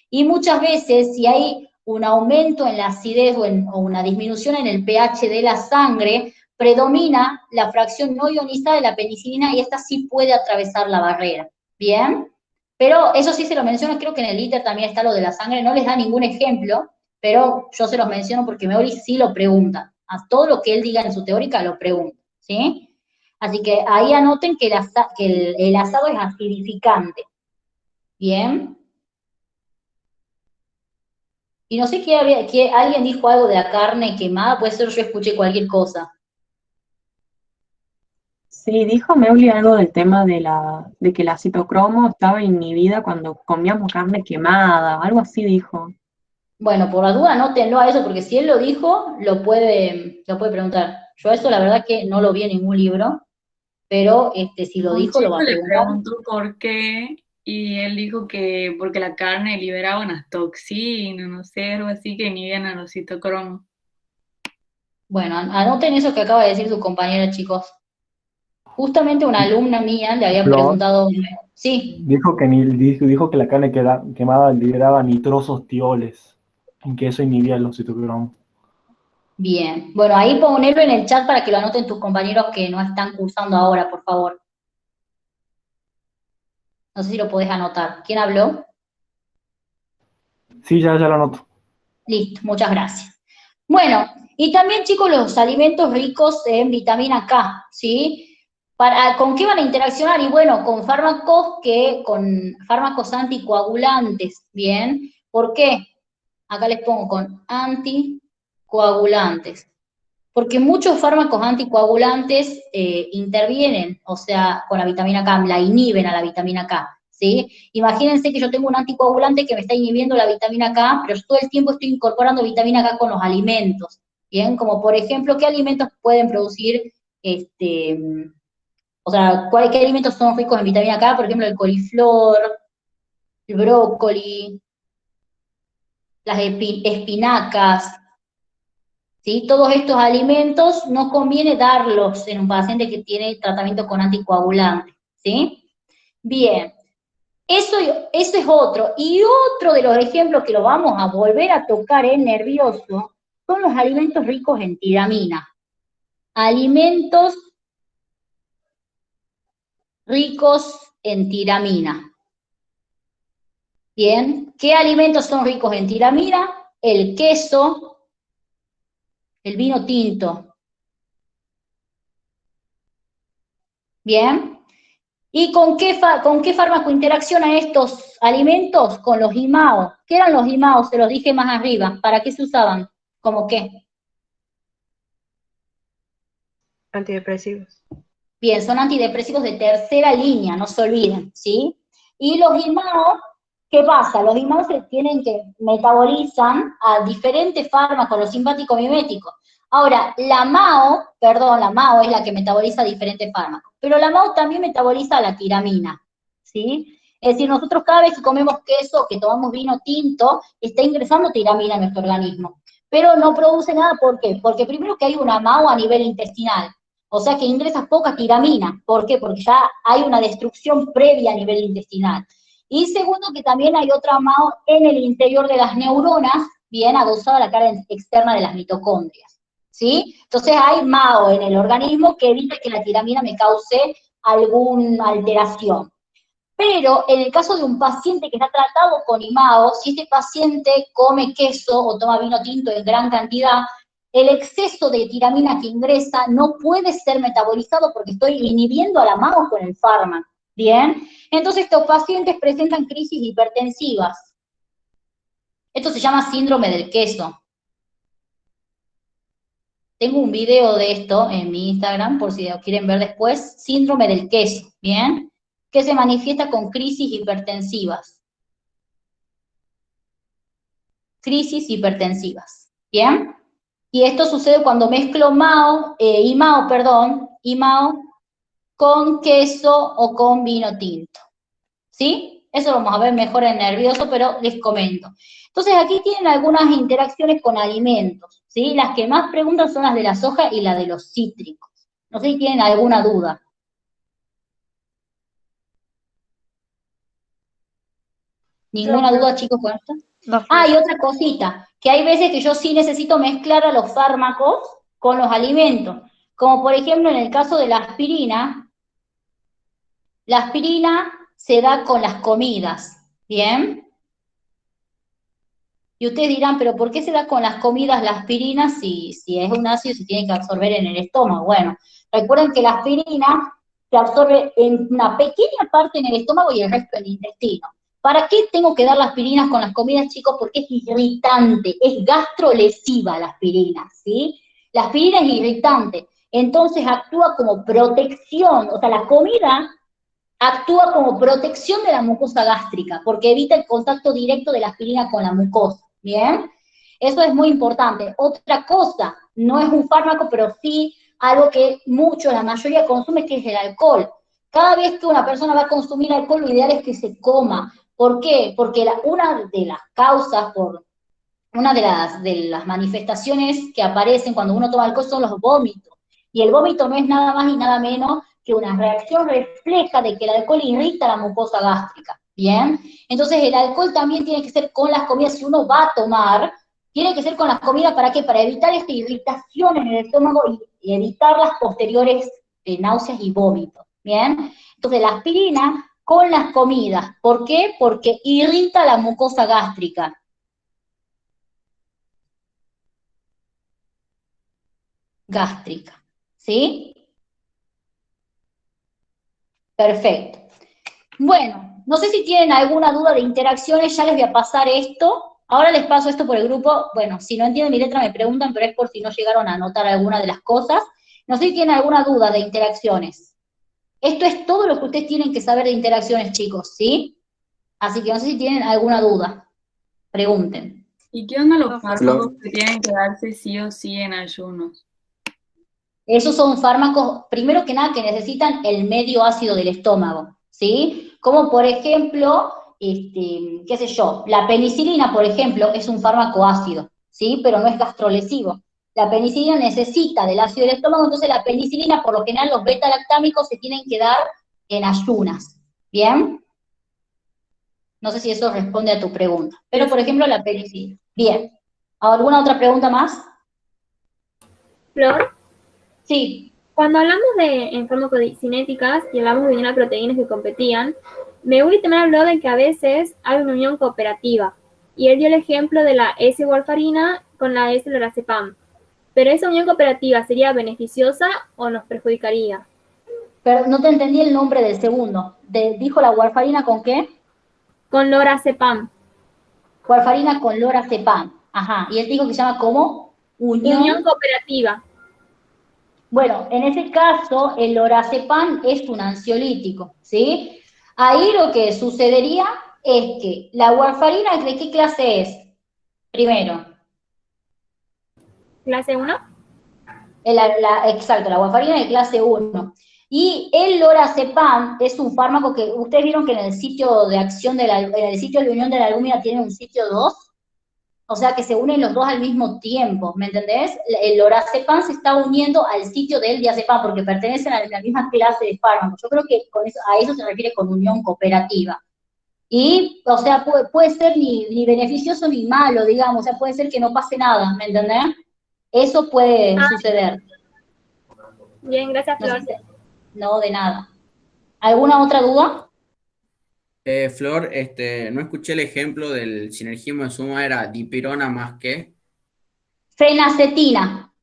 Y muchas veces, si hay un aumento en la acidez o una disminución en el pH de la sangre, predomina la fracción no ionizada de la penicilina y esta sí puede atravesar la barrera, ¿bien? Pero eso sí se lo menciono, creo que en el ITER también está lo de la sangre, no les da ningún ejemplo, pero yo se los menciono porque Meori sí lo pregunta. A todo lo que él diga en su teórica lo pregunta, ¿sí? Así que ahí anoten que el asado es acidificante. ¿Bien? Y no sé que alguien dijo algo de la carne quemada, puede ser yo escuché cualquier cosa. Sí, dijo Meuli algo del tema de que la citocromo estaba inhibida cuando comíamos carne quemada, algo así dijo. Bueno, por la duda anótenlo a eso, porque si él lo dijo, lo puede preguntar. Yo eso la verdad que no lo vi en ningún libro, pero si lo Un dijo, lo va chico a le preguntar. preguntó por qué y él dijo que porque la carne liberaba unas toxinas, no sé, algo así que inhibían a los citocromos. Bueno, anoten eso que acaba de decir su compañera, chicos. Justamente una alumna mía le había Flor preguntado, sí, dijo que la carne quemada liberaba nitrosos tioles, en que eso inhibía los citocromos. bien. Bueno, ahí ponerlo en el chat para que lo anoten tus compañeros que no están cursando ahora, por favor. No sé si lo podés anotar. ¿Quién habló? Sí, ya lo noto. Listo, muchas gracias. Bueno, y también, chicos, los alimentos ricos en vitamina K, ¿sí? ¿Con qué van a interaccionar? Y bueno, con fármacos anticoagulantes, ¿bien? ¿Por qué? Acá les pongo con anticoagulantes. Porque muchos fármacos anticoagulantes intervienen, o sea, con la vitamina K, la inhiben a la vitamina K, ¿sí? Imagínense que yo tengo un anticoagulante que me está inhibiendo la vitamina K, pero yo todo el tiempo estoy incorporando vitamina K con los alimentos, ¿bien? Como por ejemplo, ¿qué alimentos pueden producir, o sea, qué alimentos son ricos en vitamina K? Por ejemplo, el coliflor, el brócoli, las espinacas, ¿sí? Todos estos alimentos no conviene darlos en un paciente que tiene tratamiento con anticoagulante, ¿sí? Bien, eso es otro. Y otro de los ejemplos que lo vamos a volver a tocar en nervioso son los alimentos ricos en tiramina. Alimentos ricos en tiramina. Bien, ¿qué alimentos son ricos en tiramina? El queso, el vino tinto. Bien. ¿Y con qué fármaco interaccionan estos alimentos? Con los IMAO. ¿Qué eran los IMAO? Se los dije más arriba. ¿Para qué se usaban? ¿Cómo qué? Antidepresivos. Bien, son antidepresivos de tercera línea, no se olviden, ¿sí? Y los IMAO, ¿qué pasa? Los IMAO se tienen que metabolizan a diferentes fármacos, los simpáticos miméticos. Ahora, la MAO es la que metaboliza diferentes fármacos, pero la MAO también metaboliza la tiramina, ¿sí? Es decir, nosotros cada vez que comemos queso, que tomamos vino tinto, está ingresando tiramina en nuestro organismo, pero no produce nada, ¿por qué? Porque primero que hay una MAO a nivel intestinal, o sea que ingresa poca tiramina, ¿por qué? Porque ya hay una destrucción previa a nivel intestinal. Y segundo, que también hay otra MAO en el interior de las neuronas, bien adosada a la cara externa de las mitocondrias, ¿sí? Entonces hay MAO en el organismo que evita que la tiramina me cause alguna alteración. Pero en el caso de un paciente que está tratado con IMAO, si este paciente come queso o toma vino tinto en gran cantidad, el exceso de tiramina que ingresa no puede ser metabolizado porque estoy inhibiendo a la MAO con el fármaco, ¿bien? Entonces estos pacientes presentan crisis hipertensivas. Esto se llama síndrome del queso. Tengo un video de esto en mi Instagram, por si lo quieren ver después, síndrome del queso, ¿bien? Que se manifiesta con crisis hipertensivas. Crisis hipertensivas, ¿bien? Y esto sucede cuando mezclo IMAO con queso o con vino tinto, ¿sí? Eso lo vamos a ver mejor en nervioso, pero les comento. Entonces aquí tienen algunas interacciones con alimentos, ¿sí? Las que más preguntan son las de la soja y las de los cítricos. No sé si tienen alguna duda. ¿Ninguna duda, chicos, con esto? No, Y otra cosita, que hay veces que yo sí necesito mezclar a los fármacos con los alimentos, como por ejemplo en el caso de la aspirina se da con las comidas, ¿bien? Y ustedes dirán, pero ¿por qué se da con las comidas la aspirina si es un ácido se tiene que absorber en el estómago? Bueno, recuerden que la aspirina se absorbe en una pequeña parte en el estómago y el resto en el intestino. ¿Para qué tengo que dar las aspirinas con las comidas, chicos? Porque es irritante, es gastrolesiva la aspirina, ¿sí? La aspirina es irritante. Entonces actúa como protección, o sea, la comida actúa como protección de la mucosa gástrica, porque evita el contacto directo de la aspirina con la mucosa, ¿bien? Eso es muy importante. Otra cosa, no es un fármaco, pero sí algo que la mayoría consume, que es el alcohol. Cada vez que una persona va a consumir alcohol, lo ideal es que se coma. ¿Por qué? Porque una de las causas, una de las manifestaciones que aparecen cuando uno toma alcohol son los vómitos. Y el vómito no es nada más y nada menos que una reacción refleja de que el alcohol irrita la mucosa gástrica, ¿bien? Entonces el alcohol también tiene que ser con las comidas, si uno va a tomar, tiene que ser con las comidas, ¿para qué? Para evitar esta irritación en el estómago y evitar las posteriores náuseas y vómitos, ¿bien? Entonces la aspirina con las comidas, ¿por qué? Porque irrita la mucosa gástrica. ¿Sí? Perfecto. Bueno, no sé si tienen alguna duda de interacciones, ya les voy a pasar esto. Ahora les paso esto por el grupo. Bueno, si no entienden mi letra me preguntan, pero es por si no llegaron a anotar alguna de las cosas. No sé si tienen alguna duda de interacciones. Esto es todo lo que ustedes tienen que saber de interacciones, chicos, ¿sí? Así que no sé si tienen alguna duda. Pregunten. ¿Y qué onda los fármacos que tienen que darse sí o sí en ayunos? Esos son fármacos, primero que nada, que necesitan el medio ácido del estómago, ¿sí? Como por ejemplo, qué sé yo, la penicilina, por ejemplo, es un fármaco ácido, ¿sí? Pero no es gastrolesivo. La penicilina necesita del ácido del estómago, entonces la penicilina, por lo general, los beta-lactámicos se tienen que dar en ayunas, ¿bien? No sé si eso responde a tu pregunta. Pero, por ejemplo, la penicilina. Bien. ¿Alguna otra pregunta más? Flor, Sí. cuando hablamos de farmacocinéticas y hablamos de unas proteínas que competían, Meuli también habló de que a veces hay una unión cooperativa. Y él dio el ejemplo de la S-warfarina con la S-lorazepam. Pero esa unión cooperativa, ¿sería beneficiosa o nos perjudicaría? Pero no te entendí el nombre del segundo. ¿Dijo la warfarina con qué? Con lorazepam. Warfarina con lorazepam. Ajá. Y él dijo que se llama ¿cómo? Unión cooperativa. Bueno, en ese caso, el lorazepam es un ansiolítico, ¿sí? Ahí lo que sucedería es que la warfarina, ¿de qué clase es? Primero. ¿Clase 1? Exacto, la warfarina de clase 1. Y el lorazepam es un fármaco que, ustedes vieron que en el sitio de acción, en el sitio de unión de la albúmina tiene un sitio 2, o sea que se unen los dos al mismo tiempo, ¿me entendés? El lorazepam se está uniendo al sitio del diazepam porque pertenecen a la misma clase de fármacos. Yo creo que a eso se refiere con unión cooperativa. Y, o sea, puede ser ni beneficioso ni malo, digamos, o sea, puede ser que no pase nada, ¿me entendés? Eso puede suceder. Bien, gracias, Flor. No, de nada. ¿Alguna otra duda? Flor, no escuché el ejemplo del sinergismo de suma, era dipirona más que. Fenacetina.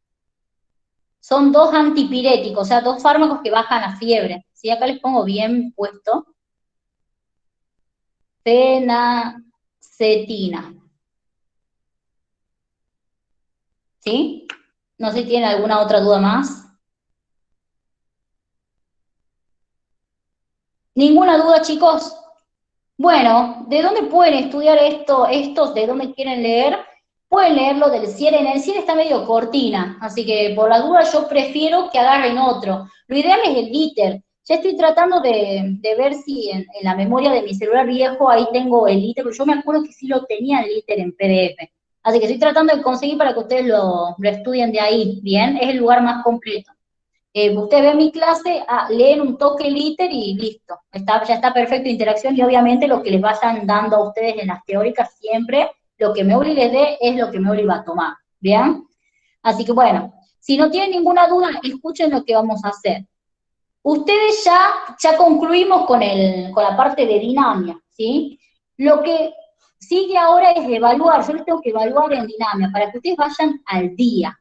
Son dos antipiréticos, o sea, dos fármacos que bajan la fiebre. ¿Sí? Acá les pongo bien puesto. Fenacetina. ¿Sí? No sé si tienen alguna otra duda más. ¿Ninguna duda, chicos? Bueno, ¿de dónde pueden estudiar estos? ¿De dónde quieren leer? Pueden leerlo del CIER. En el CIER está medio cortina, así que por la duda yo prefiero que agarren otro. Lo ideal es el ITER. Ya estoy tratando de ver si en la memoria de mi celular viejo ahí tengo el ITER, porque yo me acuerdo que sí lo tenía el ITER en PDF. Así que estoy tratando de conseguir para que ustedes lo estudien de ahí, ¿bien? Es el lugar más completo. Ustedes ven mi clase, leen un toque el ITER y listo. Ya está perfecto interacción y obviamente lo que les vayan dando a ustedes en las teóricas siempre, lo que Meuli les dé es lo que Meuli va a tomar, ¿bien? Así que bueno, si no tienen ninguna duda, escuchen lo que vamos a hacer. Ustedes ya concluimos con la parte de dinamia, ¿sí? Lo que sigue ahora es evaluar, yo les tengo que evaluar en dinamia para que ustedes vayan al día.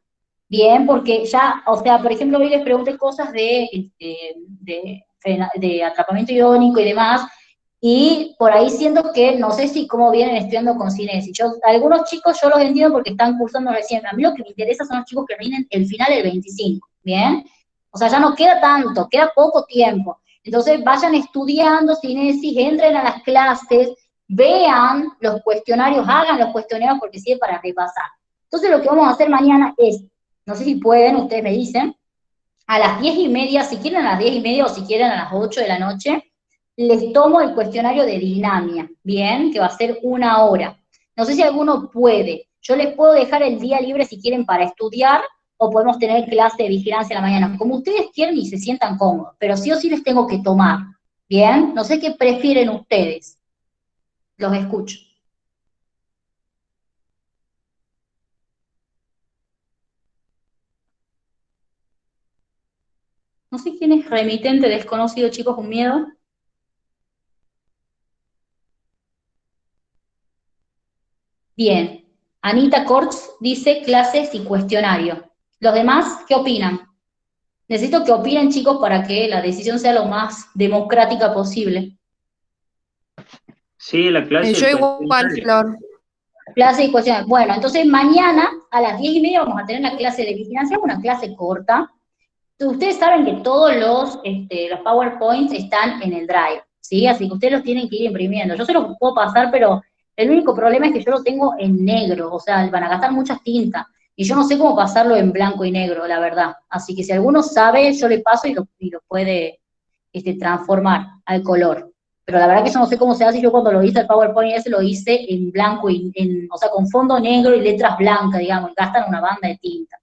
Bien, porque ya, o sea, por ejemplo, hoy les pregunté cosas de atrapamiento iónico y demás, Y por ahí siento que, no sé si cómo vienen estudiando con Cinesi. Algunos chicos yo los entiendo porque están cursando recién. A mí lo que me interesa son los chicos que rinden el final el 25, ¿bien? O sea, ya no queda tanto, queda poco tiempo. Entonces vayan estudiando Cinesi, entren a las clases, vean los cuestionarios, hagan los cuestionarios porque sirve para repasar. Entonces lo que vamos a hacer mañana es, no sé si pueden, ustedes me dicen, a las 10:30, si quieren a las 10:30 o si quieren a las 8 de la noche, les tomo el cuestionario de dinamia, ¿bien? Que va a ser 1 hora. No sé si alguno puede. Yo les puedo dejar el día libre si quieren para estudiar, o podemos tener clase de vigilancia en la mañana, como ustedes quieren y se sientan cómodos, pero sí o sí les tengo que tomar, ¿bien? No sé qué prefieren ustedes. Los escucho. No sé quién es remitente desconocido, chicos, con miedo. Bien. Anita Kortz dice clases y cuestionario. ¿Los demás qué opinan? Necesito que opinen, chicos, para que la decisión sea lo más democrática posible. Sí, la clase Yo y igual, cuestionario. Flor. Clase y cuestionario. Bueno, entonces mañana a las 10:30 vamos a tener la clase de vigilancia, una clase corta. Ustedes saben que todos los PowerPoints están en el Drive, ¿sí? Así que ustedes los tienen que ir imprimiendo. Yo se los puedo pasar, pero el único problema es que yo lo tengo en negro, o sea, van a gastar muchas tintas. Y yo no sé cómo pasarlo en blanco y negro, la verdad. Así que si alguno sabe, yo le paso y lo puede transformar al color. Pero la verdad que yo no sé cómo se hace. Yo cuando lo hice el PowerPoint ese lo hice en blanco, o sea, con fondo negro y letras blancas, digamos, y gastan una banda de tinta.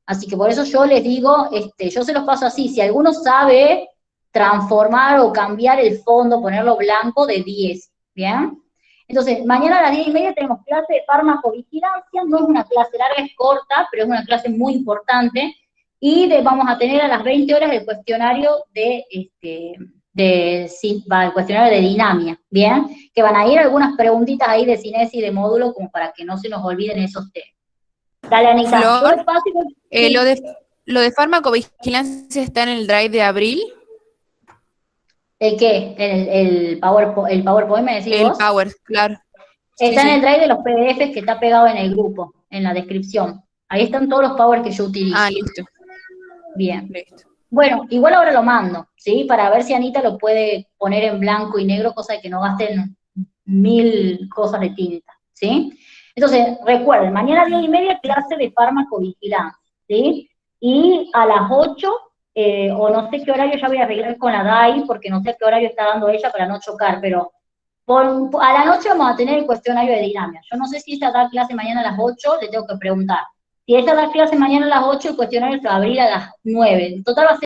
Así que por eso yo les digo, yo se los paso así, si alguno sabe transformar o cambiar el fondo, ponerlo blanco, de 10, ¿bien? Entonces, mañana a las 10:30 tenemos clase de farmacovigilancia, no es una clase larga, es corta, pero es una clase muy importante, y vamos a tener a las 20 horas el cuestionario el cuestionario de dinamia, ¿bien? Que van a ir algunas preguntitas ahí de Cinesi y de módulo, como para que no se nos olviden esos temas. Dale, Anita. Flor, Yo paso y sí. lo de farmacovigilancia está en el Drive de abril. ¿El qué? ¿El PowerPoint me decís El vos? Power, claro. Está Sí, en el sí. Drive de los PDFs que está pegado en el grupo, en la descripción. Ahí están todos los Power que yo utilizo. Ah, listo. Bien. Listo. Bueno, igual ahora lo mando, ¿sí? Para ver si Anita lo puede poner en blanco y negro, cosa de que no gasten 1000 cosas de tinta, ¿sí? Entonces, recuerden, mañana a 10:30 clase de farmacovigilancia, ¿sí? Y a las 8, o no sé qué horario, ya voy a arreglar con la DAI, porque no sé qué horario está dando ella para no chocar, pero a la noche vamos a tener el cuestionario de dinamia. Yo no sé si ella da clase mañana a las 8, le tengo que preguntar. Si ella da clase mañana a las 8, el cuestionario se va a abrir a las 9. En total va a ser